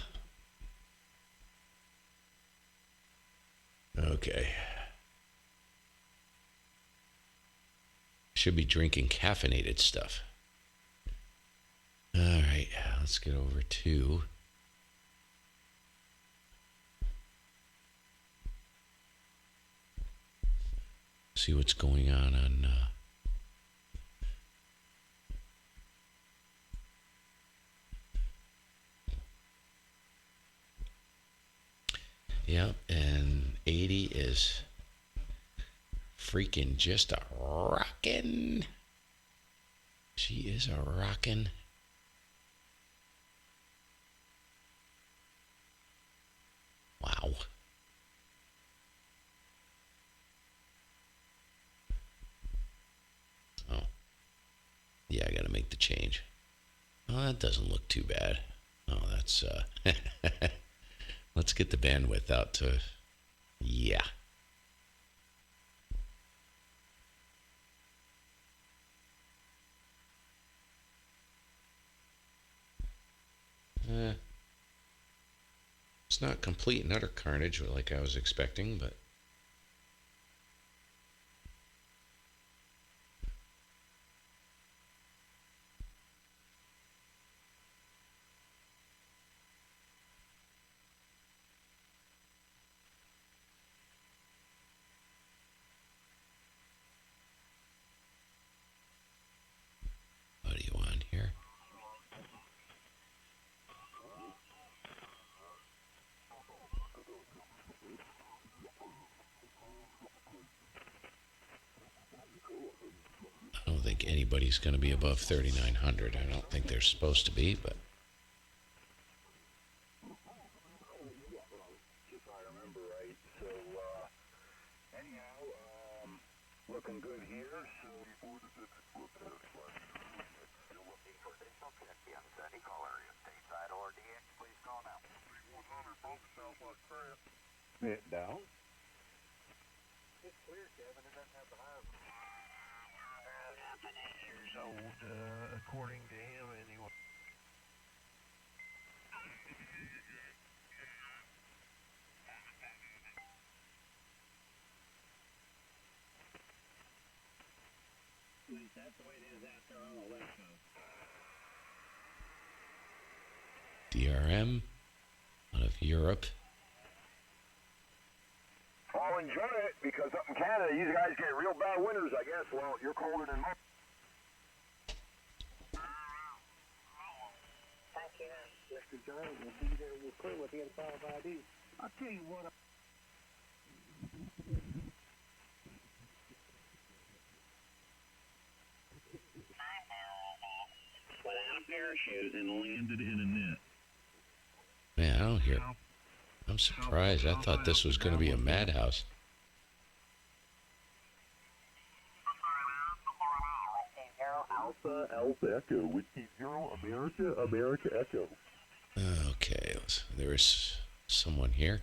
Okay. Should be drinking caffeinated stuff. All right, let's get over to see what's going on yep, and 80 is freaking just a rockin'. She is a rockin'. Wow. Oh. Yeah, I gotta make the change. Oh, that doesn't look too bad. Oh, that's let's get the bandwidth out to, yeah. It's not complete and utter carnage like I was expecting, but what do you want here? I don't think anybody's going to be above 3,900. I don't think they're supposed to be, but If I remember right. So, anyhow, looking good here. So, still looking for additional check-ins. Any call area, stateside or DX, please call now. 100, both Southwest Crest. It down. It's clear, Kevin. It doesn't have the highs. Half an 8 years old, according to him, anyway. That's the way it is after all the West Coast. DRM out of Europe. I'll enjoy it because up in Canada, you guys get real bad winters, I guess. Well, you're colder than most. Thank you, Mr. John. We'll be there. We'll clear with the inside of ID. I'll tell you what. Without parachute and landed in a net. Man, I don't hear. I'm surprised. I thought this was going to be a madhouse. Alpha, Alpha Echo, Whiskey Zero, America, America Echo. Okay, there is someone here.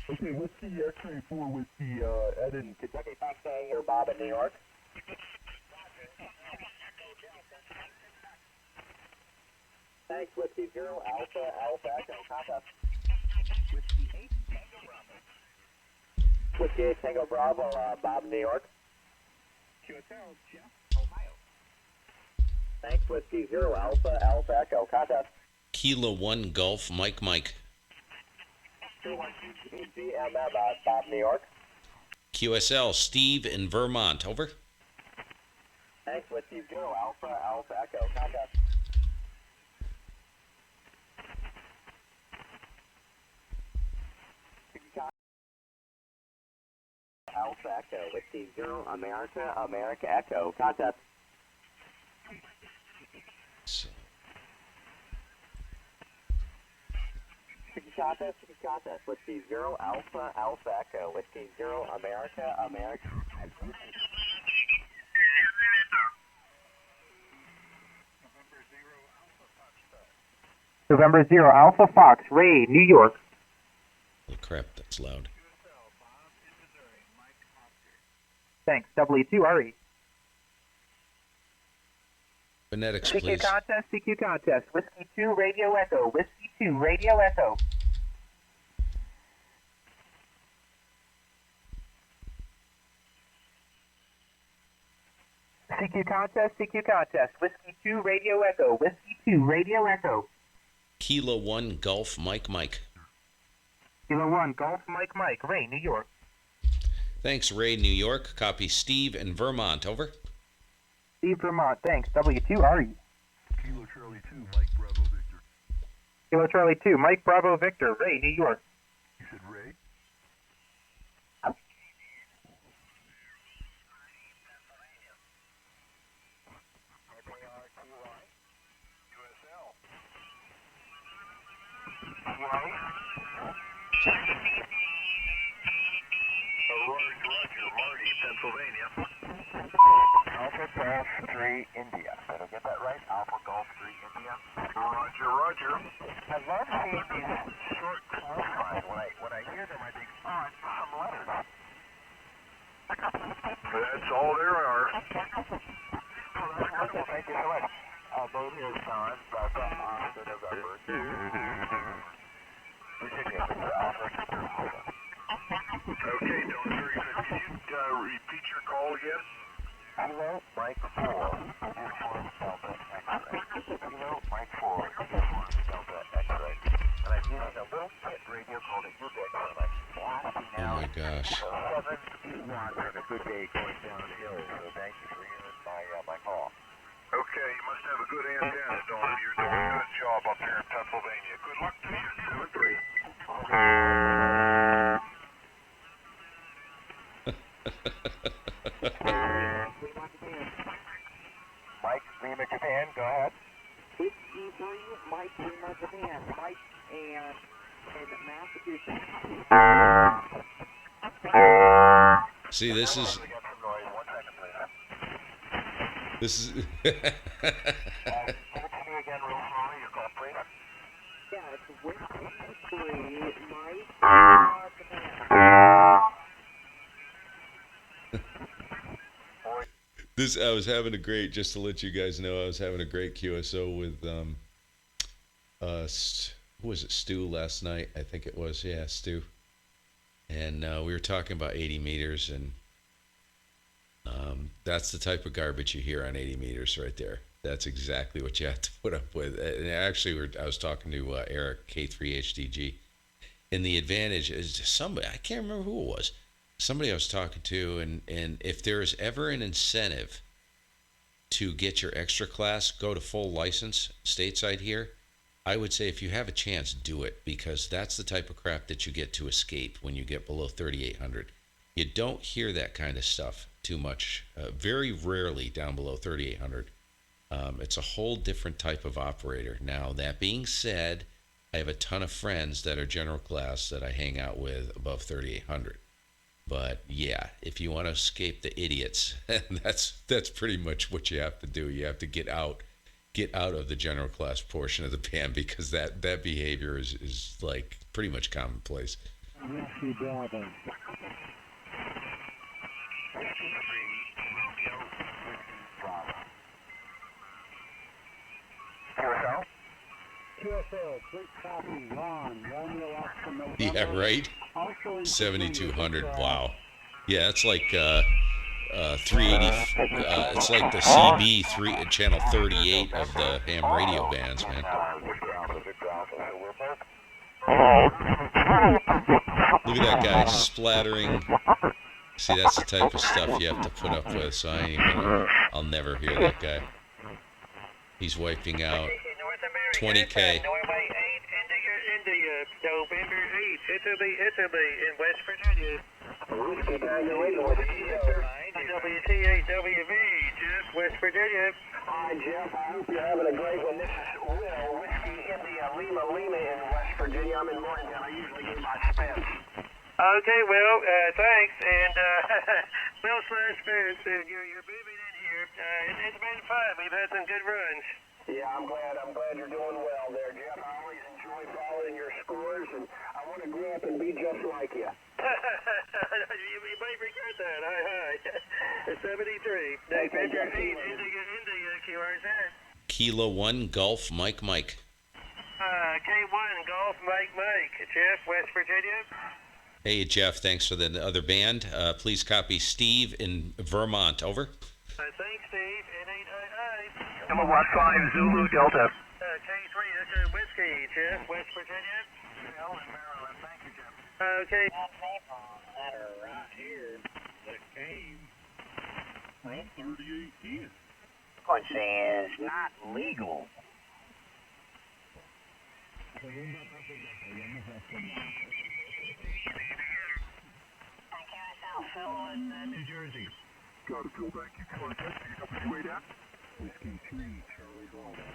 Okay, Whiskey X-ray 4 Whiskey, Ed in Kentucky Foxtrot here, Bob in New York. Thanks, Whiskey 0, Alpha, Alpha, Echo, contact. Whiskey 8, Tango Bravo. Whiskey 8, Tango Bravo, Bob in New York. QSL, Jeff, Ohio. Thanks, Whiskey 0, Alpha, Alpha, Echo, contact. Kilo 1 Golf Mike Mike. K1GMM, Bob, New York. QSL Steve in Vermont. Over. Thanks, Whiskey 0, Alpha, Alpha, Echo, contact. Alpha, Echo, Whiskey 0, America, America, Echo, contact. So, Contest, Whiskey 0, Alpha, Alpha, Echo, Whiskey 0, America, America. November 0 Alpha Fox, Ray, New York. oh crap, that's loud. Thanks, W2RE. Phonetics, CQ please. contest, CQ contest. Whiskey 2, Radio Echo. Whiskey 2, Radio Echo. CQ contest, CQ contest. Whiskey 2, Radio Echo. Whiskey 2, Radio Echo. Kilo 1 Golf Mike Mike. Kilo 1, Golf Mike Mike, Ray, New York. Thanks, Ray, New York. Copy Steve in Vermont. Over. Steve, Vermont, thanks. W2RE. Kilo Charlie 2, Mike Bravo Victor. Kilo Charlie 2, Mike Bravo Victor, Ray, New York. You said Ray? Roger, Marty, Pennsylvania. Alpha Golf 3 India. Did I get that right? Alpha Golf 3 India. Roger, Roger. I love seeing these short close lines. When I hear them, I think, oh, it's some letters. That's all there are. Well, thank you so much. Boat here is Don, Delta, Oscar, November. Virginia, Alpha, Alpha. Okay, Don, very good. Can you repeat your call again? Kilo, Mike 4, Uniform Delta X-ray. Kilo, Mike 4, Uniform Delta X-ray. And I'm using a little kit radio called a UBIC. And I'm blasting Oh out my gosh. 7 watts on a good day going downhill. So thank you for hearing my call. Okay, you must have a good antenna, Don. You're doing a good job up here in Pennsylvania. Good luck to you, 2 and 3. Mike, Lima, Japan, go ahead. Whiskey 3, Mike, Lima, Japan. Mike and Massachusetts. See, this is. This is. Give it to me again real slowly, your call, please. Yeah, it's Whiskey 3, Mike, Japan. This I was having a great. Just to let you guys know, I was having a great QSO with who was it? Stu last night, I think it was. Yeah, Stu. And we were talking about 80 meters, and that's the type of garbage you hear on 80 meters right there. That's exactly what you have to put up with. And actually, I was talking to Eric, K3HDG, and the advantage is somebody, I can't remember who it was, somebody I was talking to, and if there is ever an incentive to get your extra class, go to full license stateside here, I would say if you have a chance, do it, because that's the type of crap that you get to escape when you get below 3,800. You don't hear that kind of stuff too much, very rarely down below 3,800. It's a whole different type of operator. Now, that being said, I have a ton of friends that are general class that I hang out with above 3,800. But yeah, if you want to escape the idiots, that's pretty much what you have to do. You have to get out of the general class portion of the band, because that behavior is like pretty much commonplace. Whiskey Bravo. QSL, please copy, Ron, Romeo Oscar November. Yeah, right. 7,200. Wow. Yeah, it's like 380. It's like the CB channel 38 of the ham radio bands, man. Look at that guy splattering. See, that's the type of stuff you have to put up with. So I'll never hear that guy. He's wiping out 20K. November 8th, Italy in West Virginia. WT8WV, Jeff, West Virginia. Hi, Jeff. I hope you're having a great one. This is Will, Whiskey India, Lima in West Virginia. I'm in Morgantown. I usually get my Spence. Okay, Will, thanks. And Will/Spence, you're moving in here. It's been fun. We've had some good runs. Yeah, I'm glad you're doing well there, Jeff. I always enjoy following your scores, and I want to grow up and be just like you. You might regret that. Hi. 73. November 8th, India, QRZ. Kilo 1 Golf Mike. K1 Golf Mike. Jeff, West Virginia. Hey, Jeff, thanks for the other band. Please copy Steve in Vermont. Over. Thanks, Steve. N8 Number 15 Zulu Delta. K3 Echo Whiskey, Jeff, West Virginia. Maryland. Thank you, Jeff. Okay. Right here. That came from 3810. Which is not legal. New Jersey. Got a fill back. You can test me. Up your way down. Whiskey 3, Charlie Bravo.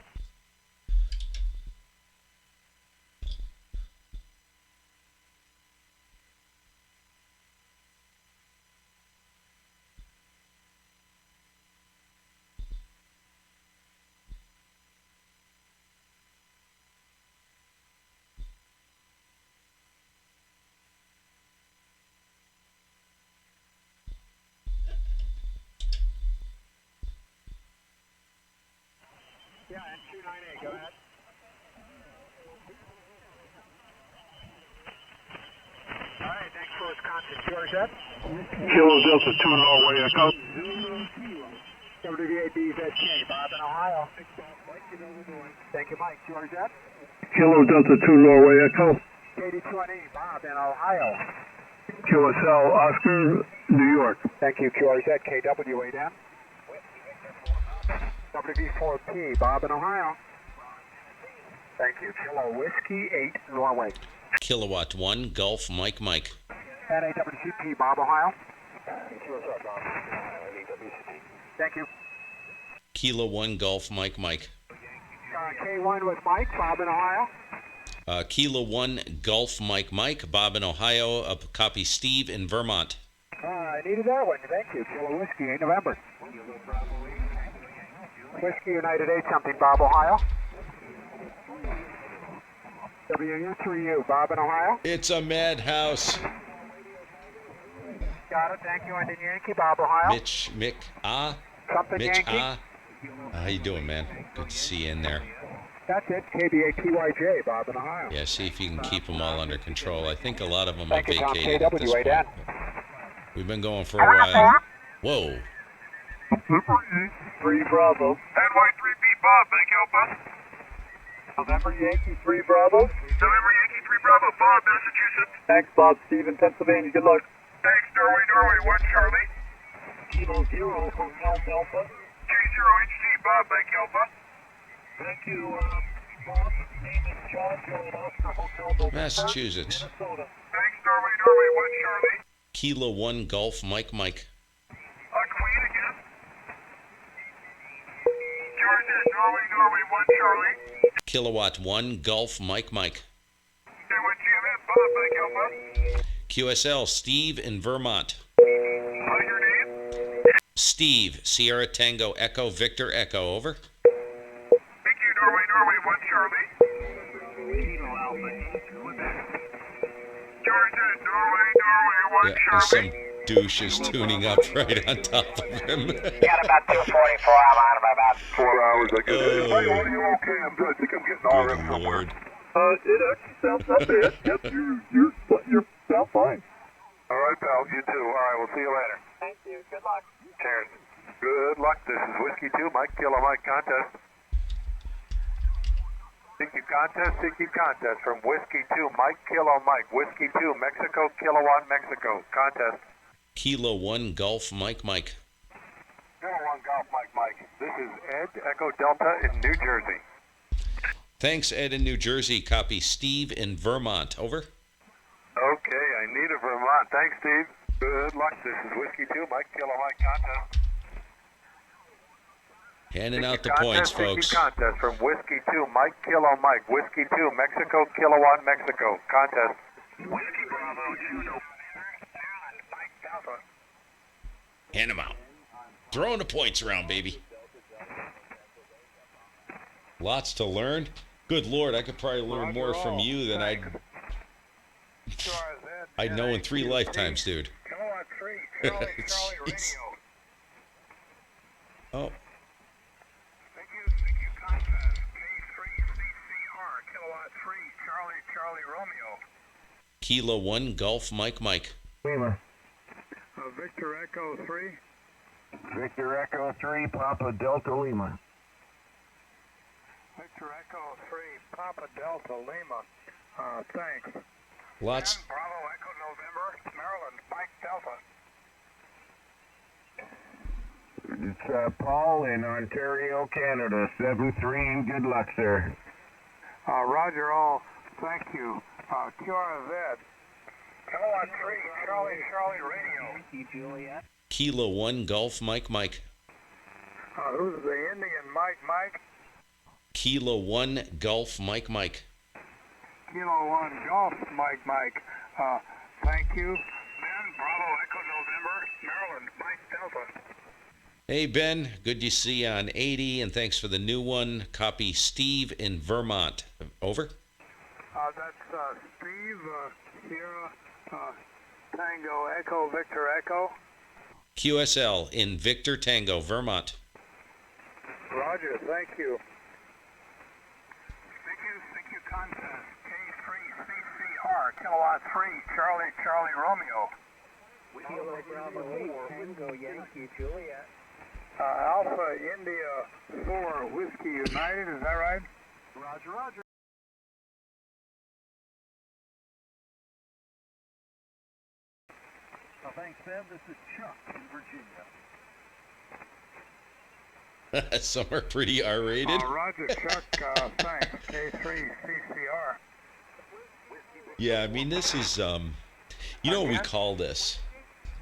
Yeah, and 298, go ahead. All right, next for Wisconsin, Georgia. Kilo Delta 2 Norway Echo. WVABZK, Bob in Ohio. Thank you, Mike. Georgia. Kilo Delta 2 Norway Echo. KD20, Bob in Ohio. QSL Oscar, New York. Thank you, QRZ, KW8M. WV4P, Bob in Ohio. Thank you, Kilo Whiskey 8, Norway. Kilowatt 1 Golf Mike. NAWCP, Bob, Ohio. Thank you. Kilo 1 Golf Mike. K1 with Mike, Bob in Ohio. Kilo 1 Golf Mike, Bob in Ohio. Copy Steve in Vermont. I needed that one. Thank you. Kilo Whiskey 8, November. Whiskey United 8 something, Bob, Ohio. WU3U, Bob in Ohio. It's a madhouse. Got it. Thank you. Indian Yankee, Bob, Ohio. Mick, Something Mitch, Yankee. How you doing, man? Good to see you in there. That's it. KBA-TYJ, Bob in Ohio. Yeah, see if you can keep them all under control. I think a lot of them have Thank you, Tom. vacated at this KW8 point. but We've been going for a while. Whoa. 3 Bravo. NY3B Bob, thank you, Bob. November Yankee 3 Bravo. November Yankee 3 Bravo, Bob, Massachusetts. Thanks, Bob. Steve in Pennsylvania. Good luck. Thanks, Norway 1 Charlie. Kilo 0, Hotel Delta. K0HC, Bob, thank you, Bob. Thank you, Bob. Name is John Joel Oscar Hotel Delta. Massachusetts. Minnesota. Thanks, Norway 1 Charlie. Kilo 1 Golf Mike. Queen again. Georgia, Norway 1 Charlie. Kilowatt 1 Golf Mike. K1GMM, Bob, thank you, Bob. QSL Steve in Vermont. Your name? Steve, Sierra Tango Echo Victor Echo, over. Thank you, Norway 1 Charlie. Kilo Alpha 8, Quebec. Georgia, and some douche is tuning up right on top of him. Got about 244. I'm on about 4 hours, I guess. Hey, audio okay? I'm good. I think I'm getting RF Good somewhere. Lord. It actually sounds not bad. Yep, you sound fine. All right, pal. You too. All right, we'll see you later. Thank you. Good luck. Cheers. Good luck. This is Whiskey 2, Mike Kilo Mike contest. CQ contest from Whiskey 2, Mike Kilo Mike. Whiskey 2, Mexico, Kilowatt, Mexico. Contest. Kilo 1 Golf Mike Mike. Kilo 1 Golf Mike Mike. This is Ed Echo Delta in New Jersey. Thanks, Ed in New Jersey. Copy Steve in Vermont. Over. Okay, I need a Vermont. Thanks, Steve. Good luck. This is Whiskey 2, Mike Kilo Mike contest. Handing out the points, folks. Contest from Whiskey 2, Mike Kilo Mike. Whiskey 2, Mexico, Kilowatt, Mexico. Contest. Whiskey Bravo, Juno, Maryland, Mike Delta. Hand them out. Throwing the points around, baby. Lots to learn. Good Lord, I could probably learn more from you than I'd know in 3 lifetimes, dude. Kilowatt 3, Charlie Radio. Oh. CQ contest, K3CCR, Kilowatt 3, Charlie Romeo. Kilo 1 Golf Mike Mike. Lima. Victor Echo 3. Victor Echo 3, Papa Delta Lima. Victor Echo 3, Papa Delta Lima. Thanks. Lots. And Bravo Echo November, Maryland, Mike Delta. It's Paul in Ontario, Canada, 7-3, and good luck, sir. Roger all. Thank you. QRZ. Kilowatt 3, Charlie Radio. Juliet. Kilo 1 Golf Mike Mike. Who's the Indian Mike? Kilo 1 Golf Mike Mike. Kilo 1 Golf Mike. Thank you. Ben, Bravo Echo November, Maryland, Mike Delta. Hey, Ben. Good to see you on 80, and thanks for the new one. Copy Steve in Vermont. Over. That's Steve, Sierra, Tango Echo, Victor Echo. QSL in Victor Tango, Vermont. Roger, thank you. CQ contest, K3CCR, Kilowatt 3, Charlie Romeo. Kilo Bravo 8, Tango Yankee Juliet. Alpha India 4, Whiskey United, is that right? Roger. Thanks, Ben. This is Chuck in Virginia. Some are pretty R-rated. Roger, Chuck, thanks. K3CCR. Yeah, I mean, this is, you know what we call this,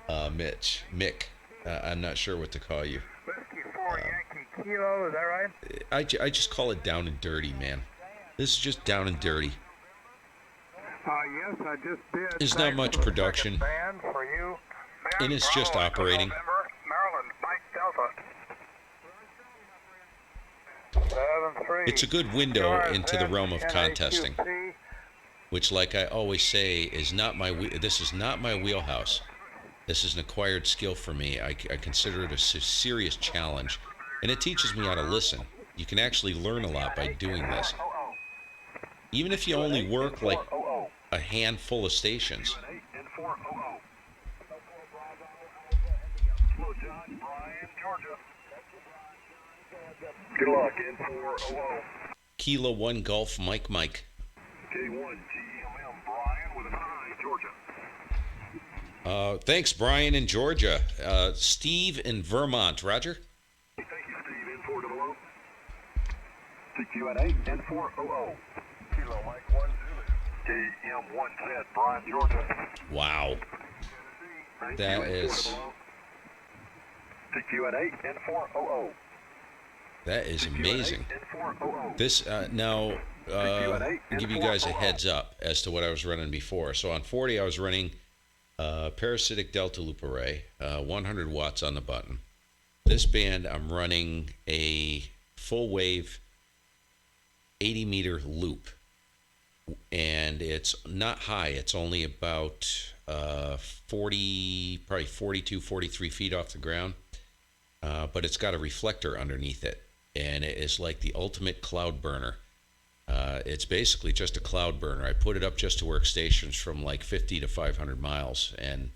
Mick. I'm not sure what to call you. Whiskey 4, Yankee Kilo, is that right? I just call it down and dirty, man. This is just down and dirty. Yes, I just did. There's not much production. Band for you. And it's just operating. Maryland, Mike Delta. 7-3. It's a good window into the realm of contesting, which, like I always say, is not this is not my wheelhouse. This is an acquired skill for me. I consider it a serious challenge, and it teaches me how to listen. You can actually learn a lot by doing this. Even if you only work like a handful of stations. Good luck, N400. Kilo 1 Golf Mike Mike. K1GMM, Brian with an I, Georgia. Thanks, Brian in Georgia. Steve in Vermont. Roger? Thank you, Steve, N400. CQ8, N400. Kilo Mike 1 Zulu. KM110, Brian, Georgia. Wow. That is... CQ8, N400. That is amazing. This, now, I'll give you guys a heads up as to what I was running before. So on 40, I was running parasitic delta loop array, 100 watts on the button. This band, I'm running a full wave 80-meter loop. and it's not high. It's only about 40, probably 42, 43 feet off the ground. But it's got a reflector underneath it, and it is like the ultimate cloud burner. It's basically just a cloud burner. I put it up just to work stations from like 50 to 500 miles, and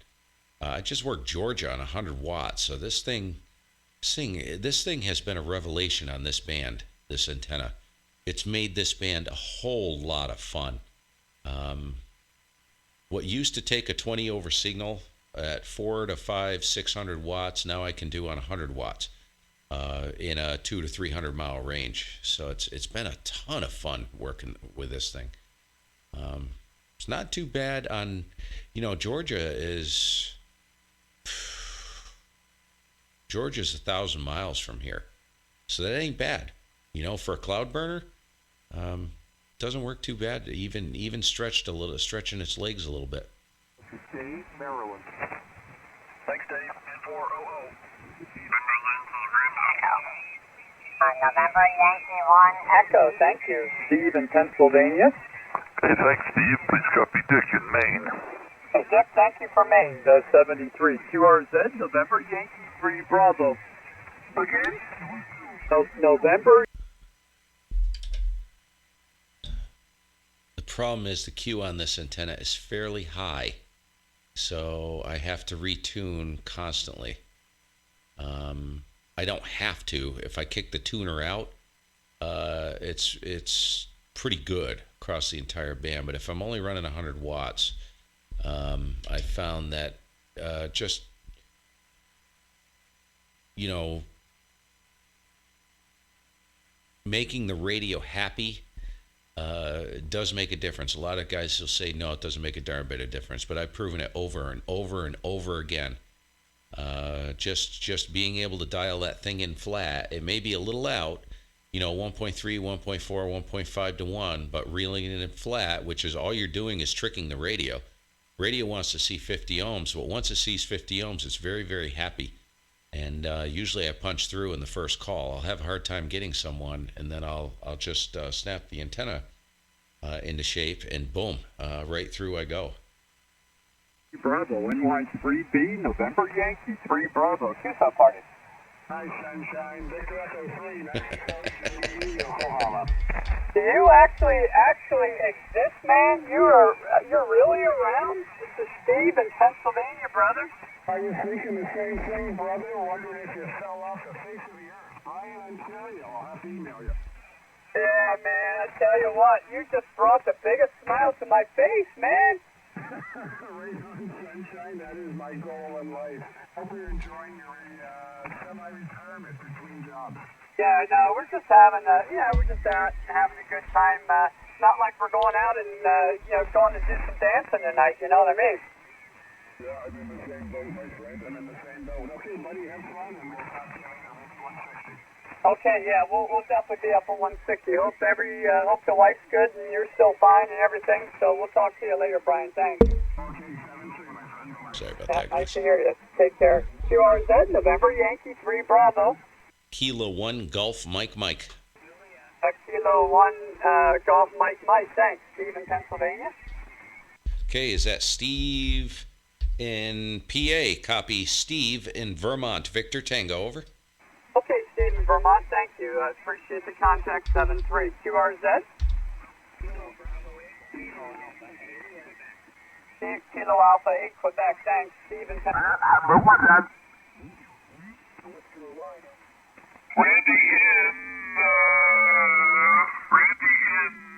I just worked Georgia on 100 watts. So this thing has been a revelation on this band, this antenna. It's made this band a whole lot of fun. What used to take a 20 over signal at 4 to 5, 600 watts, now I can do on 100 watts in a 200 to 300 mile range. So it's been a ton of fun working with this thing. It's not too bad on, Georgia's 1,000 miles from here, so that ain't bad. For a cloud burner, doesn't work too bad. Even stretching its legs a little bit. Dave, Maryland. Thanks, Dave. 400. November Yankee 1 Echo. Thank you. Steve in Pennsylvania. Hey, thanks, Steve. Please copy Dick in Maine. Hey, Dick, thank you for Maine. 73 QRZ, November Yankee 3 Bravo. Again? November. The problem is the Q on this antenna is fairly high, so I have to retune constantly. I don't have to. If I kick the tuner out, it's pretty good across the entire band. But if I'm only running 100 watts, I found that just making the radio happy does make a difference. A lot of guys will say, no, it doesn't make a darn bit of difference, but I've proven it over and over and over again. Just being able to dial that thing in flat, it may be a little out, 1.3, 1.4, 1.5 to 1, but reeling it in flat, which is all you're doing is tricking the radio. Radio wants to see 50 ohms, but once it sees 50 ohms, it's very, very happy. And usually I punch through in the first call. I'll have a hard time getting someone, and then I'll just snap the antenna into shape, and boom, right through I go. Bravo, NY3B, November Yankee 3 Bravo. QSO party. Hi, Sunshine. Victor Echo 3, Oklahoma. Do you actually exist, man? You're really around? This is Steve in Pennsylvania, brother. Are you thinking the same thing, brother? Wondering if you fell off the face of the earth. Brian, Ontario. I'll have to email you. Yeah, man, I tell you what, you just brought the biggest smile to my face, man. Right on, Sunshine. That is my goal in life. Hope you're enjoying your semi-retirement between jobs. Yeah, no, we're just having having a good time. Not like we're going out and going to do some dancing tonight. You know what I mean? Yeah, I'm in the same boat, my friend. I'm in the same boat. Okay, buddy, have fun, and we'll talk to you later. 160. Okay, yeah, we'll definitely be up on 160. Hope the wife's good and you're still fine and everything. So we'll talk to you later, Brian. Thanks. Okay, 7-3, my friend. Sorry about that, Nice guys. to hear you. Take care. QRZ, November Yankee 3 Bravo. Kilo 1 Golf Mike. Kilo 1 Golf Mike. Thanks. Steve in Pennsylvania. Okay, is that Steve in PA? Copy Steve in Vermont. Victor Tango, over. Okay, Steve in Vermont. Thank you. I appreciate the contact. 7-3. QRZ. Steve, Kilo Alpha 8, Quebec. Thanks. Steve in Pennsylvania. Randy in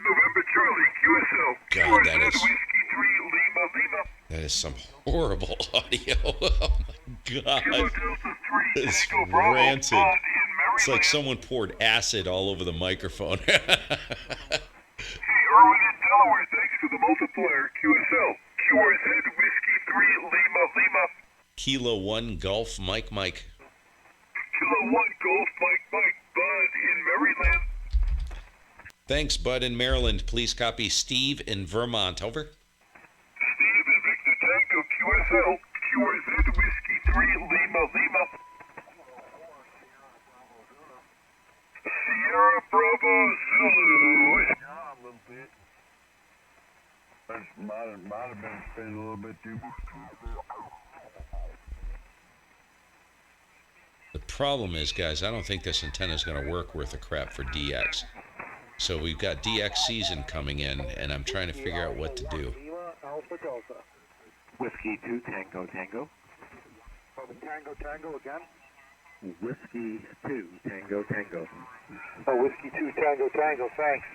November Charlie, QSL. God, that is... Whiskey 3 Lima. That is some horrible audio. Oh my God. It's rancid. It's like someone poured acid all over the microphone. Hey, Irwin in Delaware, thanks for the multiplier. QSL. QRZ Whiskey 3 Lima. Kilo 1 Golf Mike. Kilo 1 Golf Mike. Bud in Maryland. Thanks, Bud in Maryland. Please copy Steve in Vermont, over. Steve and Victor Tango, QSL. QRZ Whiskey 3 Lima. Sierra Bravo Zulu. A little bit. Might have been spinning a little bit too much. The problem is, guys, I don't think this antenna is going to work worth a crap for DX. So we've got DX season coming in, and I'm trying to figure out what to do. Alpha Delta. Whiskey 2 Tango Tango. Tango Tango again. Whiskey 2 Tango Tango. Oh, Whiskey 2 Tango Tango, thanks.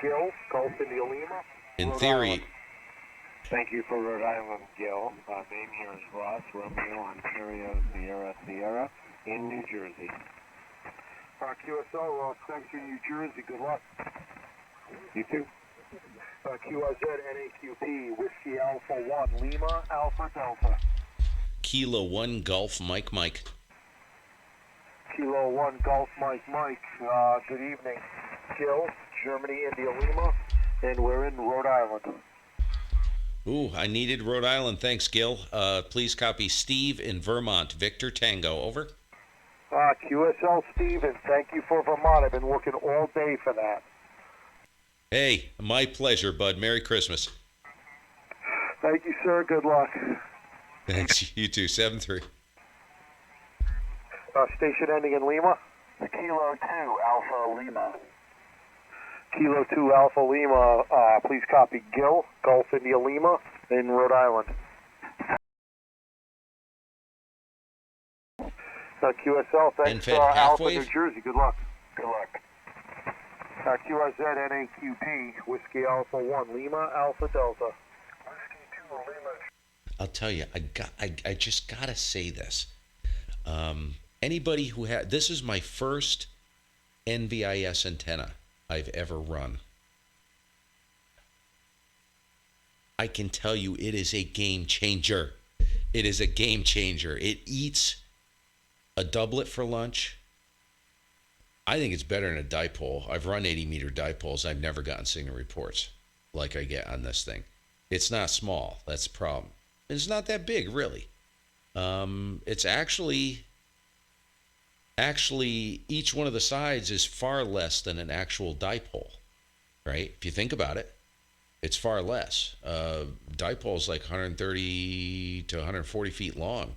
Gil, Gulf India Lima. In Rhode theory, Island. Thank you for Rhode Island, Gil. Name here is Ross, Romeo, Ontario, Sierra, Sierra, in New Jersey. QSL, Ross, thanks for New Jersey. Good luck. You too. QRZ, NAQP, Whiskey Alpha 1, Lima, Alpha Delta. Kilo 1 Golf Mike. Kilo 1, Golf Mike. Good evening. Gil, Germany, India Lima, and we're in Rhode Island. Ooh, I needed Rhode Island. Thanks, Gil. Please copy Steve in Vermont. Victor Tango, over. QSL Steven, thank you for Vermont. I've been working all day for that. Hey, my pleasure, bud. Merry Christmas. Thank you, sir. Good luck. Thanks. You too. 7-3. Station ending in Lima. Kilo 2 Alpha Lima. Kilo 2 Alpha Lima, please copy Gil, Gulf India Lima, in Rhode Island. QSL, thanks, Alpha New Jersey, good luck. Good luck. QRZ, NAQP, Whiskey Alpha 1, Lima, Alpha Delta. Whiskey 2 Lima. I'll tell you, I just gotta say this. Anybody who had, this is my first NVIS antenna I've ever run. I can tell you it is a game changer. It is a game changer. It eats a doublet for lunch. I think it's better than a dipole. I've run 80-meter dipoles. I've never gotten signal reports like I get on this thing. It's not small. That's the problem. It's not that big, really. It's actually each one of the sides is far less than an actual dipole, right? If you think about it, it's far less. Dipole's like 130 to 140 feet long.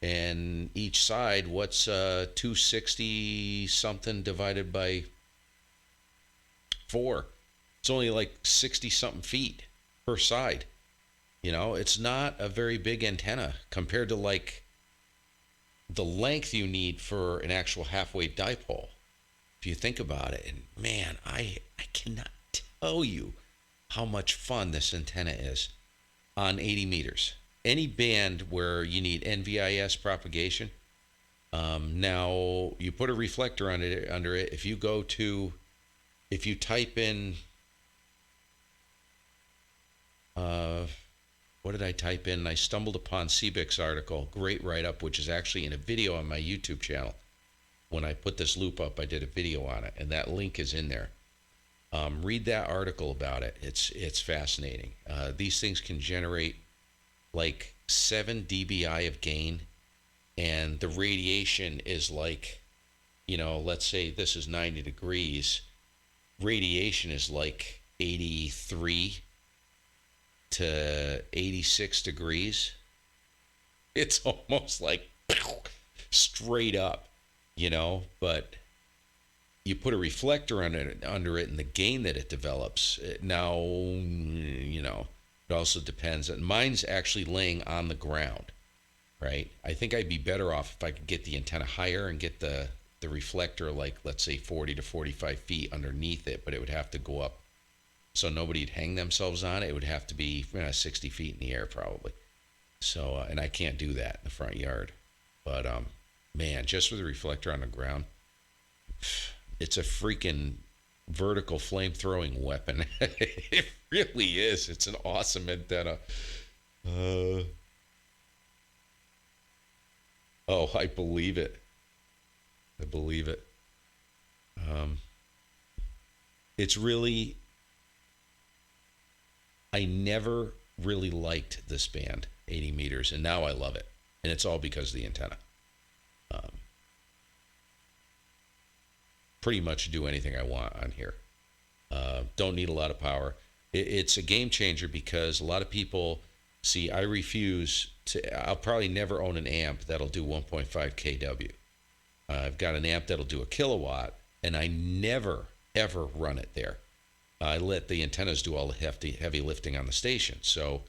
And each side, what's 260 something divided by 4? It's only like 60 something feet per side. You know, it's not a very big antenna compared to like the length you need for an actual half-wave dipole. If you think about it, and man, I cannot tell you how much fun this antenna is on 80 meters. Any band where you need NVIS propagation, now you put a reflector on it, under it. If you type in, what did I type in? I stumbled upon CBIC's article, great write-up, which is actually in a video on my YouTube channel. When I put this loop up, I did a video on it, and that link is in there. Read that article about it. It's fascinating. These things can generate like 7 dBi of gain, and the radiation is like, you know, let's say this is 90 degrees. Radiation is like 83 to 86 degrees. It's almost like straight up, you know, but you put a reflector under it and the gain that it develops. Now, you know, it also depends. And mine's actually laying on the ground, right? I think I'd be better off if I could get the antenna higher and get the reflector like, let's say 40 to 45 feet underneath it, but it would have to go up so nobody'd hang themselves on it. It would have to be 60 feet in the air probably. So, and I can't do that in the front yard. But, man, just with a reflector on the ground, it's a freaking vertical flame-throwing weapon. It really is. It's an awesome antenna. Oh, I believe it. I believe it. It's really, I never really liked this band, 80 meters, and now I love it. And it's all because of the antenna. Pretty much do anything I want on here. Don't need a lot of power. it's a game changer because a lot of people see. I refuse to. I'll probably never own an amp that'll do 1.5 kW. I've got an amp that'll do a kilowatt, and I never ever run it there. I let the antennas do all the heavy lifting on the station. So,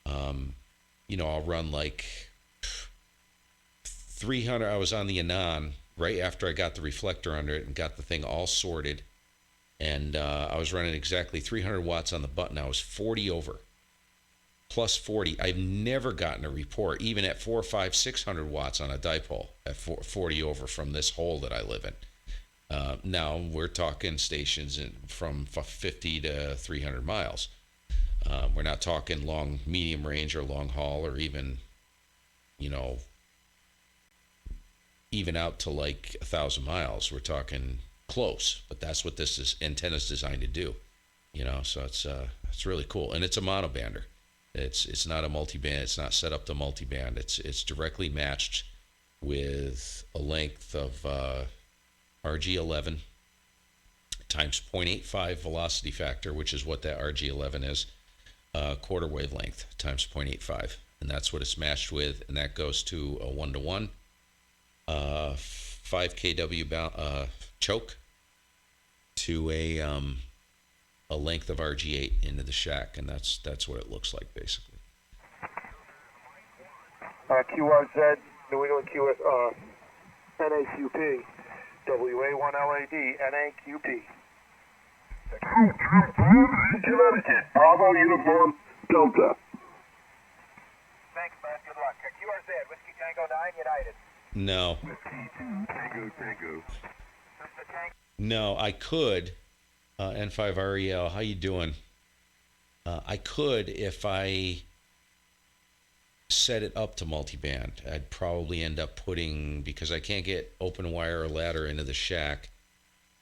I'll run like 300. I was on the Anon right after I got the reflector under it and got the thing all sorted. And I was running exactly 300 watts on the button. I was 40 over, plus 40. I've never gotten a report, even at 400, 500, 600 watts on a dipole, at 40 over from this hole that I live in. Now we're talking stations from 50 to 300 miles. We're not talking long, medium range or long haul or even, even out to like 1,000 miles. We're talking close, but that's what this antenna's designed to do. So it's really cool, and it's a monobander. It's not a multiband. It's not set up to multiband. It's directly matched with a length of RG11 times 0.85 velocity factor, which is what that RG11 is, quarter wavelength times 0.85, and that's what it's matched with, and that goes to a 1-to-1 5 kW choke to a length of RG8 into the shack, and that's what it looks like basically. QRZ, New England QS, NAQP, WA1LAD, NAQP. Bravo Uniform Delta. Thanks, bud. Good luck. QRZ, Whiskey Tango 9, United. No. Tango. No, I could. N5REL, how you doing? I could if I set it up to multiband. I'd probably end up putting, because I can't get open wire or ladder into the shack,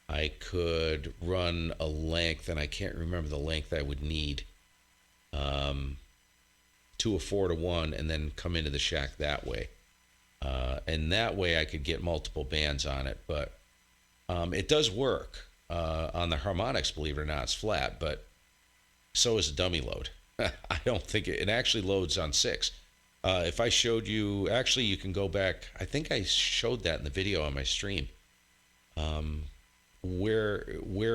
I could run a length, and I can't remember the length I would need, to a 4-to-1 and then come into the shack that way. And that way I could get multiple bands on it, but it does work. On the harmonics, believe it or not, it's flat, but so is a dummy load. I don't think it actually loads on 6. If I showed you, actually you can go back, I think I showed that in the video on my stream, where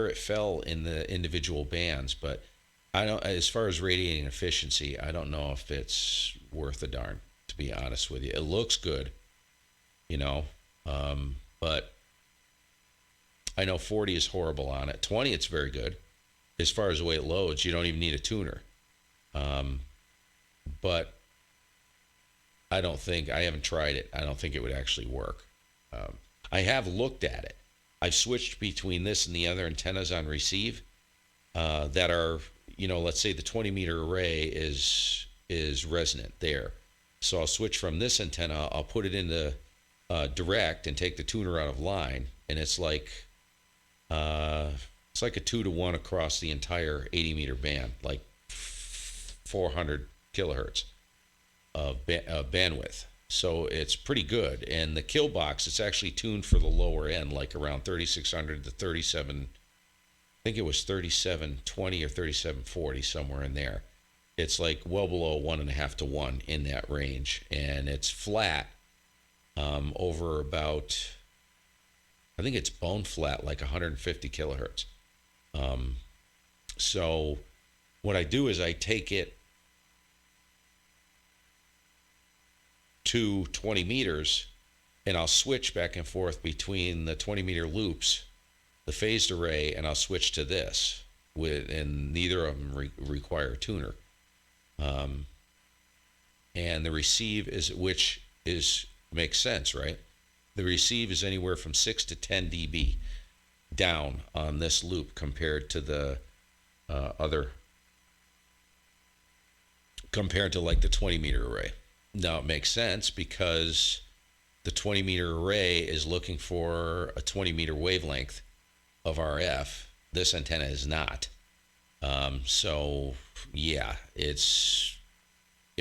it fell in the individual bands, but I don't, as far as radiating efficiency, I don't know if it's worth a darn, to be honest with you. It looks good, but I know 40 is horrible on it. 20, it's very good. As far as the way it loads, you don't even need a tuner. But I haven't tried it. I don't think it would actually work. I have looked at it. I've switched between this and the other antennas on receive that are, let's say the 20 meter array is resonant there. So I'll switch from this antenna, I'll put it into direct and take the tuner out of line, and it's like a 2-to-1 across the entire 80 meter band, like 400 kilohertz of bandwidth. So it's pretty good. And the kill box, it's actually tuned for the lower end, like around 3600 to 37. I think it was 3720 or 3740, somewhere in there. It's like well below 1.5 to 1 in that range, and it's flat over about, I think it's bone flat, like 150 kilohertz. So what I do is I take it to 20 meters, and I'll switch back and forth between the 20 meter loops, the phased array, and I'll switch to this, and neither of them require a tuner. And the receive makes sense, right? The receive is anywhere from 6 to 10 dB down on this loop compared to the compared to like the 20 meter array. Now it makes sense because the 20 meter array is looking for a 20 meter wavelength of RF. This antenna is not. So yeah, it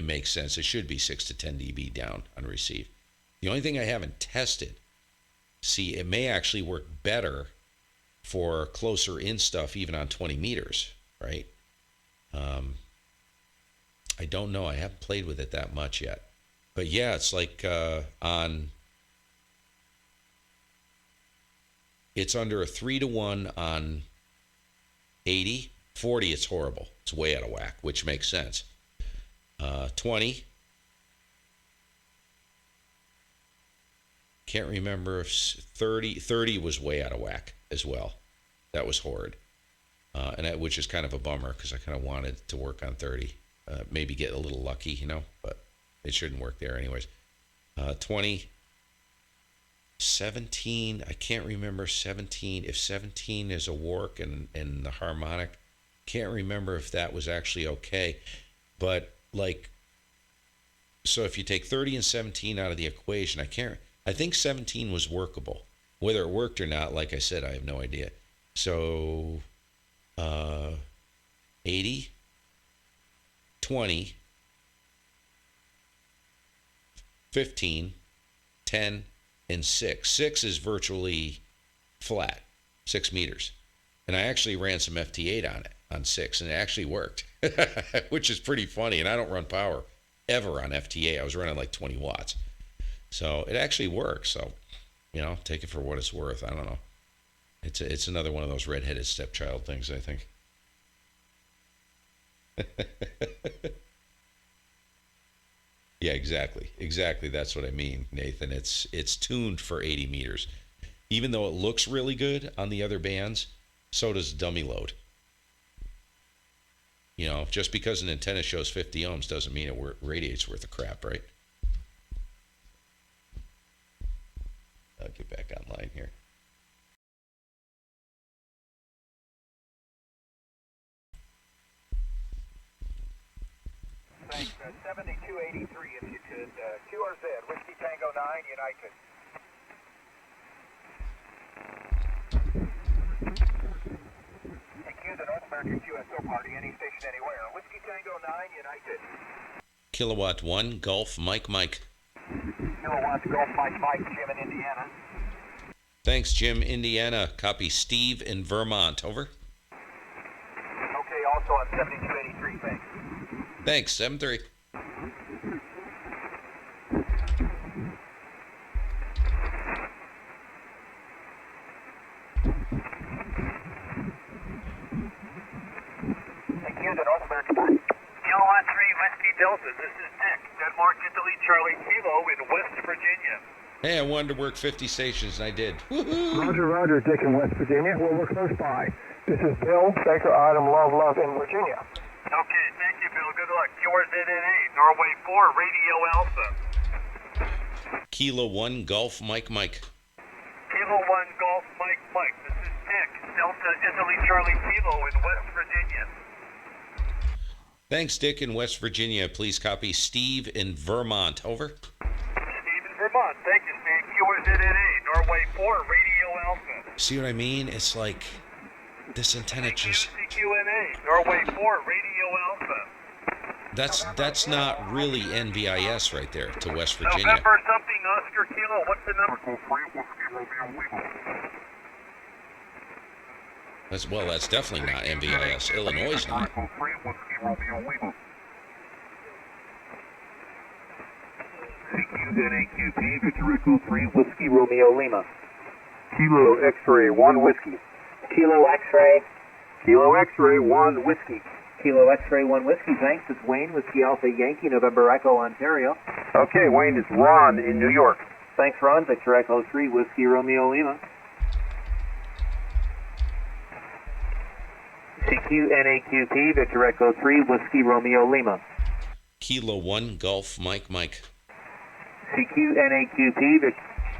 makes sense. It should be 6 to 10 dB down on receive. The only thing I haven't tested, see, it may actually work better for closer in stuff, even on 20 meters, right? I don't know. I haven't played with it that much yet. But yeah, it's like it's under a 3-to-1 on 80. 40, it's horrible. It's way out of whack, which makes sense. 20. Can't remember if 30 was way out of whack as well. That was horrid. Which is kind of a bummer because I kind of wanted to work on 30. Maybe get a little lucky, but it shouldn't work there anyways. 20. 17, I can't remember 17. If 17 is a work and the harmonic, can't remember if that was actually okay. But so if you take 30 and 17 out of the equation, I think 17 was workable. Whether it worked or not, like I said, I have no idea. So 80, 20, 15, 10, and 6. 6 is virtually flat, 6 meters. And I actually ran some FT8 on it, on 6, and it actually worked, which is pretty funny. And I don't run power ever on FT8. I was running like 20 watts. So it actually works. So, take it for what it's worth. I don't know. It's another one of those redheaded stepchild things, I think. Yeah, exactly. That's what I mean, Nathan. It's tuned for 80 meters. Even though it looks really good on the other bands, so does dummy load. Just because an antenna shows 50 ohms doesn't mean it radiates worth of crap, right? I'll get back online here. Thanks. 7283, if you could. QRZ, Whiskey Tango 9, United. TQ, the North American QSO party, any station anywhere. Whiskey Tango 9, United. Kilowatt 1, Gulf, Mike. Kilowatt, Gulf, Mike, Jim in Indiana. Thanks, Jim, Indiana. Copy Steve in Vermont. Over. Okay, also on 7283, thanks. Thanks, 7-3. North American. Kilowatt 3 Whiskey Delta, this is Nick. Denmark Italy Charlie Kilo in West Virginia. Hey, I wanted to work 50 stations, and I did. Woo-hoo! Roger, Dick in West Virginia. Well, we're close by. This is Bill, Baker, Item, Love in Virginia. Okay, thank you, Bill. Good luck. QRZNA, Norway 4, Radio Alpha. Kilo 1, Gulf, Mike. Kilo 1, Golf, Mike. This is Nick, Delta Italy Charlie Kilo in West Virginia. Thanks, Dick in West Virginia. Please copy Steve in Vermont. Over. Steve in Vermont. Thank you, Steve. QRZNA, Norway 4, Radio Alpha. See what I mean? It's like this antenna just... QNA, Norway 4, Radio Alpha. That's not really NVIS right there to West Virginia. November something, Oscar Kilo. What's the number? That's definitely not NVIS. Illinois is not. NAQP, Victor Echo 3, Whiskey Romeo Lima. Kilo X-Ray 1 Whiskey. Kilo X-Ray. Kilo X-Ray 1 Whiskey. Kilo X-Ray 1 Whiskey, thanks. It's Wayne, Whiskey Alpha Yankee, November Echo, Ontario. Okay, Wayne, it's Ron in New York. Thanks, Ron. Victor Echo 3, Whiskey Romeo Lima. CQ NAQP, Victor Echo 3, Whiskey Romeo Lima. Kilo 1, Gulf, Mike. CQ NAQP,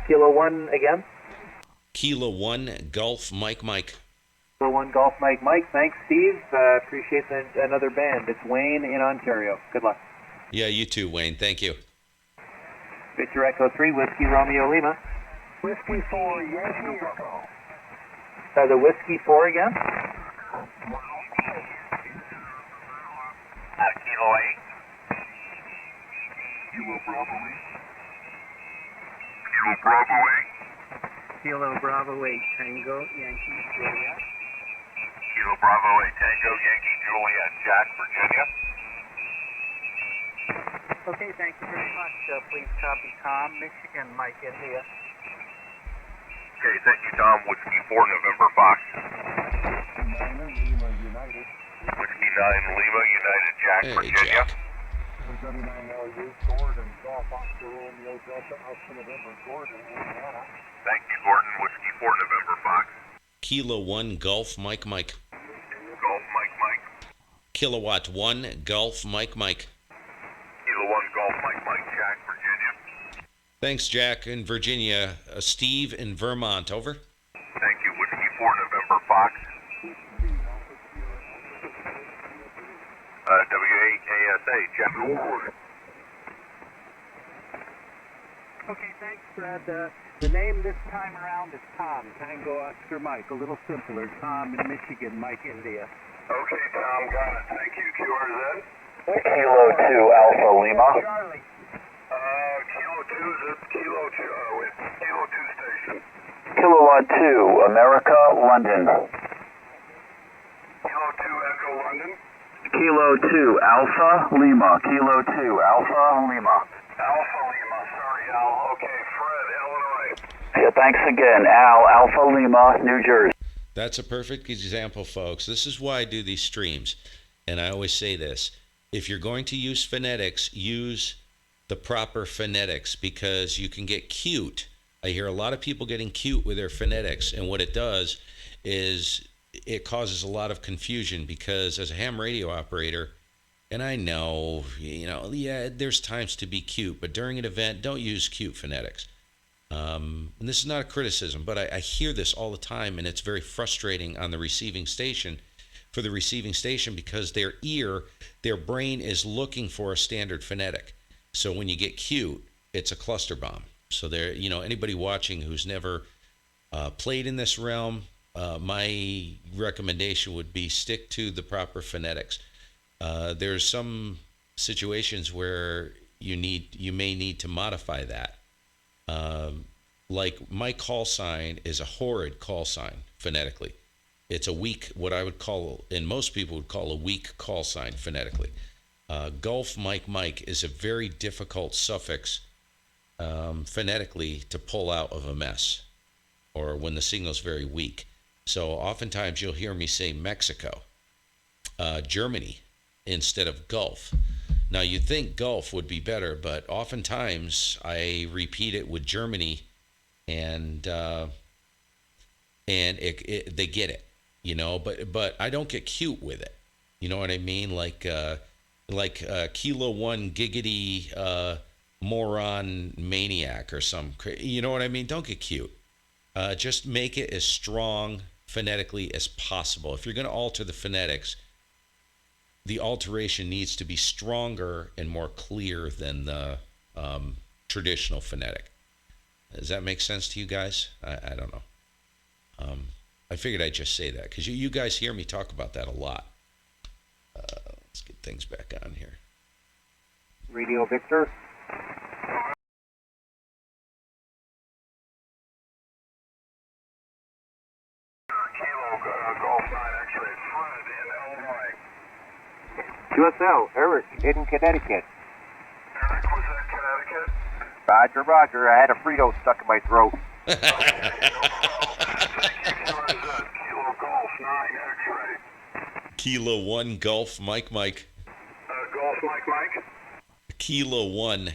Kilo 1 again. Kilo 1, Gulf, Mike. Kilo 1, Golf, Mike. Thanks, Steve. Appreciate another band. It's Wayne in Ontario. Good luck. Yeah, you too, Wayne. Thank you. Victor Echo 3, Whiskey Romeo Lima. Whiskey 4, Yankee Echo. The Whiskey 4 again? Kilo 8. Kilo Bravo 8. Kilo Bravo 8. Kilo Bravo 8, Tango, Yankee, Juliet. Kilo Bravo 8, Tango, Yankee, Juliet, Jack, Virginia. Okay, thank you very much. Please copy Tom, Michigan, Mike, India. Okay, thank you, Tom. Whiskey 4, November, Fox. Whiskey 9, Lima, United, Jack, Hey, Virginia. Jack. 39 LU, Gordon, Golf Oscar Romeo Delta, Alpha November, Gordon, Indiana. Thank you, Gordon. Whiskey 4, November, Fox. Kilo 1 Golf Mike Mike. Golf, Mike, Mike. Kilowatt 1 Golf Mike Mike. Kilo 1, Golf, Mike, Mike, Jack, Virginia. Thanks, Jack in Virginia. Steve in Vermont, over. Thank you. Whiskey 4, November, Fox. WAKSA, Jack. Okay, thanks, Fred. The name this time around is Tom, Tango Oscar Mike. A little simpler. Tom in Michigan, Mike, India. Okay, Tom, got it. Thank you, QRZ. Kilo 2 Alpha Lima. Charlie. Kilo 2 is at Kilo 2 station. Kilowatt 2 America, London. Kilo 2 Echo London. Kilo 2 Alpha Lima. Kilo 2 Alpha Lima. Alpha Lima, sorry, Al. Okay, Fred, Illinois. Yeah, thanks again, Al. Alpha Lima, New Jersey. That's a perfect example, folks. This is why I do these streams. And I always say this. If you're going to use phonetics, use the proper phonetics, because you can get cute. I hear a lot of people getting cute with their phonetics, and what it does is it causes a lot of confusion, because as a ham radio operator, and I know, yeah, there's times to be cute, but during an event, don't use cute phonetics. And this is not a criticism, but I hear this all the time, and it's very frustrating on the receiving station, for the receiving station, because their brain is looking for a standard phonetic. So when you get cute, it's a cluster bomb. So there, anybody watching who's never played in this realm, my recommendation would be stick to the proper phonetics. There's some situations where you may need to modify that. Like my call sign is a horrid call sign phonetically. It's a weak, what I would call, and most people would call, a weak call sign phonetically. Golf Mike Mike is a very difficult suffix phonetically to pull out of a mess, or when the signal's very weak. So oftentimes you'll hear me say Mexico, Germany, instead of Gulf. Now you'd think Gulf would be better, but oftentimes I repeat it with Germany, and they get it, but I don't get cute with it. You know what I mean? Like Kilo 1 giggity moron maniac or some, you know what I mean? Don't get cute. Just make it as strong phonetically as possible. If you're going to alter the phonetics, the alteration needs to be stronger and more clear than the traditional phonetic. Does that make sense to you guys? I don't know. I figured I'd just say that because you guys hear me talk about that a lot. Let's get things back on here. Radio Victor. QSL, Eric in Connecticut. Eric, was that Connecticut? Roger, Roger. I had a Frito stuck in my throat. Thank you, QRZ. Kilo Golf 9 X-ray. Kilo 1 Golf Mike Mike. Golf Mike Mike. Kilo 1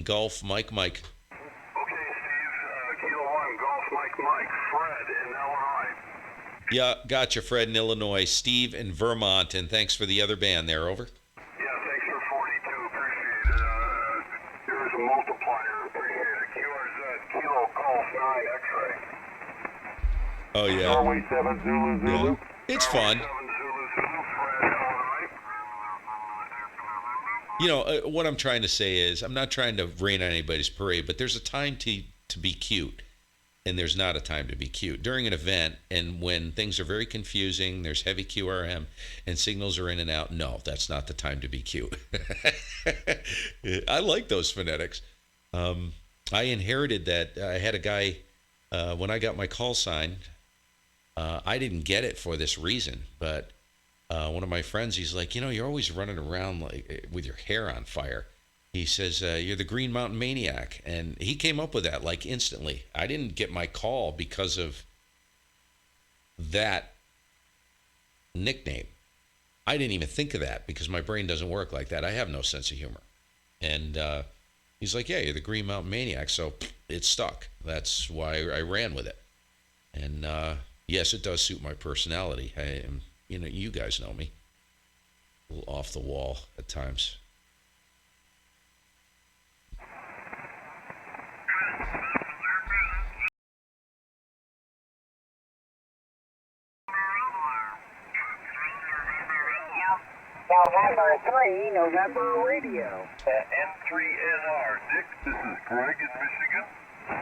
Golf Mike Mike. Okay, Steve. Kilo 1 Golf Mike Mike. Fred in Illinois. Yeah, gotcha, Fred in Illinois. Steve in Vermont, and thanks for the other band there, over. Yeah, thanks for 42. Appreciate it. Here's a multiplier. Appreciate it. QRZ. Kilo Golf 9 X-ray. Oh, yeah. Norway 7 Zulu Zulu. Yeah. It's fun. 7 Zulu Zulu. Fred, Illinois. What I'm trying to say is, I'm not trying to rain on anybody's parade, but there's a time to be cute, and there's not a time to be cute. During an event, and when things are very confusing, there's heavy QRM, and signals are in and out, no, that's not the time to be cute. I like those phonetics. I inherited that. I had a guy, when I got my call sign, I didn't get it for this reason, but one of my friends, he's like, you're always running around like with your hair on fire. He says, you're the Green Mountain Maniac. And he came up with that like instantly. I didn't get my call because of that nickname. I didn't even think of that because my brain doesn't work like that. I have no sense of humor. And he's like, yeah, you're the Green Mountain Maniac. So it stuck. That's why I ran with it. And yes, it does suit my personality. I am, you guys know me. A little off the wall at times. November 3, November Radio. N3NR. Nick, this is Greg in Michigan.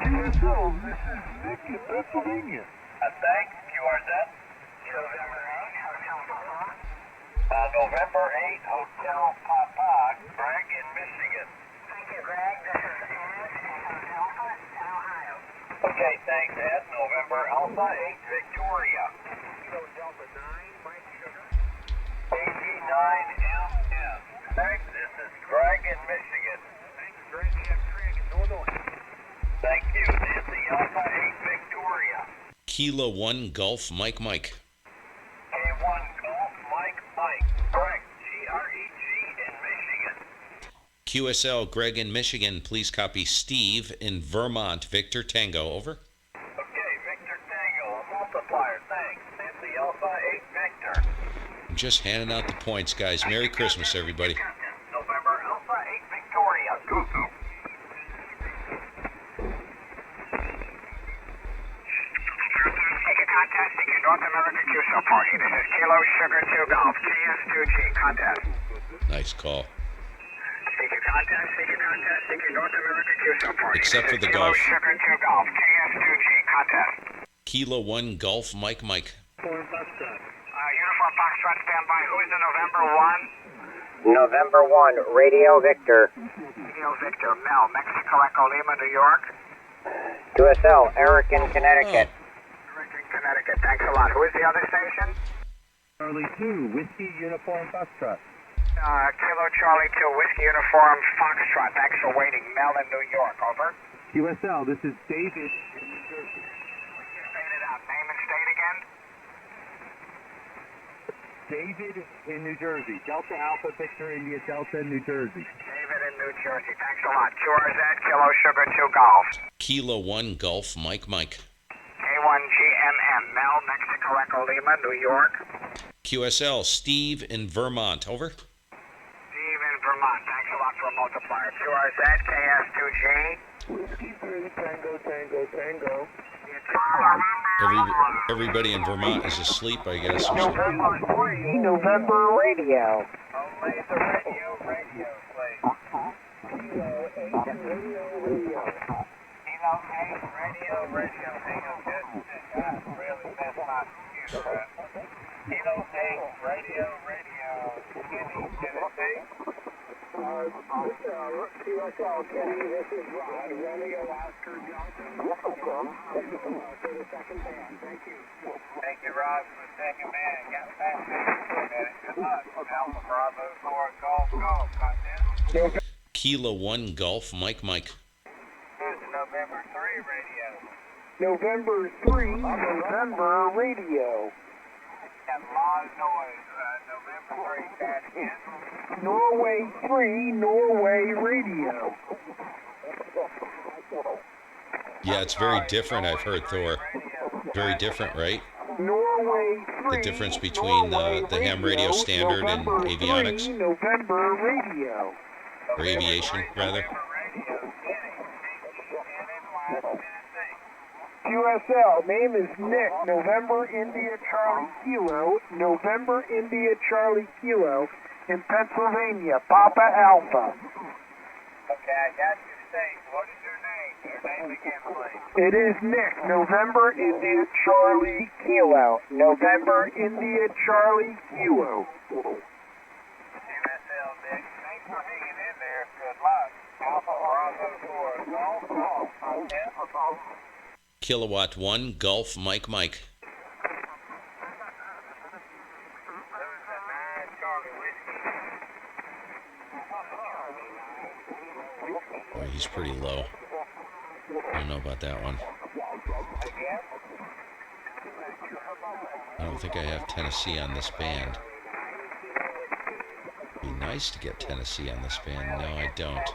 QSO, this is Nick in Pennsylvania. Thanks, QRZ. November 8, Hotel Papa, Greg in Michigan. Thank you, Greg. This is Ed in Alpha, Ohio. Okay, thanks, Ed. November Alpha 8, Victoria. Kilo Delta 9, Mike Sugar. AG9MM. Thanks, this is Greg in Michigan. Thanks, Greg. Craig in Illinois. Thank you, Nancy Alpha 8, Victoria. Kilo 1 Golf Mike. K1 Golf Mike. Greg, GREG in Michigan. QSL Greg in Michigan. Please copy Steve in Vermont. Victor Tango. Over. Okay, Victor Tango, a multiplier. Thanks. Nancy Alpha 8, Victor. I'm just handing out the points, guys. Merry Christmas, everybody. November Alpha 8, Victoria. Cuckoo. Contest, seeking North America QSO party. This is Kilo Sugar 2 Golf, KS2G contest. Nice call. Seeking contest, seeking North America QSO party. Except for the Kilo golf. Sugar 2 Golf, KS2G contest. Kilo 1 Golf Mike. Uniform Foxtrot standby. Who is the November 1? November 1, Radio Victor. Radio Victor, Mel, Mexico Echo Lima, New York. QSL, Eric in Connecticut. Connecticut. Thanks a lot. Who is the other station? Charlie 2, Whiskey Uniform Foxtrot. Kilo Charlie 2, Whiskey Uniform Foxtrot. Thanks for waiting. Mel in New York. Over. QSL, this is David in New Jersey. Fade it out. Name and state again. David in New Jersey. Delta Alpha Victor India Delta, New Jersey. David in New Jersey. Thanks a lot. QRZ, Kilo Sugar 2 Golf. Kilo 1 Golf Mike. K1GMM, Mel, Mexico Echo Lima, New York. QSL Steve in Vermont. Over. Steve in Vermont. Thanks a lot for a multiplier. QRZ, KS2G. Whiskey 3, Tango. Everybody in Vermont is asleep, I guess. Or something. November 3, November Radio. Only the radio plays. Kilo 8, Radio. Kilo 8, radio. Hang on, good. That really messed my computer up. Kilo 8, radio. Kenny, Tennessee. QSL, Kenny, this is Rod. Romeo Oscar Johnson. Welcome for the second band. Thank you. Thank you, Rod, for the second man. Got past it. Good luck. Alpha Bravo 4 Golf contest. Kilo 1 Golf Mike. This is November 3 radio. November 3, November Radio. Got a lot of noise. November 3, that again. Norway 3, Norway Radio. Yeah, it's very different, I've heard, Thor. Very different, right? Norway 3. The difference between the ham radio standard and avionics. 3, November Radio. Or aviation, rather. QSL, name is Nick, November India Charlie Kilo, November India Charlie Kilo, in Pennsylvania, Papa Alpha. Okay, I got your state. What is your name? Your name again, please. It is Nick, November India Charlie Kilo, November India Charlie Kilo. QSL, Nick. Thanks for hanging in there. Good luck. Alpha Bravo 4 Golf. Kilowatt 1 Golf Mike. Who's the Boy, he's pretty low. I don't know about that one. I don't think I have Tennessee on this band. It'd be nice to get Tennessee on this band. No, I don't. Alpha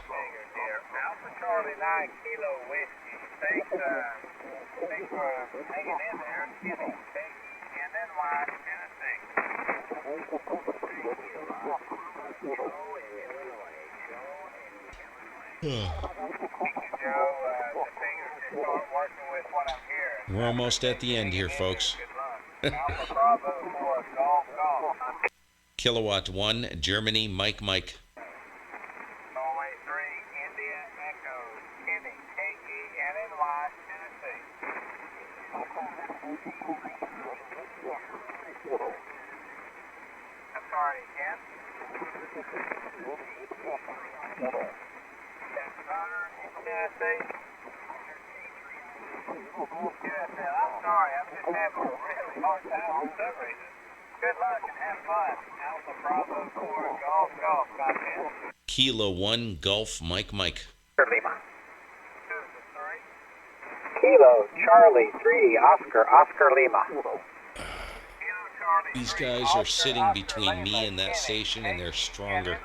Charlie 9 Kilo Whiskey. Thanks for hanging in there. Kenny, and then Wise, Tennessee. We're almost at the end here, folks. Kilowatt 1, Germany, Mike. Norway 3, India, Echo, Kenny, KENNY, Tennessee. I'm sorry, again. Tennessee. I'm sorry, I'm just having a really hard time for some reason. Good luck and have fun. Alpha Bravo 4, Golf, content. Kilo 1, Golf, Mike. Lima. Kilo Charlie 3, Oscar Lima. These guys are sitting between me and that station, and they're stronger.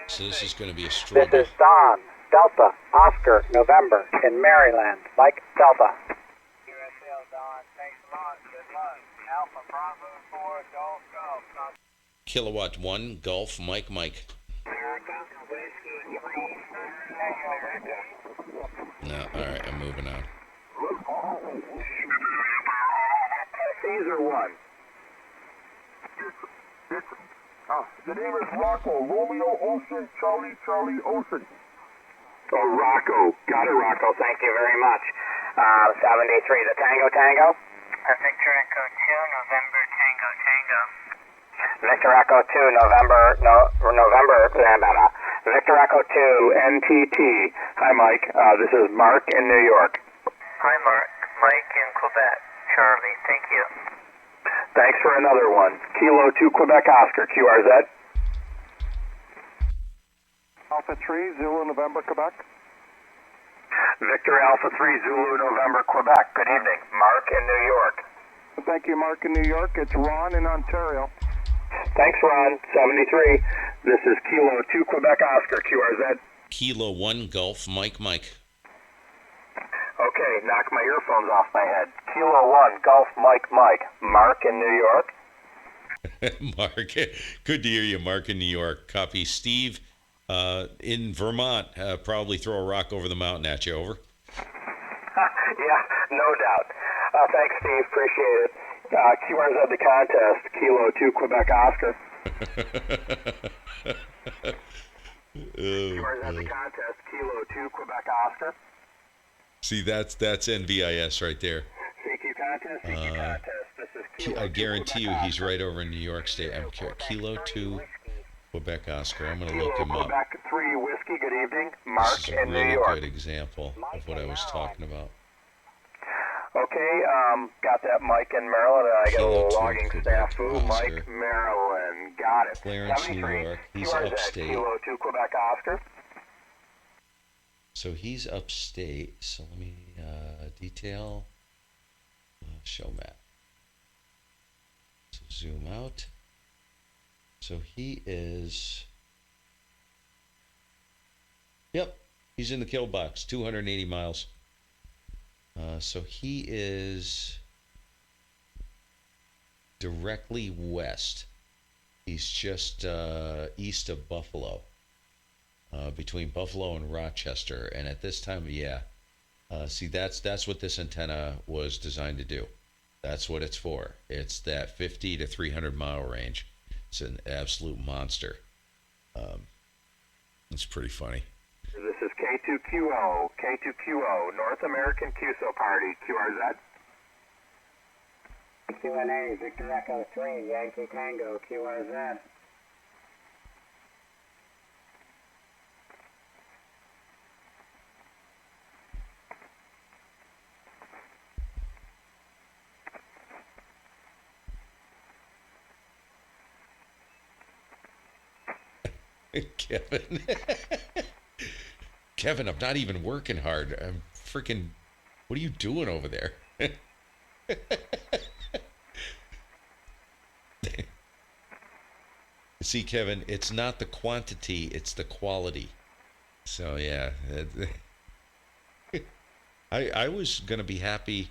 So this is going to be a struggle. This is Don, Delta, Oscar, November, in Maryland. Mike, Delta. USL Don, thanks a lot. Good luck. Alpha Bravo 4, Golf. Kilowatt 1, Golf, Mike. No, alright, I'm moving on. Caesar 1. The name is Rocco. Romeo Ocean, Charlie Ocean. Oh, Rocco. Got it, Rocco. Thank you very much. 73, the Tango. Victor Echo 2, November, Tango. Victor Echo 2, November, Victor Echo 2, NTT. Hi, Mike. This is Mark in New York. Hi, Mark. Mike in Quebec. Charlie, thank you. Thanks for another one. Kilo 2, Quebec Oscar, QRZ. Alpha 3, Zulu, November, Quebec. Victor Alpha 3, Zulu, November, Quebec. Good evening. Mark in New York. Thank you, Mark in New York. It's Ron in Ontario. Thanks, Ron. 73. This is Kilo 2, Quebec Oscar, QRZ. Kilo 1, Golf, Mike. Okay, knock my earphones off my head. Kilo 1, Golf, Mike. Mark in New York. Mark, good to hear you, Mark in New York. Copy. Steve in Vermont, probably throw a rock over the mountain at you, over. Yeah, no doubt. Thanks, Steve. Appreciate it. QRZ the contest, Kilo 2, Quebec Oscar. QRZ the contest, Kilo 2, Quebec Oscar. See, that's NVIS right there. CQ contest. This is Kilo I guarantee you he's right over in New York State. I'm Kilo 2, Quebec Oscar. I'm going to look him up. Quebec 3 Whiskey, good evening. Mark This is a in New really York. good example of what I was talking about. Okay, got that Mike in Maryland. I got a Kilo little 2, logging Quebec snafu. Oscar. Mike, Maryland. Got it. Clarence, 73. New York. He's QRZ, upstate. Kilo 2, Quebec Oscar. So he's upstate. So let me detail. Show map. So zoom out. So he is. Yep, he's in the kill box. 280 miles. So he is directly west. He's just east of Buffalo, between Buffalo and Rochester. And at this time, see, that's what this antenna was designed to do. That's what it's for. It's that 50 to 300 mile range. It's an absolute monster. It's pretty funny. This is K2QO, North American QSO Party, QRZ. QNA, Victor Echo 3, Yankee Tango, QRZ. Kevin. Kevin, I'm not even working hard. I'm freaking. What are you doing over there? See, Kevin, it's not the quantity, it's the quality. So, yeah. I was going to be happy.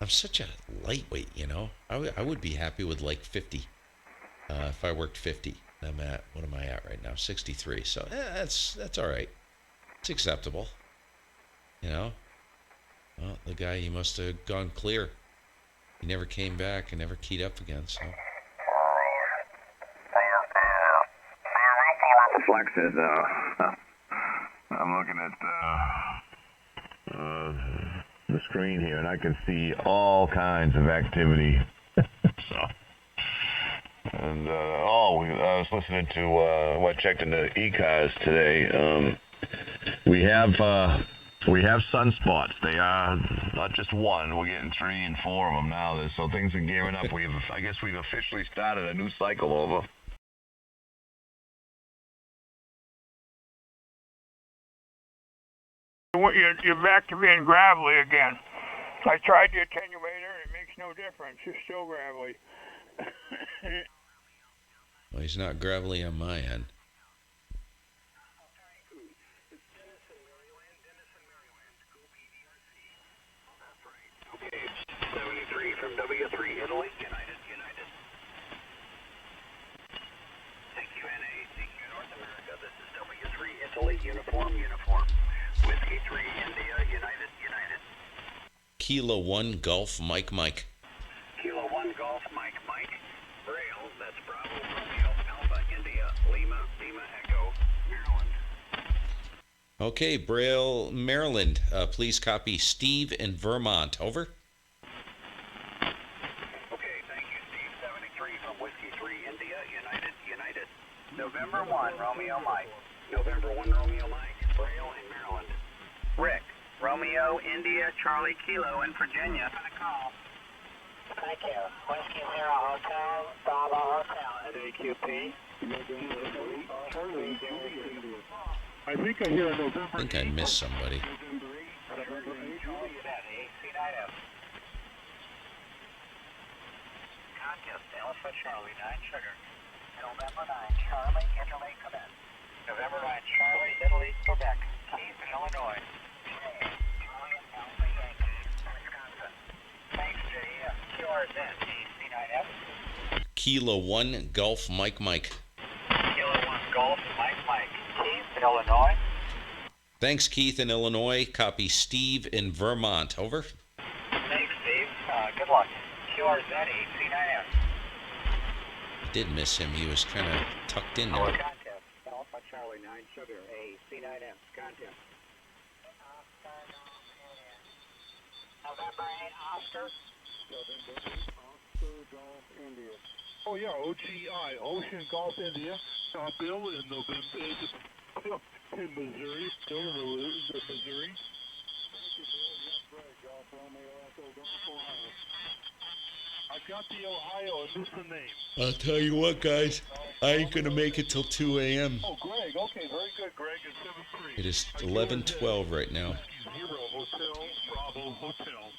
I'm such a lightweight, you know. I would be happy with like 50 if I worked 50. I'm at, what am I at right now? 63. So, that's all right. It's acceptable. You know? Well, the guy, he must have gone clear. He never came back and never keyed up again, so. Flex is, I'm looking at the screen here, and I can see all kinds of activity. And I was listening to I checked in the e-cars today. We have sunspots. They are not just one. We're getting 3 and 4 of them now. So things are gearing up. I guess we've officially started a new cycle over. You're back to being gravelly again. I tried the attenuator and it makes no difference. It's still gravelly. Well, he's not gravelly on my end. Okay, 73 from W3 Italy, United. Thank you, NA. Thank you, North America. This is W3 Italy, uniform. Whiskey 3, India, United. Kilo 1 Golf Mike. Kilo 1 Golf Mike. Braille, that's Bravo, Romeo, Alpha, India, Lima Echo, Maryland. Okay, Braille, Maryland. Please copy Steve in Vermont. Over. Okay, thank you, Steve. 73 from Whiskey 3, India, United. November 1, Romeo Mike. November 1, Romeo Mike. Braille in Maryland. Rick, Romeo, India, Charlie Kilo in Virginia. Call. Thank you. Whiskey 0 Hotel, Bravo Hotel, NAQP. I think I hear November. I think I missed somebody. Contest Alpha Charlie 9 Sugar. November 9 Charlie, Italy, Quebec. November 9 Charlie, Italy, Quebec. Keith, Illinois. Thanks, JF. QRZ, C9F. Kilo 1 Golf Mike. Kilo 1 Golf, Mike. Keith, Illinois. Thanks, Keith in Illinois. Copy Steve in Vermont. Over. Thanks, Steve. Good luck. QRZ, C9F. I did miss him. He was kind of tucked in there. Contest Alpha Charlie 9 Sugar, C9F. Contest. November 8 Oscar. Golf India. Oh yeah, OGI, Ocean Golf India. Bill in November in Missouri. Still in Missouri. I got the Ohio. I missed the name. I'll tell you what, guys. I ain't gonna make it till 2 a.m. Oh, Greg. Okay, very good, Greg. It's 7-3. It is 11:12 right now. Zero Hotel, Bravo Hotel.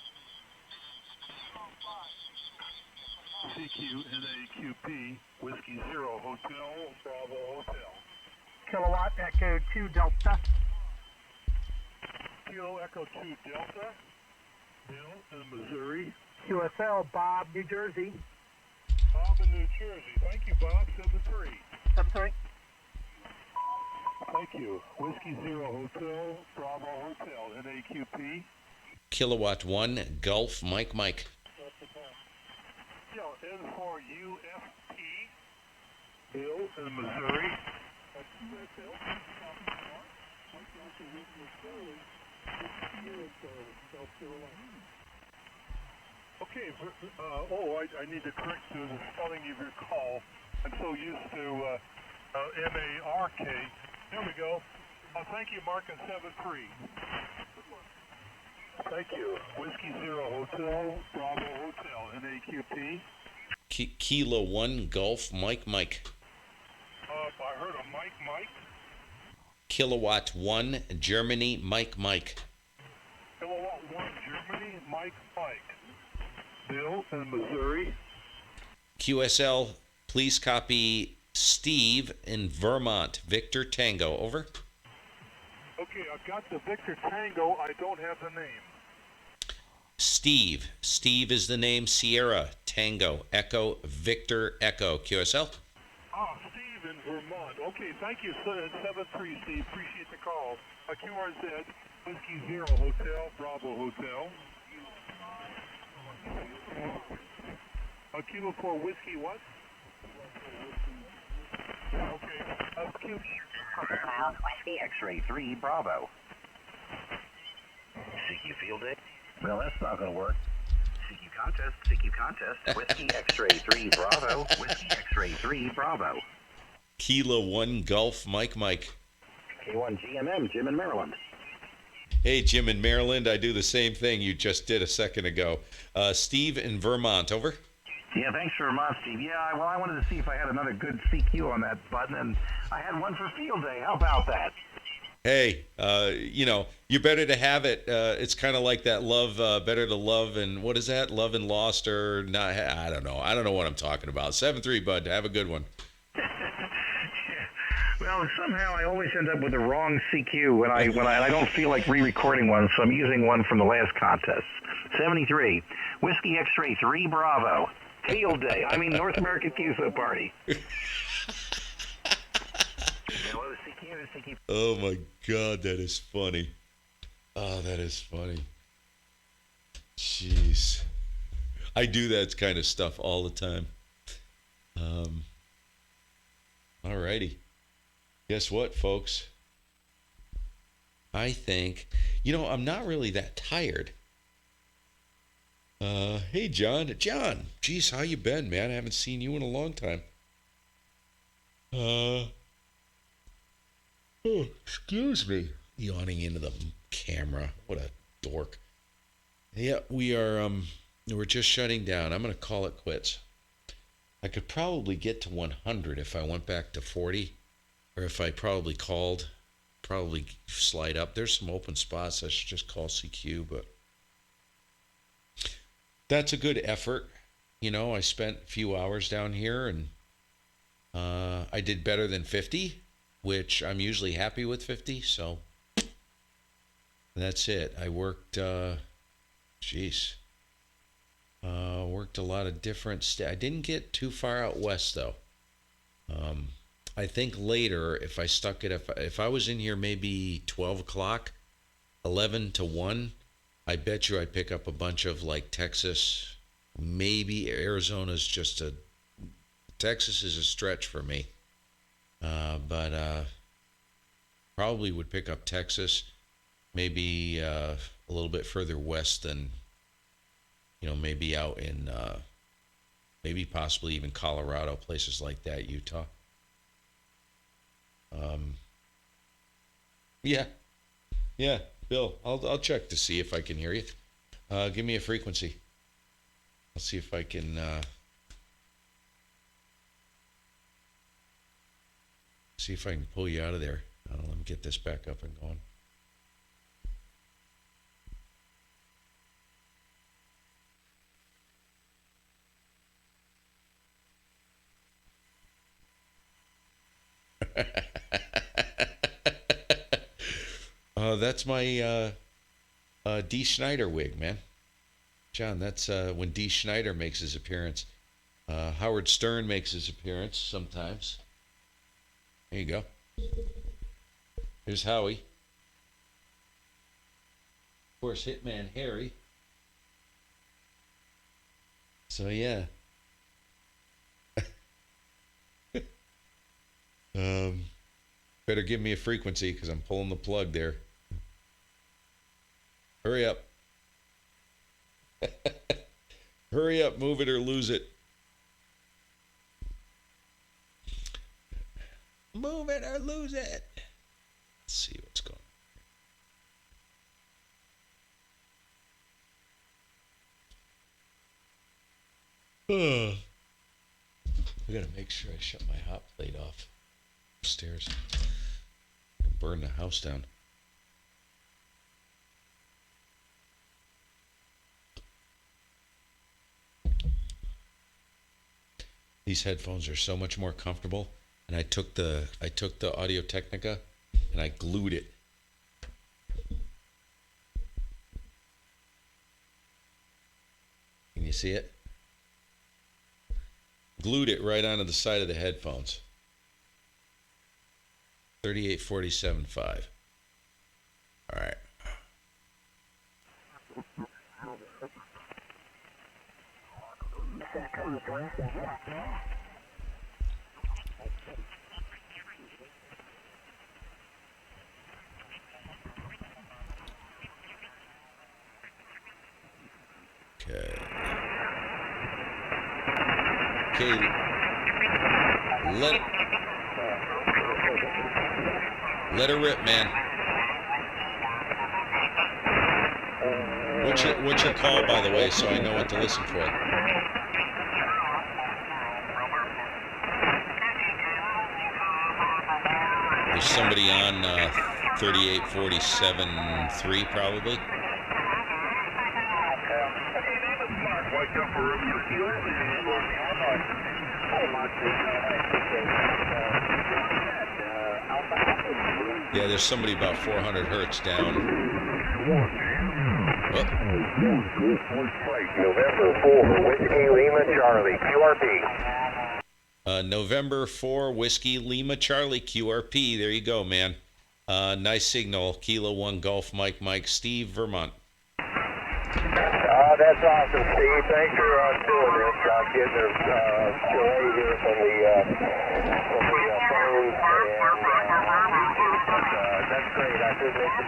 CQ NAQP, Whiskey 0 Hotel, Bravo Hotel. Kilowatt Echo 2 Delta. Kilo Echo 2 Delta. Bill in Missouri. QSL Bob, New Jersey. Bob in New Jersey. Thank you, Bob. 7-3. 7-3. Thank you. Whiskey 0 Hotel, Bravo Hotel, NAQP. Kilowatt 1 Golf Mike. N4UFP. Bill in Missouri. Okay, I need to correct the spelling of your call. I'm so used to MARK. There we go. Thank you, Mark, at 7-3. Thank you. Whiskey 0 Hotel, Bravo Hotel, NAQP. Kilo 1 Golf Mike. I heard a Mike. Kilowatt 1, Germany, Mike. Kilowatt 1, Germany, Mike. Bill in Missouri. QSL, please copy Steve in Vermont, Victor Tango. Over. Okay, I've got the Victor Tango. I don't have the name. Steve. Steve is the name. Sierra, Tango, Echo, Victor, Echo. QSL. Steve in Vermont. Okay, thank you, 7-3, Steve. Appreciate the call. QRZ, Whiskey Zero Hotel, Bravo Hotel. Kilo 4 Whiskey what? Okay. Whiskey X-ray 3 Bravo. CQ field day? Well, that's not going to work. CQ contest, Whiskey X-ray 3 Bravo, Whiskey X-ray 3 Bravo. Kilo 1 Gulf, Mike. K1GMM, Jim in Maryland. Hey, Jim in Maryland, I do the same thing you just did a second ago. Steve in Vermont, over. Yeah, thanks for Vermont, Steve. Yeah, well, I wanted to see if I had another good CQ on that button, and I had one for field day. How about that? Hey, you're better to have it. It's kind of like that love, better to love, and what is that? Love and lost or not? I don't know. I don't know what I'm talking about. 7-3, bud. Have a good one. Well, somehow I always end up with the wrong CQ when I don't feel like re-recording one, so I'm using one from the last contest. 73, Whiskey X-ray 3 Bravo. Field day. I mean, North American QSO party. Oh my God, that is funny. Oh, that is funny. Jeez. I do that kind of stuff all the time. Alrighty. Guess what, folks? I think, I'm not really that tired. Hey, John. John, geez, how you been, man? I haven't seen you in a long time. Oh, excuse me. Yawning into the camera. What a dork. Yeah, we're just shutting down. I'm going to call it quits. I could probably get to 100 if I went back to 40, or if I probably slide up. There's some open spots. I should just call CQ, but that's a good effort. I spent a few hours down here, and I did better than 50, which I'm usually happy with 50, so that's it. I worked, worked a lot of different I didn't get too far out west, though. I think later, if I stuck it, if I was in here maybe 12 o'clock, 11 to 1, I bet you I'd pick up a bunch of like Texas, maybe Arizona's Texas is a stretch for me. But probably would pick up Texas, maybe a little bit further west than, maybe out in, maybe possibly even Colorado, places like that, Utah. Yeah, Bill, I'll check to see if I can hear you. Give me a frequency. I'll see if I can, pull you out of there. Let me get this back up and going. That's my D. Schneider wig, man. John, that's when D. Schneider makes his appearance. Howard Stern makes his appearance sometimes. There you go. Here's Howie. Of course, Hitman Harry. So, yeah. Better give me a frequency because I'm pulling the plug there. Hurry up. Hurry up, move it or lose it. Move it or lose it. Let's see what's going on. I gotta make sure I shut my hot plate off upstairs. burn the house down. These headphones are so much more comfortable, and I took the Audio Technica and I glued it. Can you see it? Glued it right onto the side of the headphones. 3847.5. All right. Okay. Okay. Let her rip, man. What's your call, by the way, so I know what to listen for? There's somebody on 3847.3 probably. Yeah, there's somebody about 400 hertz down. Oh. November 4, Whiskey Lima Charlie, QRP. November 4, Whiskey Lima Charlie, QRP. There you go, man. Nice signal. Kilo 1 Golf Mike, Steve, Vermont. That's awesome, Steve. Thanks for doing this. Getting the delay here from the phone. That's great. I think this is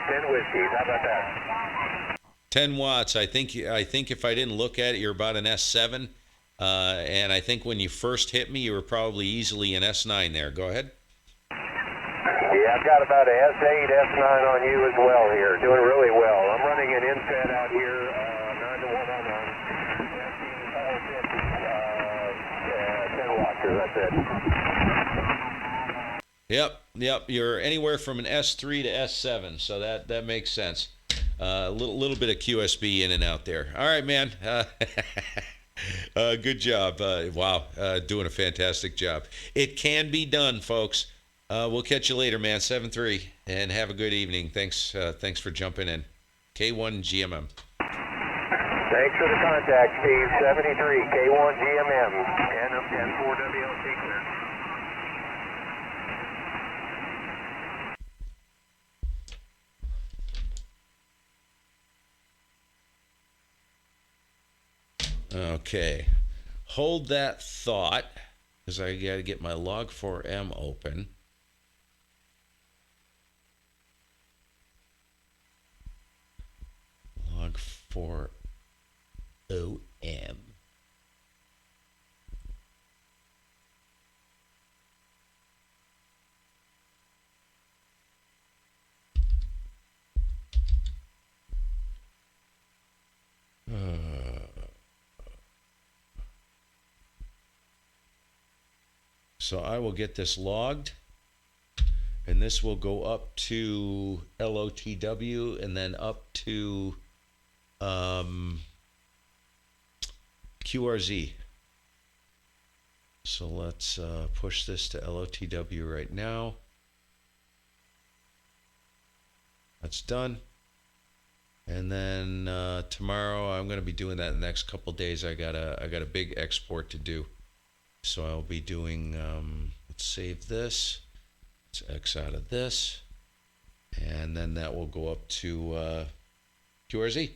10 whiskeys. How about that? 10 watts. I think if I didn't look at it, you're about an S7. And I think when you first hit me, you were probably easily an S9 there. Go ahead. Yeah, I've got about an S8, S9 on you as well here. Doing really well. I'm running an infed out here, 9 to 1 on 10 watts. That's it. Yep. You're anywhere from an S3 to S7, so that makes sense. A little bit of QSB in and out there. All right, man. Good job. Wow, doing a fantastic job. It can be done, folks. We'll catch you later, man. 7-3, and have a good evening. Thanks for jumping in. K1GMM. Thanks for the contact, Steve. 73, K1GMM, and 4WLC clear. Okay, hold that thought, because I got to get my log4m open. Log4om. So I will get this logged, and this will go up to LOTW and then up to QRZ. So let's push this to LOTW right now. That's done. And then tomorrow I'm going to be doing that in the next couple days. I got a big export to do. So I'll be doing, let's save this. Let's X out of this. And then that will go up to QRZ.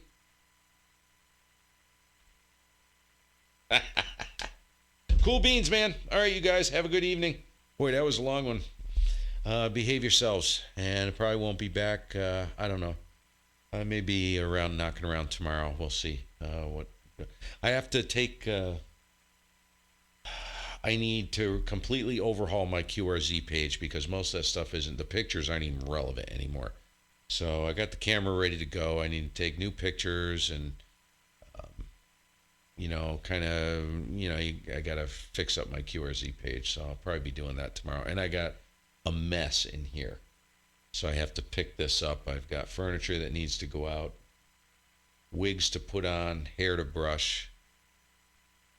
Cool beans, man. All right, you guys, have a good evening. Boy, that was a long one. Behave yourselves. And it probably won't be back, I don't know. I may be around, knocking around tomorrow. We'll see. What I have to take... I need to completely overhaul my QRZ page because most of that stuff the pictures aren't even relevant anymore. So I got the camera ready to go. I need to take new pictures and kind of, I got to fix up my QRZ page, so I'll probably be doing that tomorrow. And I got a mess in here, so I have to pick this up. I've got furniture that needs to go out, wigs to put on, hair to brush.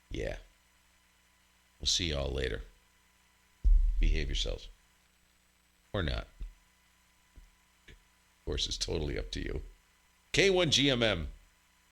Yeah. We'll see y'all later. Behave yourselves. Or not. Of course, it's totally up to you. K1GMM.